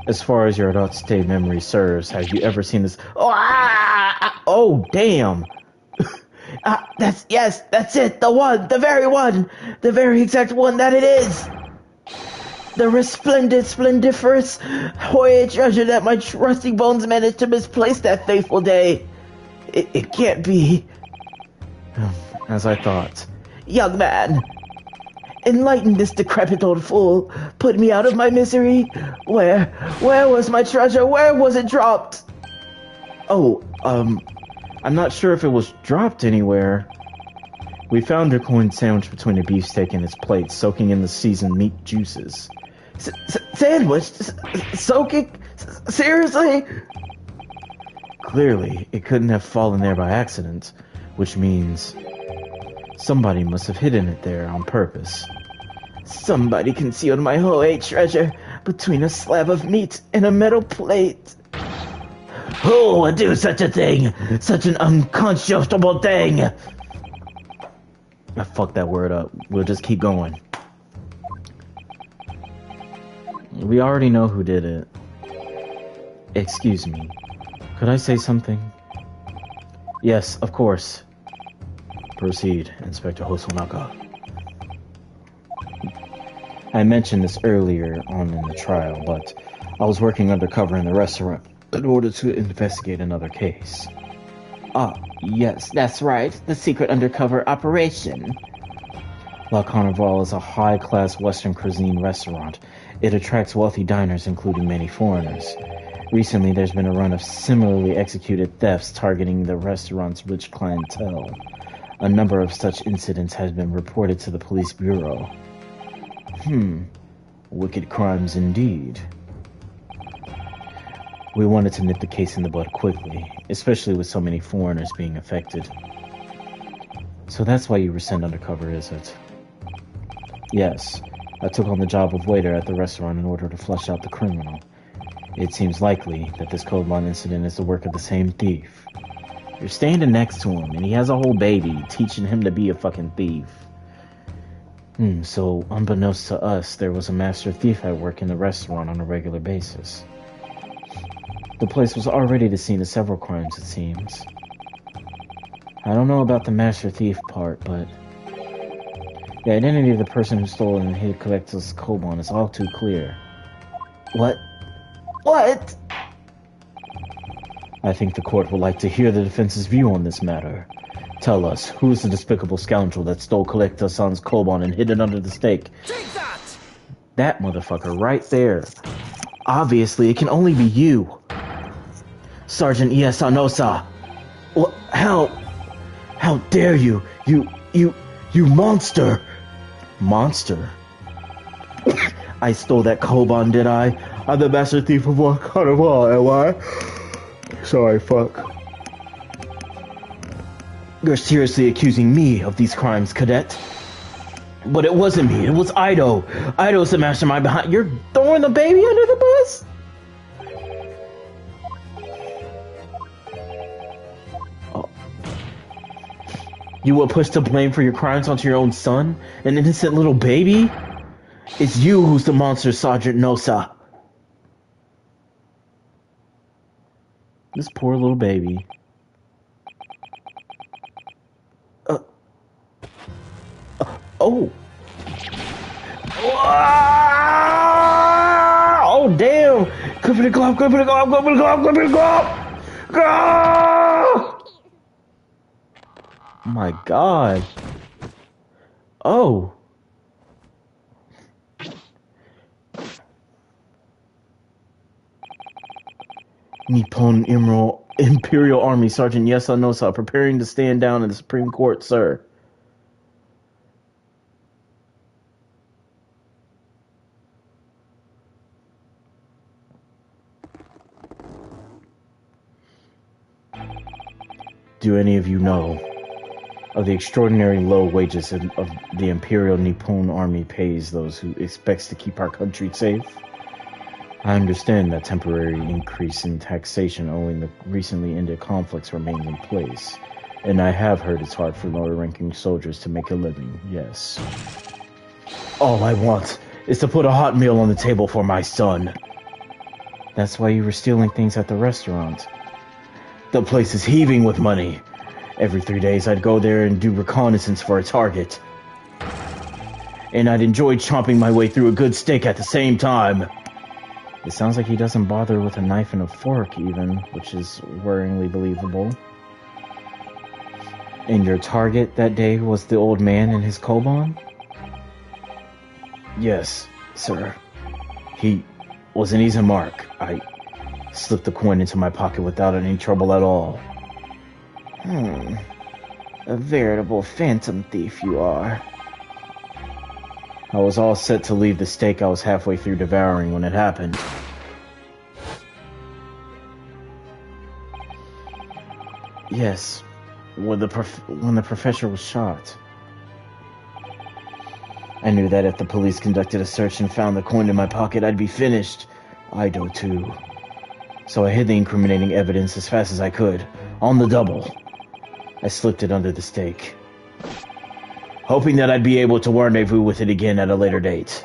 As far as your Raste memory serves, have you ever seen this? Oh, damn! That's it, the very exact one that it is! The resplendent, splendiferous Hoya treasure that my trusty bones managed to misplace that fateful day. It can't be. As I thought. Young man, enlighten this decrepit old fool. Put me out of my misery. Where was my treasure? Where was it dropped? Oh, I'm not sure if it was dropped anywhere. We found your coin sandwiched between a beefsteak and its plate, soaking in the seasoned meat juices. Sandwich? Soaking? Seriously? Clearly, it couldn't have fallen there by accident, which means somebody must have hidden it there on purpose. Somebody concealed my Hoya treasure between a slab of meat and a metal plate. Who would do such a thing? Such an unconscionable thing? I fucked that word up. We'll just keep going. We already know who did it. Excuse me. Could I say something? Yes, of course. Proceed, Inspector Hosunaka. I mentioned this earlier on in the trial, but I was working undercover in the restaurant in order to investigate another case. Yes, that's right. The secret undercover operation. La Carnival is a high-class Western cuisine restaurant. It attracts wealthy diners, including many foreigners. Recently, there's been a run of similarly executed thefts targeting the restaurant's rich clientele. A number of such incidents has been reported to the police bureau. Wicked crimes indeed. We wanted to nip the case in the bud quickly, especially with so many foreigners being affected. So that's why you were sent undercover, is it? Yes, I took on the job of waiter at the restaurant in order to flush out the criminal. It seems likely that this code line incident is the work of the same thief. You're standing next to him, and he has a whole baby, teaching him to be a fucking thief. So unbeknownst to us, there was a master thief at work in the restaurant on a regular basis. The place was already the scene of several crimes, it seems. I don't know about the master thief part, but the identity of the person who stole and hid Collectus Koban is all too clear. What? I think the court would like to hear the defense's view on this matter. Tell us, who is the despicable scoundrel that stole Collectus-san's Koban and hid it under the steak? Take that! That motherfucker right there. Obviously, it can only be you. Sergeant Iesanosa. What? How dare you? You monster! Monster? I stole that Koban, did I? I'm the master thief of La Carnival, am I? Sorry, fuck. You're seriously accusing me of these crimes, Cadet? But it wasn't me, it was Ido. Ido's the mastermind behind— You're throwing the baby under the bus? Oh. You will push the blame for your crimes onto your own son? An innocent little baby? It's you who's the monster, Sergeant Nosa. This poor little baby. Oh. Oh, damn. Clippity clop, clippity clop, clippity clop, clippity clop. Ah! My God. Oh. Nippon Imperial Army Sergeant Yasanosa preparing to stand down in the Supreme Court, sir. Do any of you know of the extraordinary low wages of the Imperial Nippon Army pays those who expects to keep our country safe? I understand that temporary increase in taxation owing the recently ended conflicts remains in place, and I have heard it's hard for lower-ranking soldiers to make a living, yes. All I want is to put a hot meal on the table for my son. That's why you were stealing things at the restaurant. The place is heaving with money. Every 3 days I'd go there and do reconnaissance for a target. And I'd enjoy chomping my way through a good steak at the same time. It sounds like he doesn't bother with a knife and a fork even, which is worryingly believable. And your target that day was the old man and his koban? Yes, sir. He was an easy mark. I slipped the coin into my pocket without any trouble at all. A veritable phantom thief you are. I was all set to leave the steak I was halfway through devouring when it happened. Yes, when the professor was shot. I knew that if the police conducted a search and found the coin in my pocket, I'd be finished. Ido too. So I hid the incriminating evidence as fast as I could, on the double. I slipped it under the steak, hoping that I'd be able to rendezvous with it again at a later date.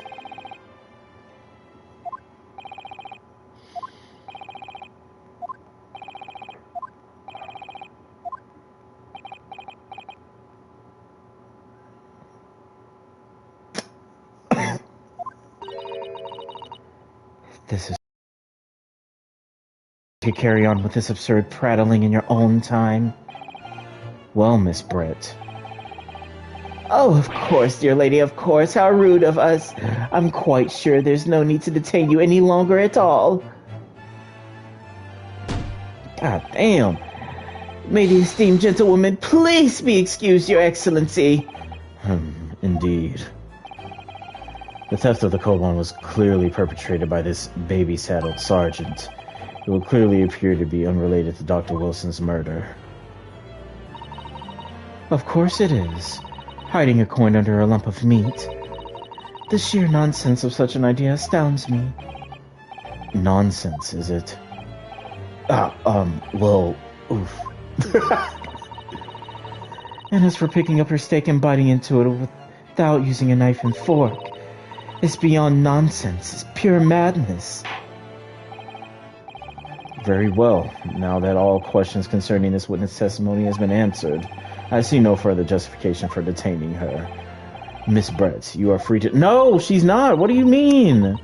This is... You could carry on with this absurd prattling in your own time. Well, Miss Brett. Oh, of course, dear lady, of course. How rude of us. I'm quite sure there's no need to detain you any longer at all. God damn. May the esteemed gentlewoman please be excused, Your Excellency. Indeed. The theft of the koban was clearly perpetrated by this baby-saddled sergeant. It would clearly appear to be unrelated to Dr. Wilson's murder. Of course it is. Hiding a coin under a lump of meat. The sheer nonsense of such an idea astounds me. Nonsense, is it? Well, oof. And as for picking up her steak and biting into it without using a knife and fork, it's beyond nonsense. It's pure madness. Very well. Now that all questions concerning this witness testimony has been answered, I see no further justification for detaining her. Miss Brett, you are free to... No, she's not! What do you mean?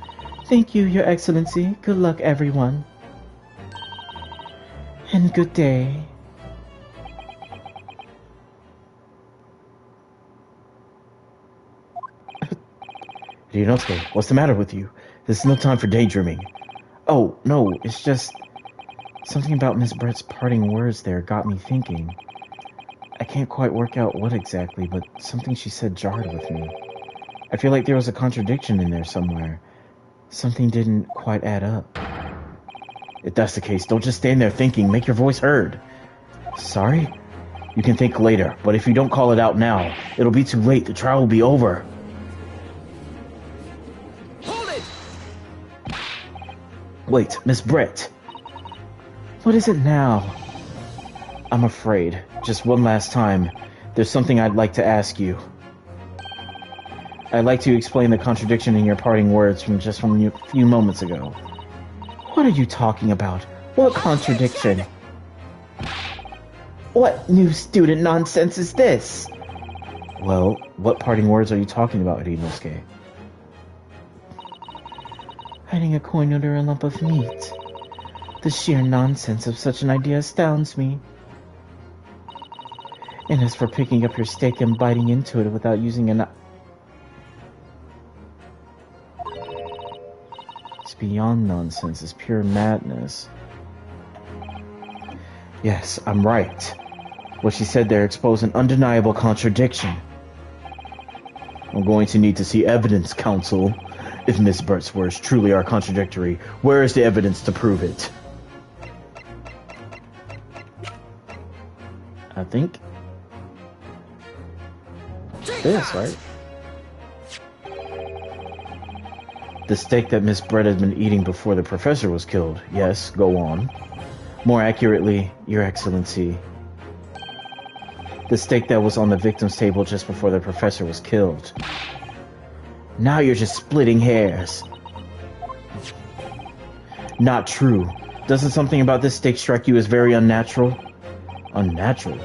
Thank you, Your Excellency. Good luck, everyone. And good day. Ryunosuke, what's the matter with you? This is no time for daydreaming. Oh, no, it's just... something about Miss Brett's parting words there got me thinking. I can't quite work out what exactly, but something she said jarred with me. I feel like there was a contradiction in there somewhere. Something didn't quite add up. If that's the case, don't just stand there thinking. Make your voice heard. Sorry? You can think later, but if you don't call it out now, it'll be too late. The trial will be over. Hold it! Wait, Miss Brett. What is it now? I'm afraid, just one last time, there's something I'd like to ask you. I'd like to explain the contradiction in your parting words from a few moments ago. What are you talking about? What contradiction? What new student nonsense is this? Well, what parting words are you talking about, Ryunosuke? Hiding a coin under a lump of meat. The sheer nonsense of such an idea astounds me. And as for picking up your steak and biting into it without using a knife... It's beyond nonsense. It's pure madness. Yes, I'm right. What she said there exposed an undeniable contradiction. I'm going to need to see evidence, counsel. If Miss Brett's words truly are contradictory, where is the evidence to prove it? I think... this, right? The steak that Miss Brett had been eating before the professor was killed. Yes, go on. More accurately, Your Excellency. The steak that was on the victim's table just before the professor was killed. Now you're just splitting hairs. Not true. Doesn't something about this steak strike you as very unnatural? Unnatural?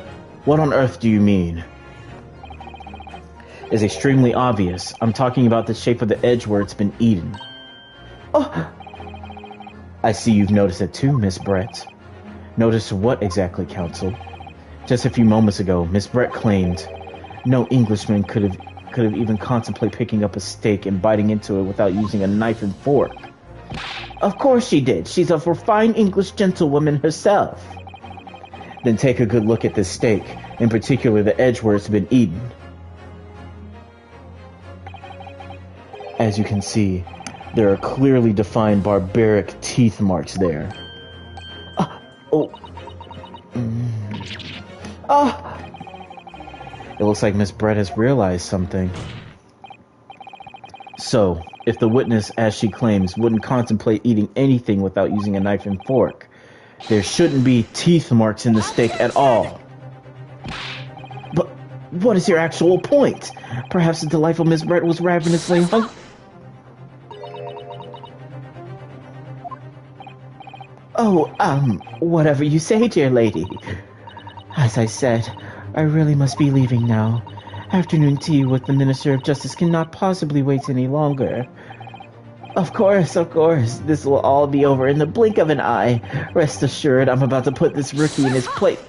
What on earth do you mean? It's extremely obvious. I'm talking about the shape of the edge where it's been eaten. Oh! I see you've noticed it too, Miss Brett. Noticed what exactly, Counsel? Just a few moments ago, Miss Brett claimed no Englishman could have even contemplated picking up a steak and biting into it without using a knife and fork. Of course she did. She's a refined English gentlewoman herself. Then take a good look at this steak, in particular the edge where it's been eaten. As you can see, there are clearly defined barbaric teeth marks there. It looks like Miss Brett has realized something. So, if the witness, as she claims, wouldn't contemplate eating anything without using a knife and fork, there shouldn't be teeth marks in the steak at all. But what is your actual point? Perhaps the delightful Miss Brett was ravenously hungry. Oh, whatever you say, dear lady. As I said, I really must be leaving now. Afternoon tea with the Minister of Justice cannot possibly wait any longer. Of course. This will all be over in the blink of an eye. Rest assured, I'm about to put this rookie in his place.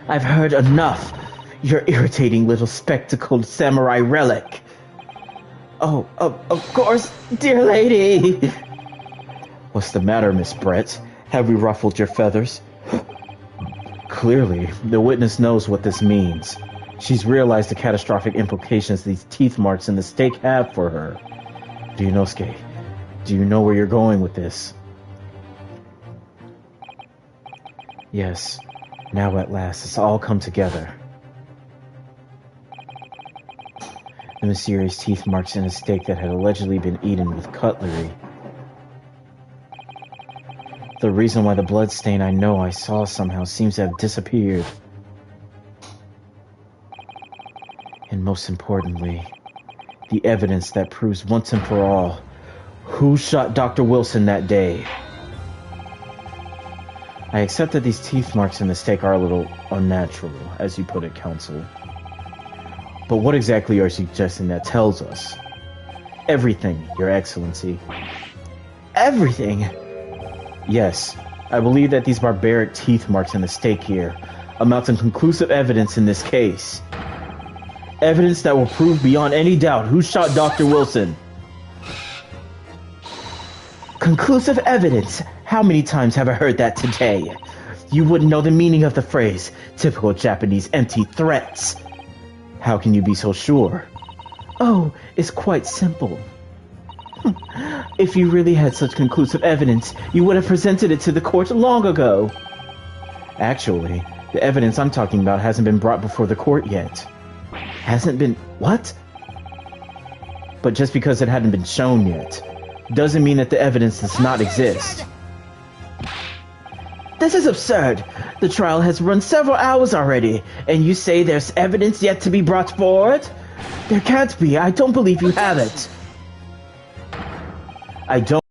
I've heard enough. Your irritating little spectacled samurai relic. Oh, of course, dear lady. What's the matter, Miss Brett? Have we ruffled your feathers? Clearly, the witness knows what this means. She's realized the catastrophic implications these teeth marks in the steak have for her. Ryunosuke, do you know where you're going with this? Yes, now at last it's all come together. The mysterious teeth marks in a steak that had allegedly been eaten with cutlery. The reason why the blood stain I know I saw somehow seems to have disappeared. And most importantly, the evidence that proves once and for all who shot Dr. Wilson that day. I accept that these teeth marks in the steak are a little unnatural, as you put it, Counsel. But what exactly are you suggesting that tells us? Everything, Your Excellency. Everything? Yes, I believe that these barbaric teeth marks in the steak here amount to conclusive evidence in this case. Evidence that will prove beyond any doubt who shot Dr. Wilson. Conclusive evidence? How many times have I heard that today? You wouldn't know the meaning of the phrase. Typical Japanese empty threats. How can you be so sure? Oh, it's quite simple. If you really had such conclusive evidence, you would have presented it to the court long ago. Actually, the evidence I'm talking about hasn't been brought before the court yet. Hasn't been... what? But just because it hadn't been shown yet, doesn't mean that the evidence does not exist. This is absurd. The trial has run several hours already, and you say there's evidence yet to be brought forward? There can't be. I don't believe you have it. I don't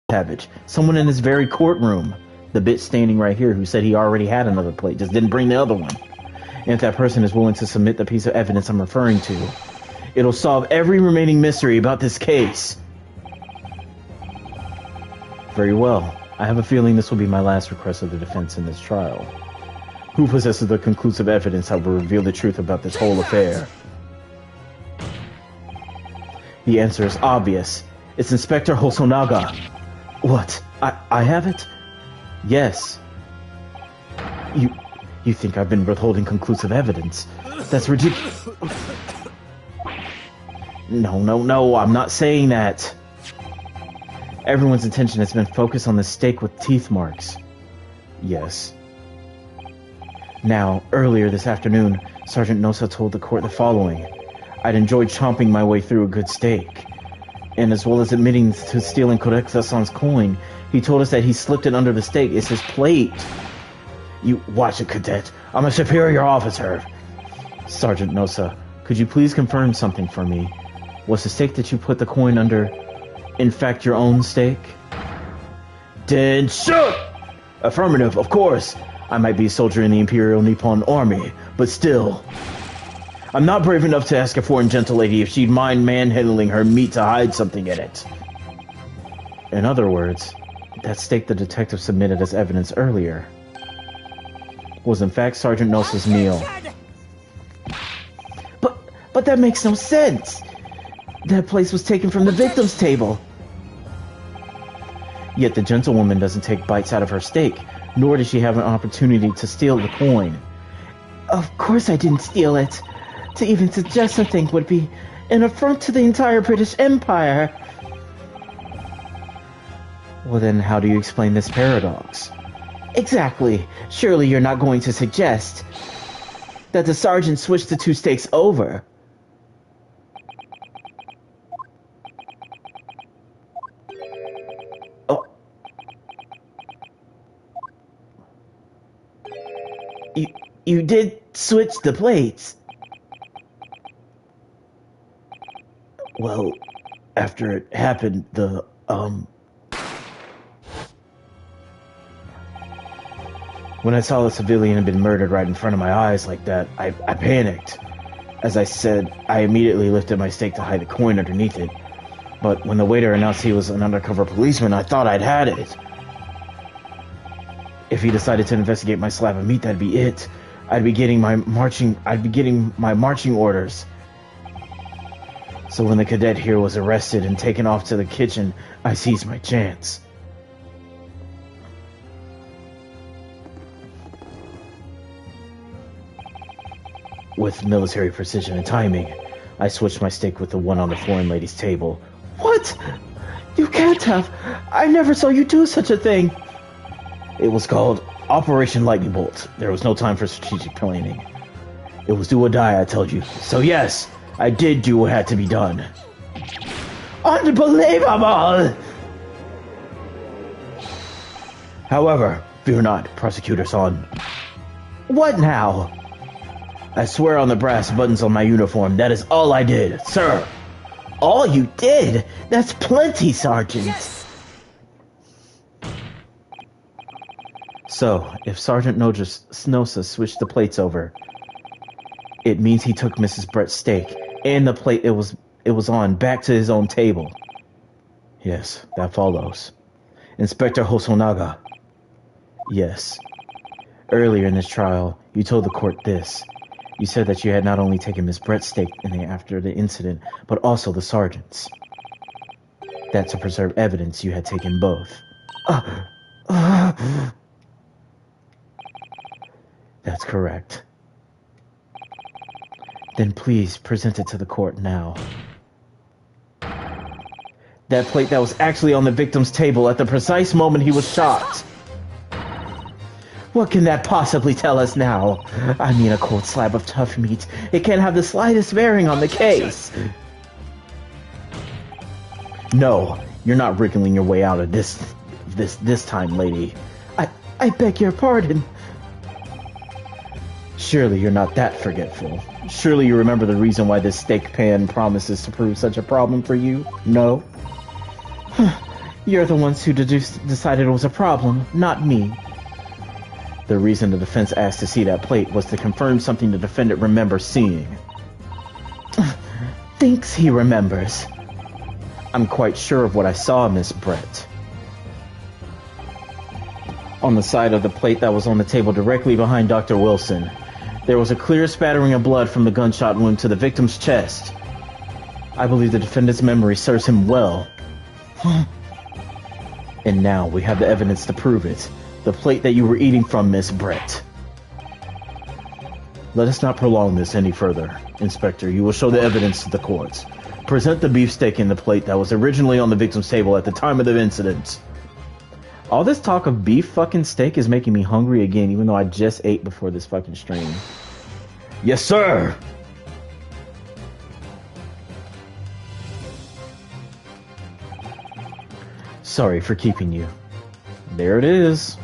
have it. Someone in this very courtroom, the bit standing right here, who said he already had another plate, just didn't bring the other one. And if that person is willing to submit the piece of evidence I'm referring to, it'll solve every remaining mystery about this case. Very well. I have a feeling this will be my last request of the defense in this trial. Who possesses the conclusive evidence that will reveal the truth about this whole affair? The answer is obvious. It's Inspector Hosonaga. What? I have it? Yes. You think I've been withholding conclusive evidence? That's ridiculous. No, I'm not saying that. Everyone's attention has been focused on the steak with teeth marks. Yes. Now, earlier this afternoon, Sergeant Nosa told the court the following. I'd enjoyed chomping my way through a good steak. And as well as admitting to stealing Corexason's coin, he told us that he slipped it under the steak. It's his plate. You watch it, Cadet. I'm a superior officer. Sergeant Nosa, could you please confirm something for me? Was the steak that you put the coin under, in fact, your own steak? Then shoot! Affirmative, of course. I might be a soldier in the Imperial Nippon Army, but still. I'm not brave enough to ask a foreign gentle lady if she'd mind manhandling her meat to hide something in it. In other words, that steak the detective submitted as evidence earlier was in fact Sergeant Nosa's meal. But that makes no sense. That place was taken from the victim's table. Yet the gentlewoman doesn't take bites out of her steak, nor does she have an opportunity to steal the coin. Of course I didn't steal it. To even suggest something would be an affront to the entire British Empire. Well then, how do you explain this paradox? Exactly. Surely you're not going to suggest that the sergeant switched the two steaks over. Oh. You did switch the plates. Well, after it happened, when I saw the civilian had been murdered right in front of my eyes like that, I panicked. As I said, I immediately lifted my steak to hide the coin underneath it. But when the waiter announced he was an undercover policeman, I thought I'd had it. If he decided to investigate my slab of meat, that'd be it. I'd be getting my marching orders. So when the cadet here was arrested and taken off to the kitchen, I seized my chance. With military precision and timing, I switched my steak with the one on the foreign lady's table. What? You can't have. I never saw you do such a thing. It was called Operation Lightning Bolt. There was no time for strategic planning. It was do or die, I told you. So yes, I did do what had to be done. Unbelievable! However, fear not, Prosecutor-san. What now? I swear on the brass buttons on my uniform, that is all I did, sir. All you did? That's plenty, Sergeant. Yes! So, if Sergeant Nosa switched the plates over, it means he took Mrs. Brett's steak and the plate it was on back to his own table. Yes, that follows. Inspector Hosonaga. Yes. Earlier in this trial, you told the court this. You said that you had not only taken Miss Brett's steak after the incident, but also the sergeant's. That to preserve evidence, you had taken both. That's correct. Then please present it to the court now. That plate that was actually on the victim's table at the precise moment he was shot. What can that possibly tell us now? I mean, a cold slab of tough meat. It can't have the slightest bearing on the case. No, you're not wriggling your way out of this time, lady. I beg your pardon. Surely you're not that forgetful. Surely you remember the reason why this steak pan promises to prove such a problem for you? No? You're the ones who decided it was a problem, not me. The reason the defense asked to see that plate was to confirm something the defendant remembers seeing. Thinks he remembers. I'm quite sure of what I saw, Miss Brett. On the side of the plate that was on the table directly behind Dr. Wilson, there was a clear spattering of blood from the gunshot wound to the victim's chest. I believe the defendant's memory serves him well. And now we have the evidence to prove it. The plate that you were eating from, Miss Brett. Let us not prolong this any further. Inspector, you will show the evidence to the courts. Present the beefsteak in the plate that was originally on the victim's table at the time of the incident. All this talk of beef fucking steak is making me hungry again, even though I just ate before this fucking stream. Yes, sir! Sorry for keeping you. There it is.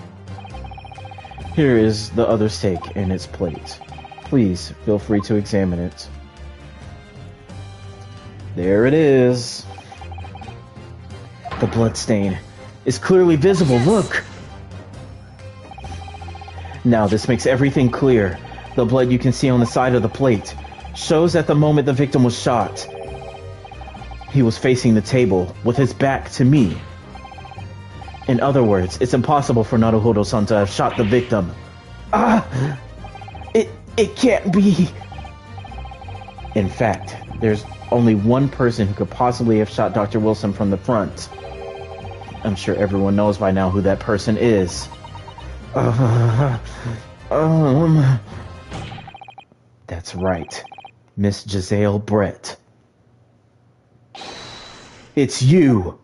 Here is the other steak in its plate. Please feel free to examine it. There it is. The blood stain is clearly visible. Look! Now this makes everything clear. The blood you can see on the side of the plate shows that the moment the victim was shot, he was facing the table with his back to me. In other words, it's impossible for Naruhodo-san to have shot the victim. It can't be. In fact, there's only one person who could possibly have shot Dr. Wilson from the front. I'm sure everyone knows by now who that person is. That's right, Miss Giselle Brett. It's you!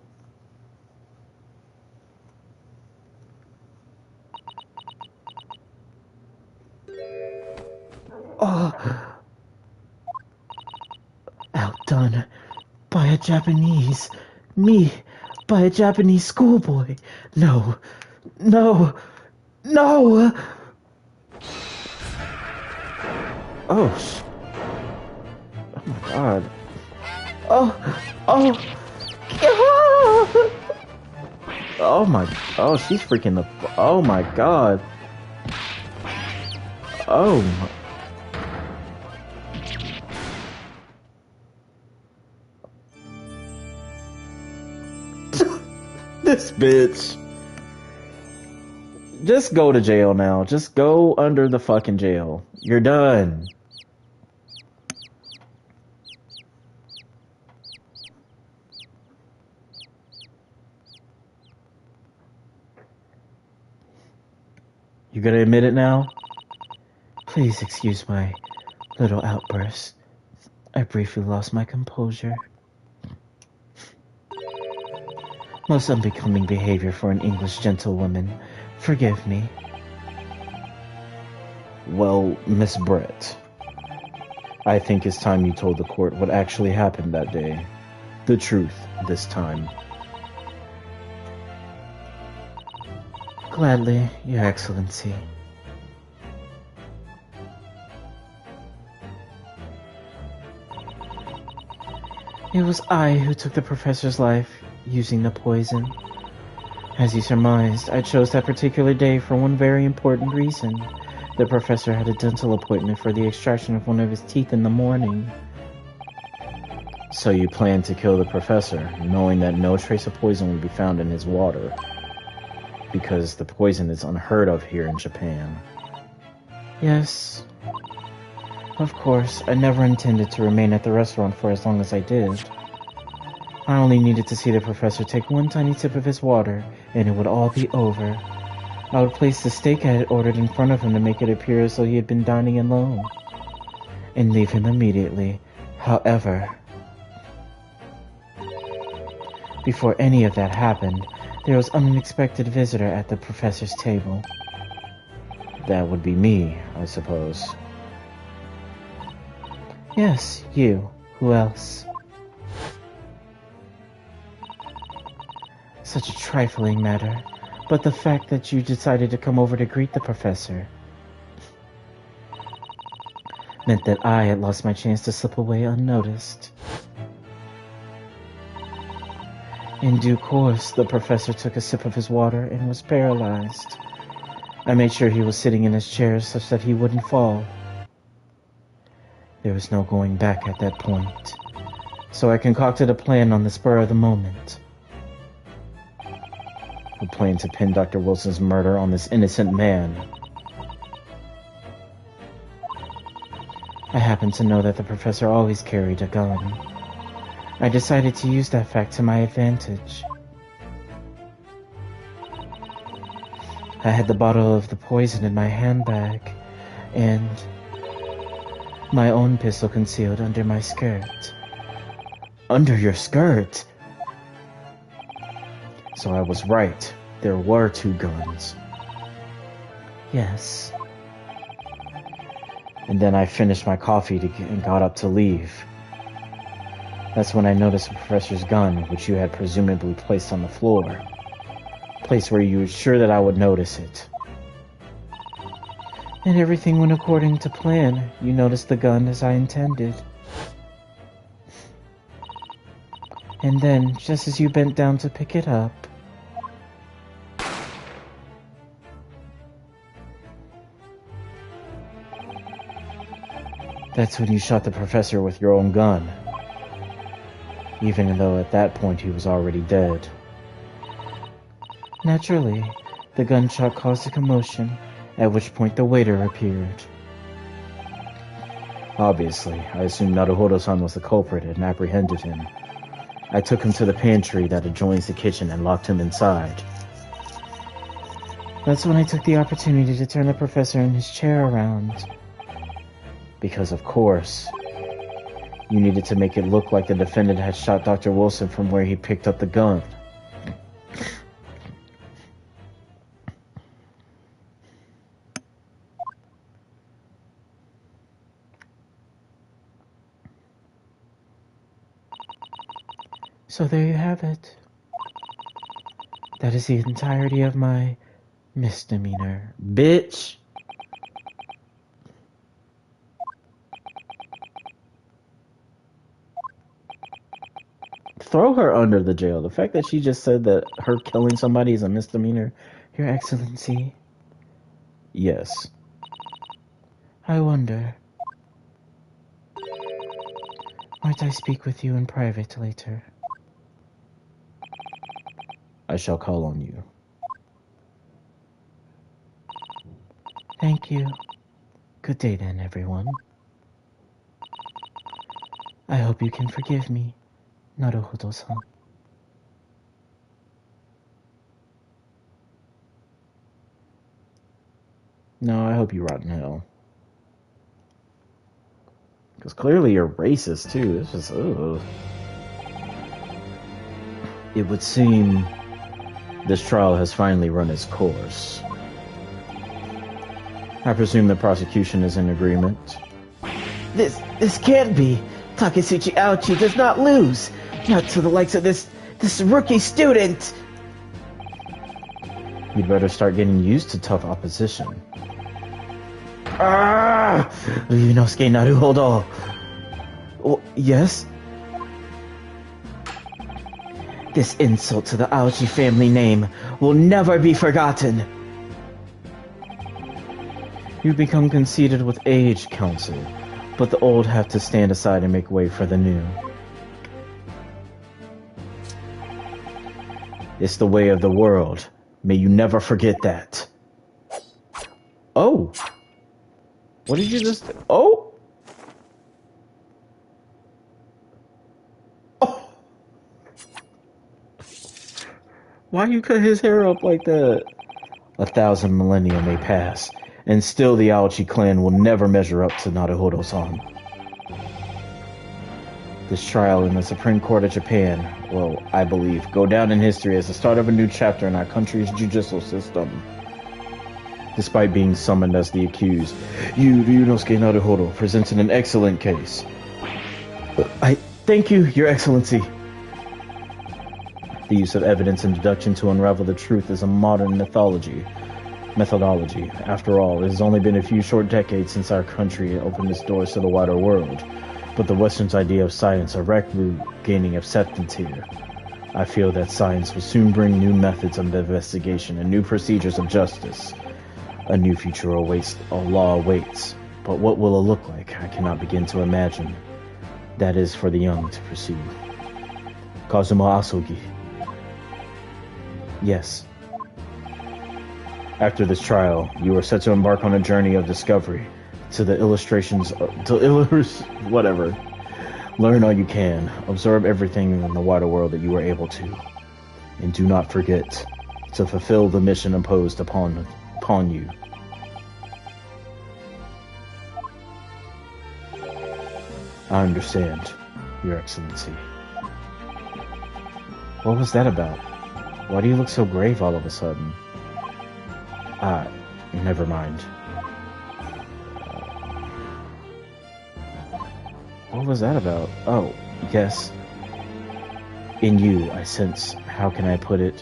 Outdone by a Japanese. Me by a Japanese schoolboy. No. No. No! Oh my god. Oh, she's freaking the... Oh my god. Oh my... This bitch. Just go to jail now. Just go under the fucking jail. You're done. You gonna admit it now? Please excuse my little outburst. I briefly lost my composure. Most unbecoming behavior for an English gentlewoman. Forgive me. Well, Miss Brett, I think it's time you told the court what actually happened that day. The truth, this time. Gladly, Your Excellency. It was I who took the professor's life, using the poison. As you surmised, I chose that particular day for one very important reason. The professor had a dental appointment for the extraction of one of his teeth in the morning. So you planned to kill the professor, knowing that no trace of poison would be found in his water. Because the poison is unheard of here in Japan. Yes. Of course, I never intended to remain at the restaurant for as long as I did. I only needed to see the professor take one tiny sip of his water, and it would all be over. I would place the steak I had ordered in front of him to make it appear as though he had been dining alone, and leave him immediately. However, before any of that happened, there was an unexpected visitor at the professor's table. That would be me, I suppose. Yes, you. Who else? Such a trifling matter, but the fact that you decided to come over to greet the professor meant that I had lost my chance to slip away unnoticed. In due course, the professor took a sip of his water and was paralyzed. I made sure he was sitting in his chair such that he wouldn't fall. There was no going back at that point, so I concocted a plan on the spur of the moment. A plan to pin Dr. Wilson's murder on this innocent man. I happened to know that the professor always carried a gun. I decided to use that fact to my advantage. I had the bottle of the poison in my handbag, and my own pistol concealed under my skirt. Under your skirt? So I was right. There were two guns. Yes. And then I finished my coffee and got up to leave. That's when I noticed the professor's gun, which you had presumably placed on the floor. Place where you were sure that I would notice it. And everything went according to plan. You noticed the gun as I intended. And then, just as you bent down to pick it up, that's when you shot the professor with your own gun. Even though at that point he was already dead. Naturally, the gunshot caused a commotion, at which point the waiter appeared. Obviously, I assumed Naruhodo-san was the culprit and apprehended him. I took him to the pantry that adjoins the kitchen and locked him inside. That's when I took the opportunity to turn the professor in his chair around. Because, of course, you needed to make it look like the defendant had shot Dr. Wilson from where he picked up the gun. So there you have it. That is the entirety of my misdemeanor. Bitch! Throw her under the jail. The fact that she just said that her killing somebody is a misdemeanor. Your Excellency. Yes. I wonder. Might I speak with you in private later? I shall call on you. Thank you. Good day then, everyone. I hope you can forgive me, Naruhodo-san. No, I hope you rot in hell. Because clearly you're racist, too. It's just, ugh. It would seem this trial has finally run its course. I presume the prosecution is in agreement. This can't be. Takasuchi Aochi does not lose. Not to the likes of this rookie student. You'd better start getting used to tough opposition. Ah! Ryunosuke Naruhodo. Oh, yes? This insult to the Aochi family name will never be forgotten. You become conceited with age, Counsel, but the old have to stand aside and make way for the new. It's the way of the world. May you never forget that. Oh! What did you just... Oh! Oh! Why you cut his hair up like that? 1,000 millennia may pass, and still the Aochi clan will never measure up to Naruhodo-san. This trial in the Supreme Court of Japan will, I believe, go down in history as the start of a new chapter in our country's judicial system. Despite being summoned as the accused, you, Ryunosuke Naruhodo, presented an excellent case. I thank you, Your Excellency. The use of evidence and deduction to unravel the truth is a modern methodology. After all, it has only been a few short decades since our country opened its doors to the wider world, but the Western's idea of science are rapidly gaining acceptance here. I feel that science will soon bring new methods of investigation and new procedures of justice. A new future awaits, a law awaits, but what will it look like? I cannot begin to imagine. That is for the young to pursue. Kazuma Asogi. Yes. After this trial, you are set to embark on a journey of discovery to the illustrations, whatever. Learn all you can, absorb everything in the wider world that you are able to, and do not forget to fulfill the mission imposed upon you. I understand, Your Excellency. What was that about? Why do you look so grave all of a sudden? Never mind. What was that about? Oh, yes, In you, I sense, how can I put it,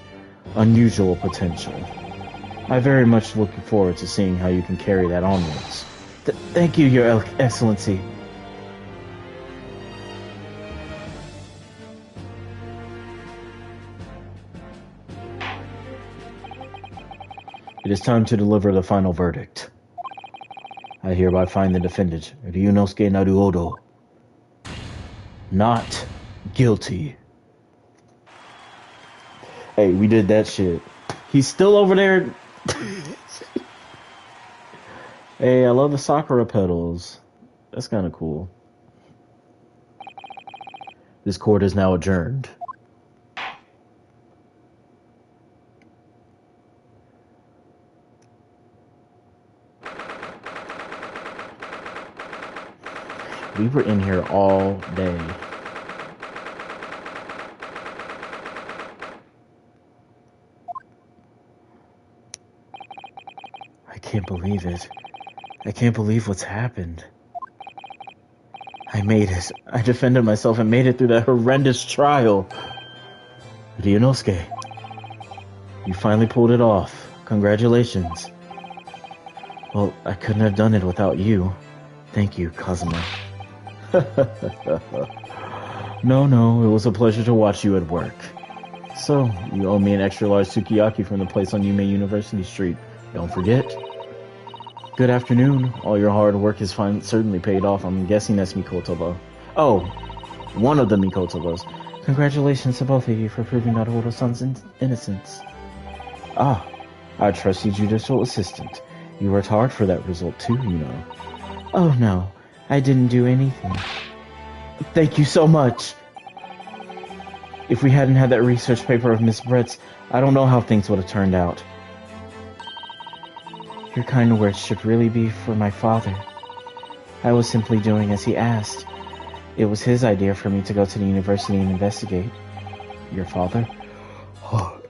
unusual potential. I very much look forward to seeing how you can carry that onwards. Thank you, Your Excellency. It is time to deliver the final verdict. I hereby find the defendant, Ryunosuke Naruhodo, not guilty. Hey, we did that shit. He's still over there. Hey, I love the Sakura petals. That's kind of cool. This court is now adjourned. We were in here all day. I can't believe it. I can't believe what's happened. I made it. I defended myself and made it through that horrendous trial. Ryunosuke, you finally pulled it off. Congratulations. Well, I couldn't have done it without you. Thank you, Kazuma. No, it was a pleasure to watch you at work. So, you owe me an extra large sukiyaki from the place on Yume University Street. Don't forget. Good afternoon. All your hard work has certainly paid off. I'm guessing that's Mikotoba. Oh, one of the Mikotobas. Congratulations to both of you for proving Naruhodo-san's innocence. Ah, our trusty judicial assistant. You worked hard for that result too, you know. Oh no, I didn't do anything. Thank you so much. If we hadn't had that research paper of Miss Brett's, I don't know how things would have turned out. Your kind words should really be for my father. I was simply doing as he asked. It was his idea for me to go to the university and investigate. Your father? Oh.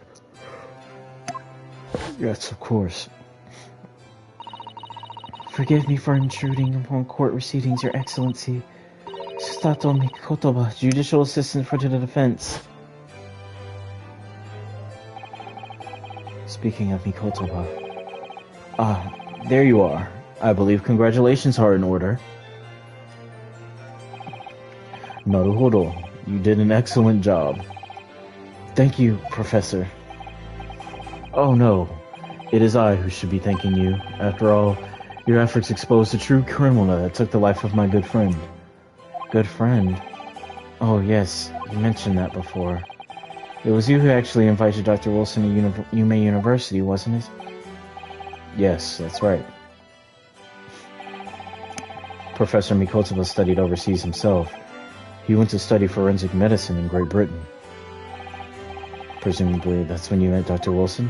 Yes, of course. Forgive me for intruding upon court proceedings, Your Excellency. Susato Mikotoba, Judicial Assistant for the Defense. Speaking of Mikotoba... Ah, there you are. I believe congratulations are in order. Naruhodo, you did an excellent job. Thank you, Professor. Oh no, it is I who should be thanking you. After all, your efforts exposed the true criminal that took the life of my good friend. Good friend? Oh yes, you mentioned that before. It was you who actually invited Dr. Wilson to Yume University, wasn't it? Yes, that's right. Professor Mikotoba studied overseas himself. He went to study forensic medicine in Great Britain. Presumably, that's when you met Dr. Wilson?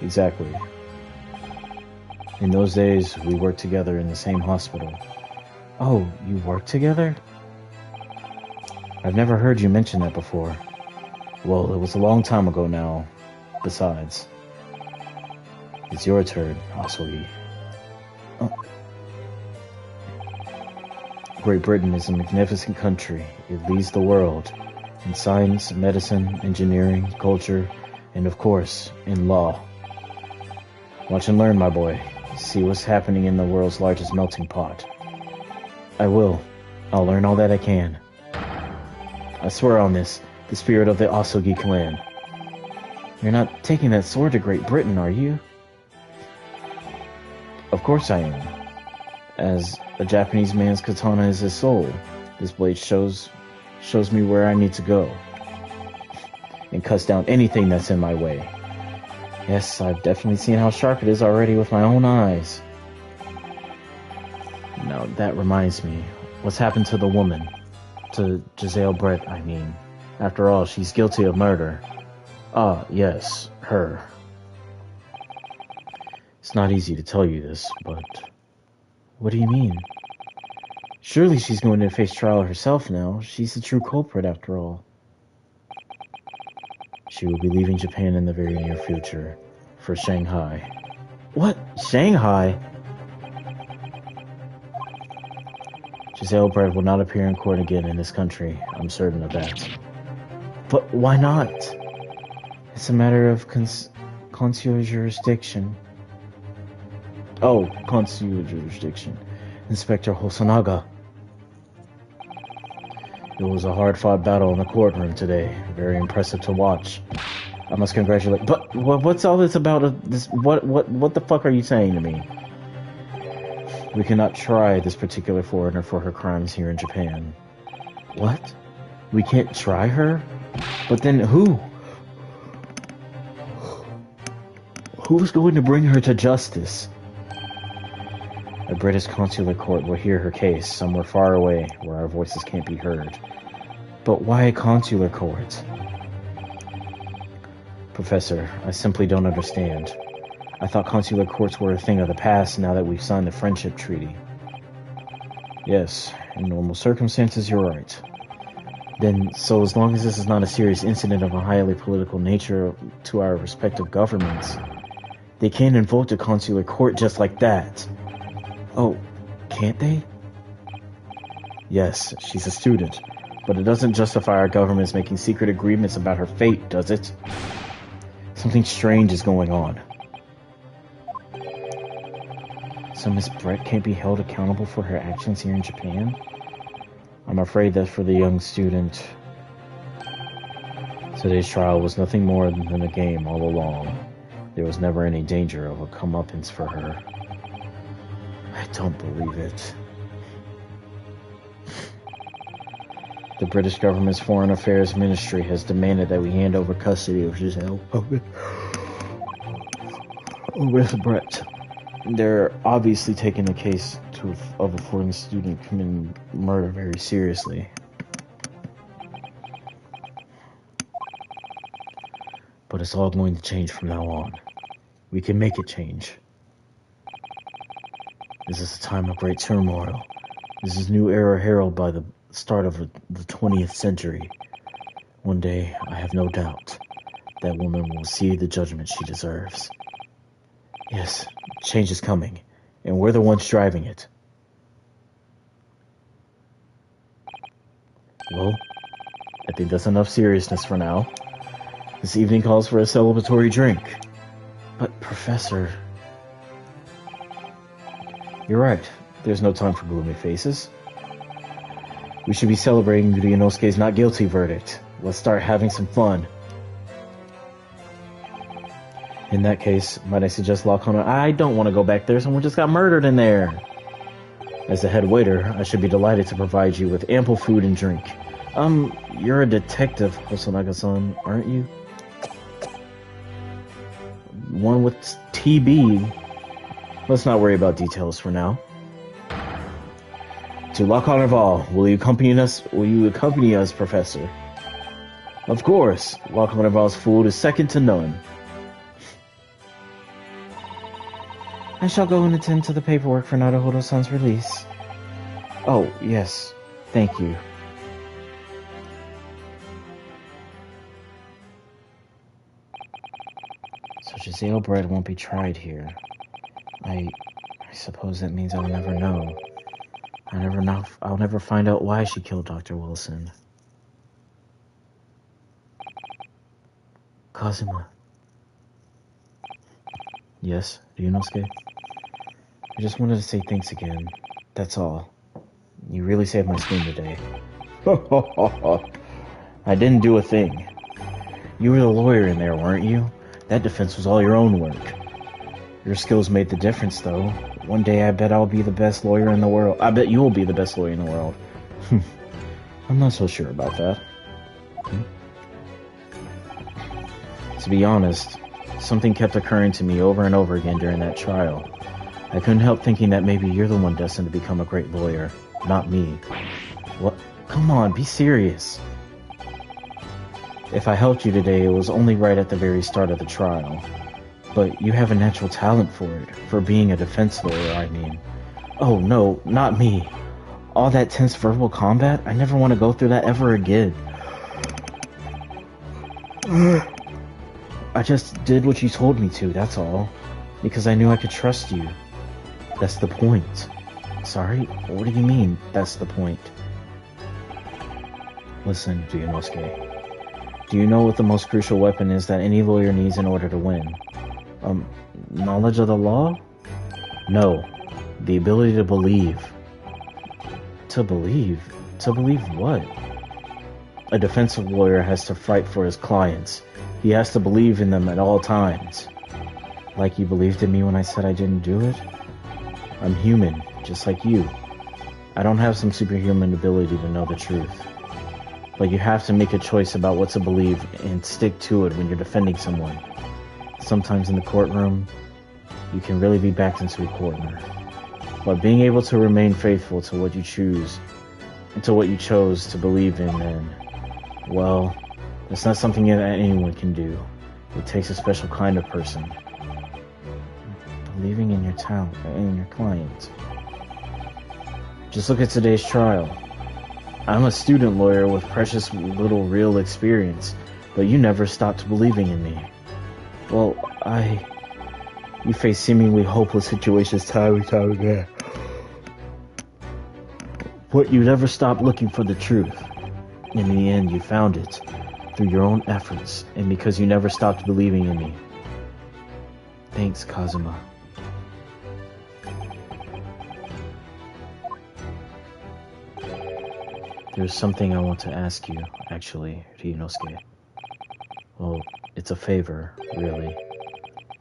Exactly. In those days, we worked together in the same hospital. Oh, you worked together? I've never heard you mention that before. Well, it was a long time ago now. Besides, it's your turn, Asogi. Oh. Great Britain is a magnificent country. It leads the world in science, medicine, engineering, culture, and of course, in law. Watch and learn, my boy. See what's happening in the world's largest melting pot. I will. I'll learn all that I can. I swear on this, the spirit of the Asogi clan. You're not taking that sword to Great Britain, are you? Of course I am. As a Japanese man's katana is his soul, this blade shows me where I need to go. And cuts down anything that's in my way. Yes, I've definitely seen how sharp it is already with my own eyes. Now, that reminds me. What's happened to the woman? To Giselle Brett, I mean. After all, she's guilty of murder. Ah, yes, her. It's not easy to tell you this, but... What do you mean? Surely she's going to face trial herself now. She's the true culprit, after all. She will be leaving Japan in the very near future, for Shanghai. What? Shanghai? Giselle Brett will not appear in court again in this country. I'm certain of that. But why not? It's a matter of consular jurisdiction. Oh, consular jurisdiction. Inspector Hosonaga. It was a hard-fought battle in the courtroom today. Very impressive to watch. I must congratulate. But what's all this about? This what the fuck are you saying to me? We cannot try this particular foreigner for her crimes here in Japan. What? We can't try her? But then who? Who's going to bring her to justice? A British consular court will hear her case somewhere far away where our voices can't be heard. But why a consular court? Professor, I simply don't understand. I thought consular courts were a thing of the past now that we've signed the friendship treaty. Yes, in normal circumstances, you're right. Then, so as long as this is not a serious incident of a highly political nature to our respective governments, they can't invoke the consular court just like that. Oh, can't they? Yes, she's a student, but it doesn't justify our governments making secret agreements about her fate, does it? Something strange is going on. So Miss Brett can't be held accountable for her actions here in Japan? I'm afraid that for the young student, today's trial was nothing more than a game all along. There was never any danger of a comeuppance for her. I don't believe it. The British government's Foreign Affairs Ministry has demanded that we hand over custody of Giselle with Brett. They're obviously taking the case of a foreign student committing murder very seriously. But it's all going to change from now on. We can make it change. This is a time of great turmoil. This is a new era heralded by the start of the 20th century. One day, I have no doubt, that woman will see the judgment she deserves. Yes, change is coming, and we're the ones driving it. Well, I think that's enough seriousness for now. This evening calls for a celebratory drink. But, Professor... You're right. There's no time for gloomy faces. We should be celebrating Ryunosuke's not guilty verdict. Let's start having some fun. In that case, might I suggest lock on? I don't want to go back there. Someone just got murdered in there. As the head waiter, I should be delighted to provide you with ample food and drink. You're a detective, Hosonaga-san, aren't you? One with TB. Let's not worry about details for now. To La Carnival, will you accompany us, Professor? Of course. La Carnival's food is second to none. I shall go and attend to the paperwork for Naruhodo-san's release. Oh, yes. Thank you. So Giselle Brett won't be tried here. I suppose that means I'll never know. I'll never find out why she killed Dr. Wilson. Kazuma. Yes, Ryunosuke? I just wanted to say thanks again. That's all. You really saved my skin today. I didn't do a thing. You were the lawyer in there, weren't you? That defense was all your own work. Your skills made the difference, though. One day I bet I'll be the best lawyer in the world. I bet you'll be the best lawyer in the world. I'm not so sure about that. To be honest, something kept occurring to me over and over again during that trial. I couldn't help thinking that maybe you're the one destined to become a great lawyer, not me. What? Come on, be serious. If I helped you today, it was only right at the very start of the trial. But you have a natural talent for it, for being a defense lawyer, I mean. Oh no, not me. All that tense verbal combat, I never want to go through that ever again. I just did what you told me to, that's all. Because I knew I could trust you. That's the point. Sorry? What do you mean, that's the point? Listen, Ryunosuke. Do you know what the most crucial weapon is that any lawyer needs in order to win? Knowledge of the law? No. The ability to believe. To believe? To believe what? A defensive lawyer has to fight for his clients. He has to believe in them at all times. Like you believed in me when I said I didn't do it? I'm human, just like you. I don't have some superhuman ability to know the truth. But you have to make a choice about what to believe and stick to it when you're defending someone. Sometimes in the courtroom, you can really be backed into a corner. But being able to remain faithful to what you choose, and to what you chose to believe in, then, well, it's not something that anyone can do. It takes a special kind of person. Believing in your talent, in your client. Just look at today's trial. I'm a student lawyer with precious little real experience, but you never stopped believing in me. Well, you face seemingly hopeless situations time and time again. But you never stopped looking for the truth. In the end, you found it through your own efforts, and because you never stopped believing in me. Thanks, Kazuma. There's something I want to ask you, actually, Ryunosuke. Well, it's a favor, really.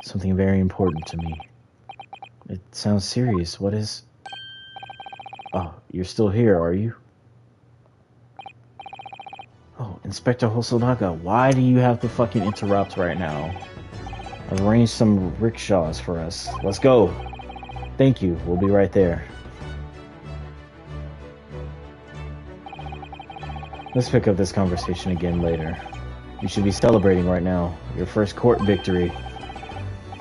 Something very important to me. It sounds serious. What is... Oh, you're still here, are you? Oh, Inspector Hosonaga, why do you have to fucking interrupt right now? Arrange some rickshaws for us. Let's go. Thank you. We'll be right there. Let's pick up this conversation again later. You should be celebrating right now. Your first court victory.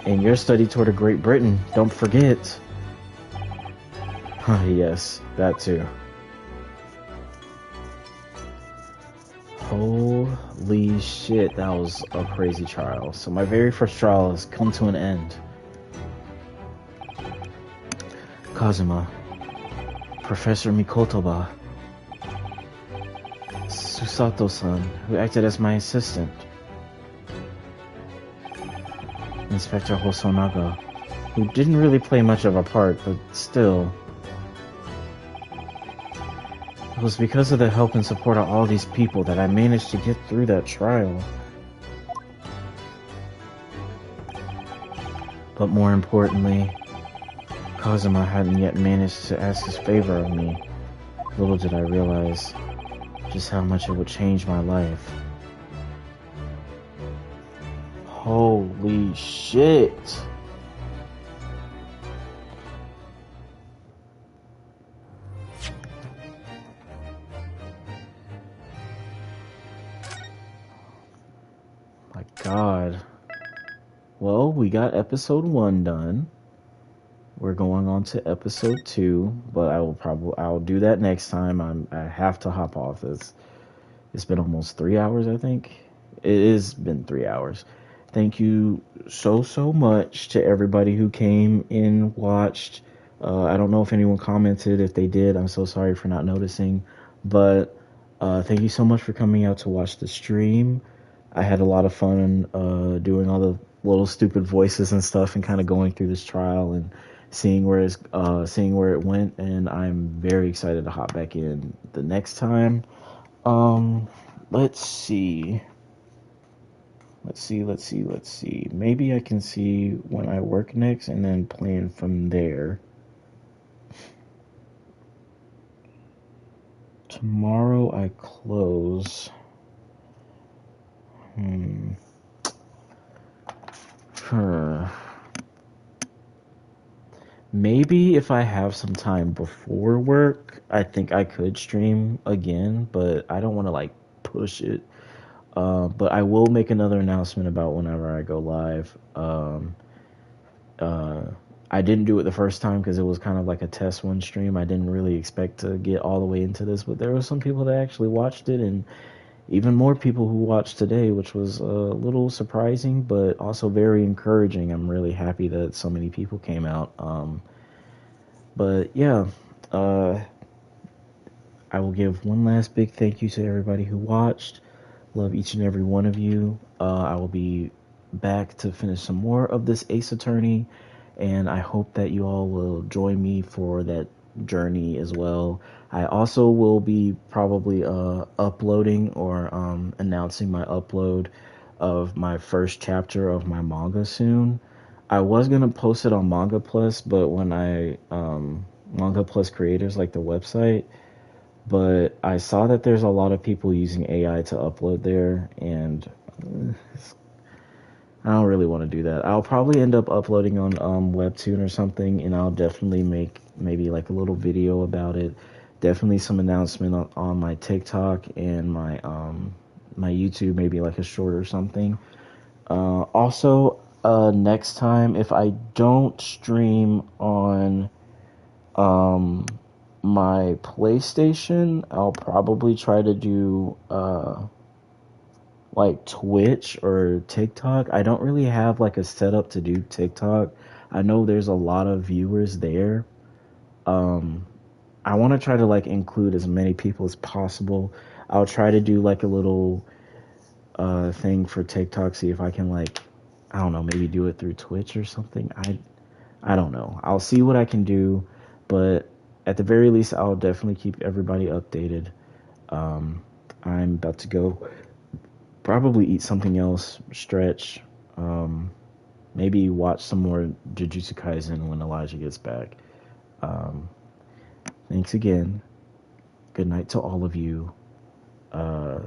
And your study tour to Great Britain. Don't forget. Yes, that too. Holy shit, that was a crazy trial. So my very first trial has come to an end. Kazuma. Professor Mikotoba. Susato-san, who acted as my assistant. Inspector Hosonaga, who didn't really play much of a part, but still. It was because of the help and support of all these people that I managed to get through that trial. But more importantly, Kazuma hadn't yet managed to ask his favor of me. Little did I realize just how much it would change my life. Holy shit! My God. Well, we got episode 1 done. We're going on to episode 2, but I'll do that next time. I have to hop off this. It's been almost 3 hours, I think. It has been 3 hours. Thank you so much to everybody who came in, watched. I don't know if anyone commented. If they did, I'm so sorry for not noticing. But thank you so much for coming out to watch the stream. I had a lot of fun doing all the little stupid voices and stuff, and kind of going through this trial and seeing where it went. And I'm very excited to hop back in the next time. Let's see. Maybe I can see when I work next and then plan from there. Tomorrow I close. Maybe if I have some time before work, I think I could stream again, but I don't want to push it. But I will make another announcement about whenever I go live. I didn't do it the first time because it was kind of like a test one stream. I didn't really expect to get all the way into this, but there were some people that actually watched it, and even more people who watched today, which was a little surprising, but also very encouraging. I'm really happy that so many people came out. But yeah, I will give one last big thank you to everybody who watched. Love each and every one of you. I will be back to finish some more of this Ace Attorney, and I hope that you all will join me for that journey as well. I also will be probably uploading or announcing my upload of my first chapter of my manga soon. I was gonna post it on Manga Plus, but when I Manga Plus Creators, like the website, but I saw that there's a lot of people using AI to upload there, and I don't really want to do that. I'll probably end up uploading on Webtoon or something, and I'll definitely make maybe like a little video about it. Definitely some announcement on my TikTok and my YouTube, maybe like a short or something. Also, next time if I don't stream on my PlayStation, I'll probably try to do like Twitch or TikTok. I don't really have like a setup to do TikTok. I know there's a lot of viewers there. I want to try to like include as many people as possible. I'll try to do like a little thing for TikTok, see if I can like, I don't know, maybe do it through Twitch or something. I don't know. I'll see what I can do, but at the very least, I'll definitely keep everybody updated. I'm about to go probably eat something else, stretch, maybe watch some more Jujutsu Kaisen when Elijah gets back. Thanks again. Good night to all of you.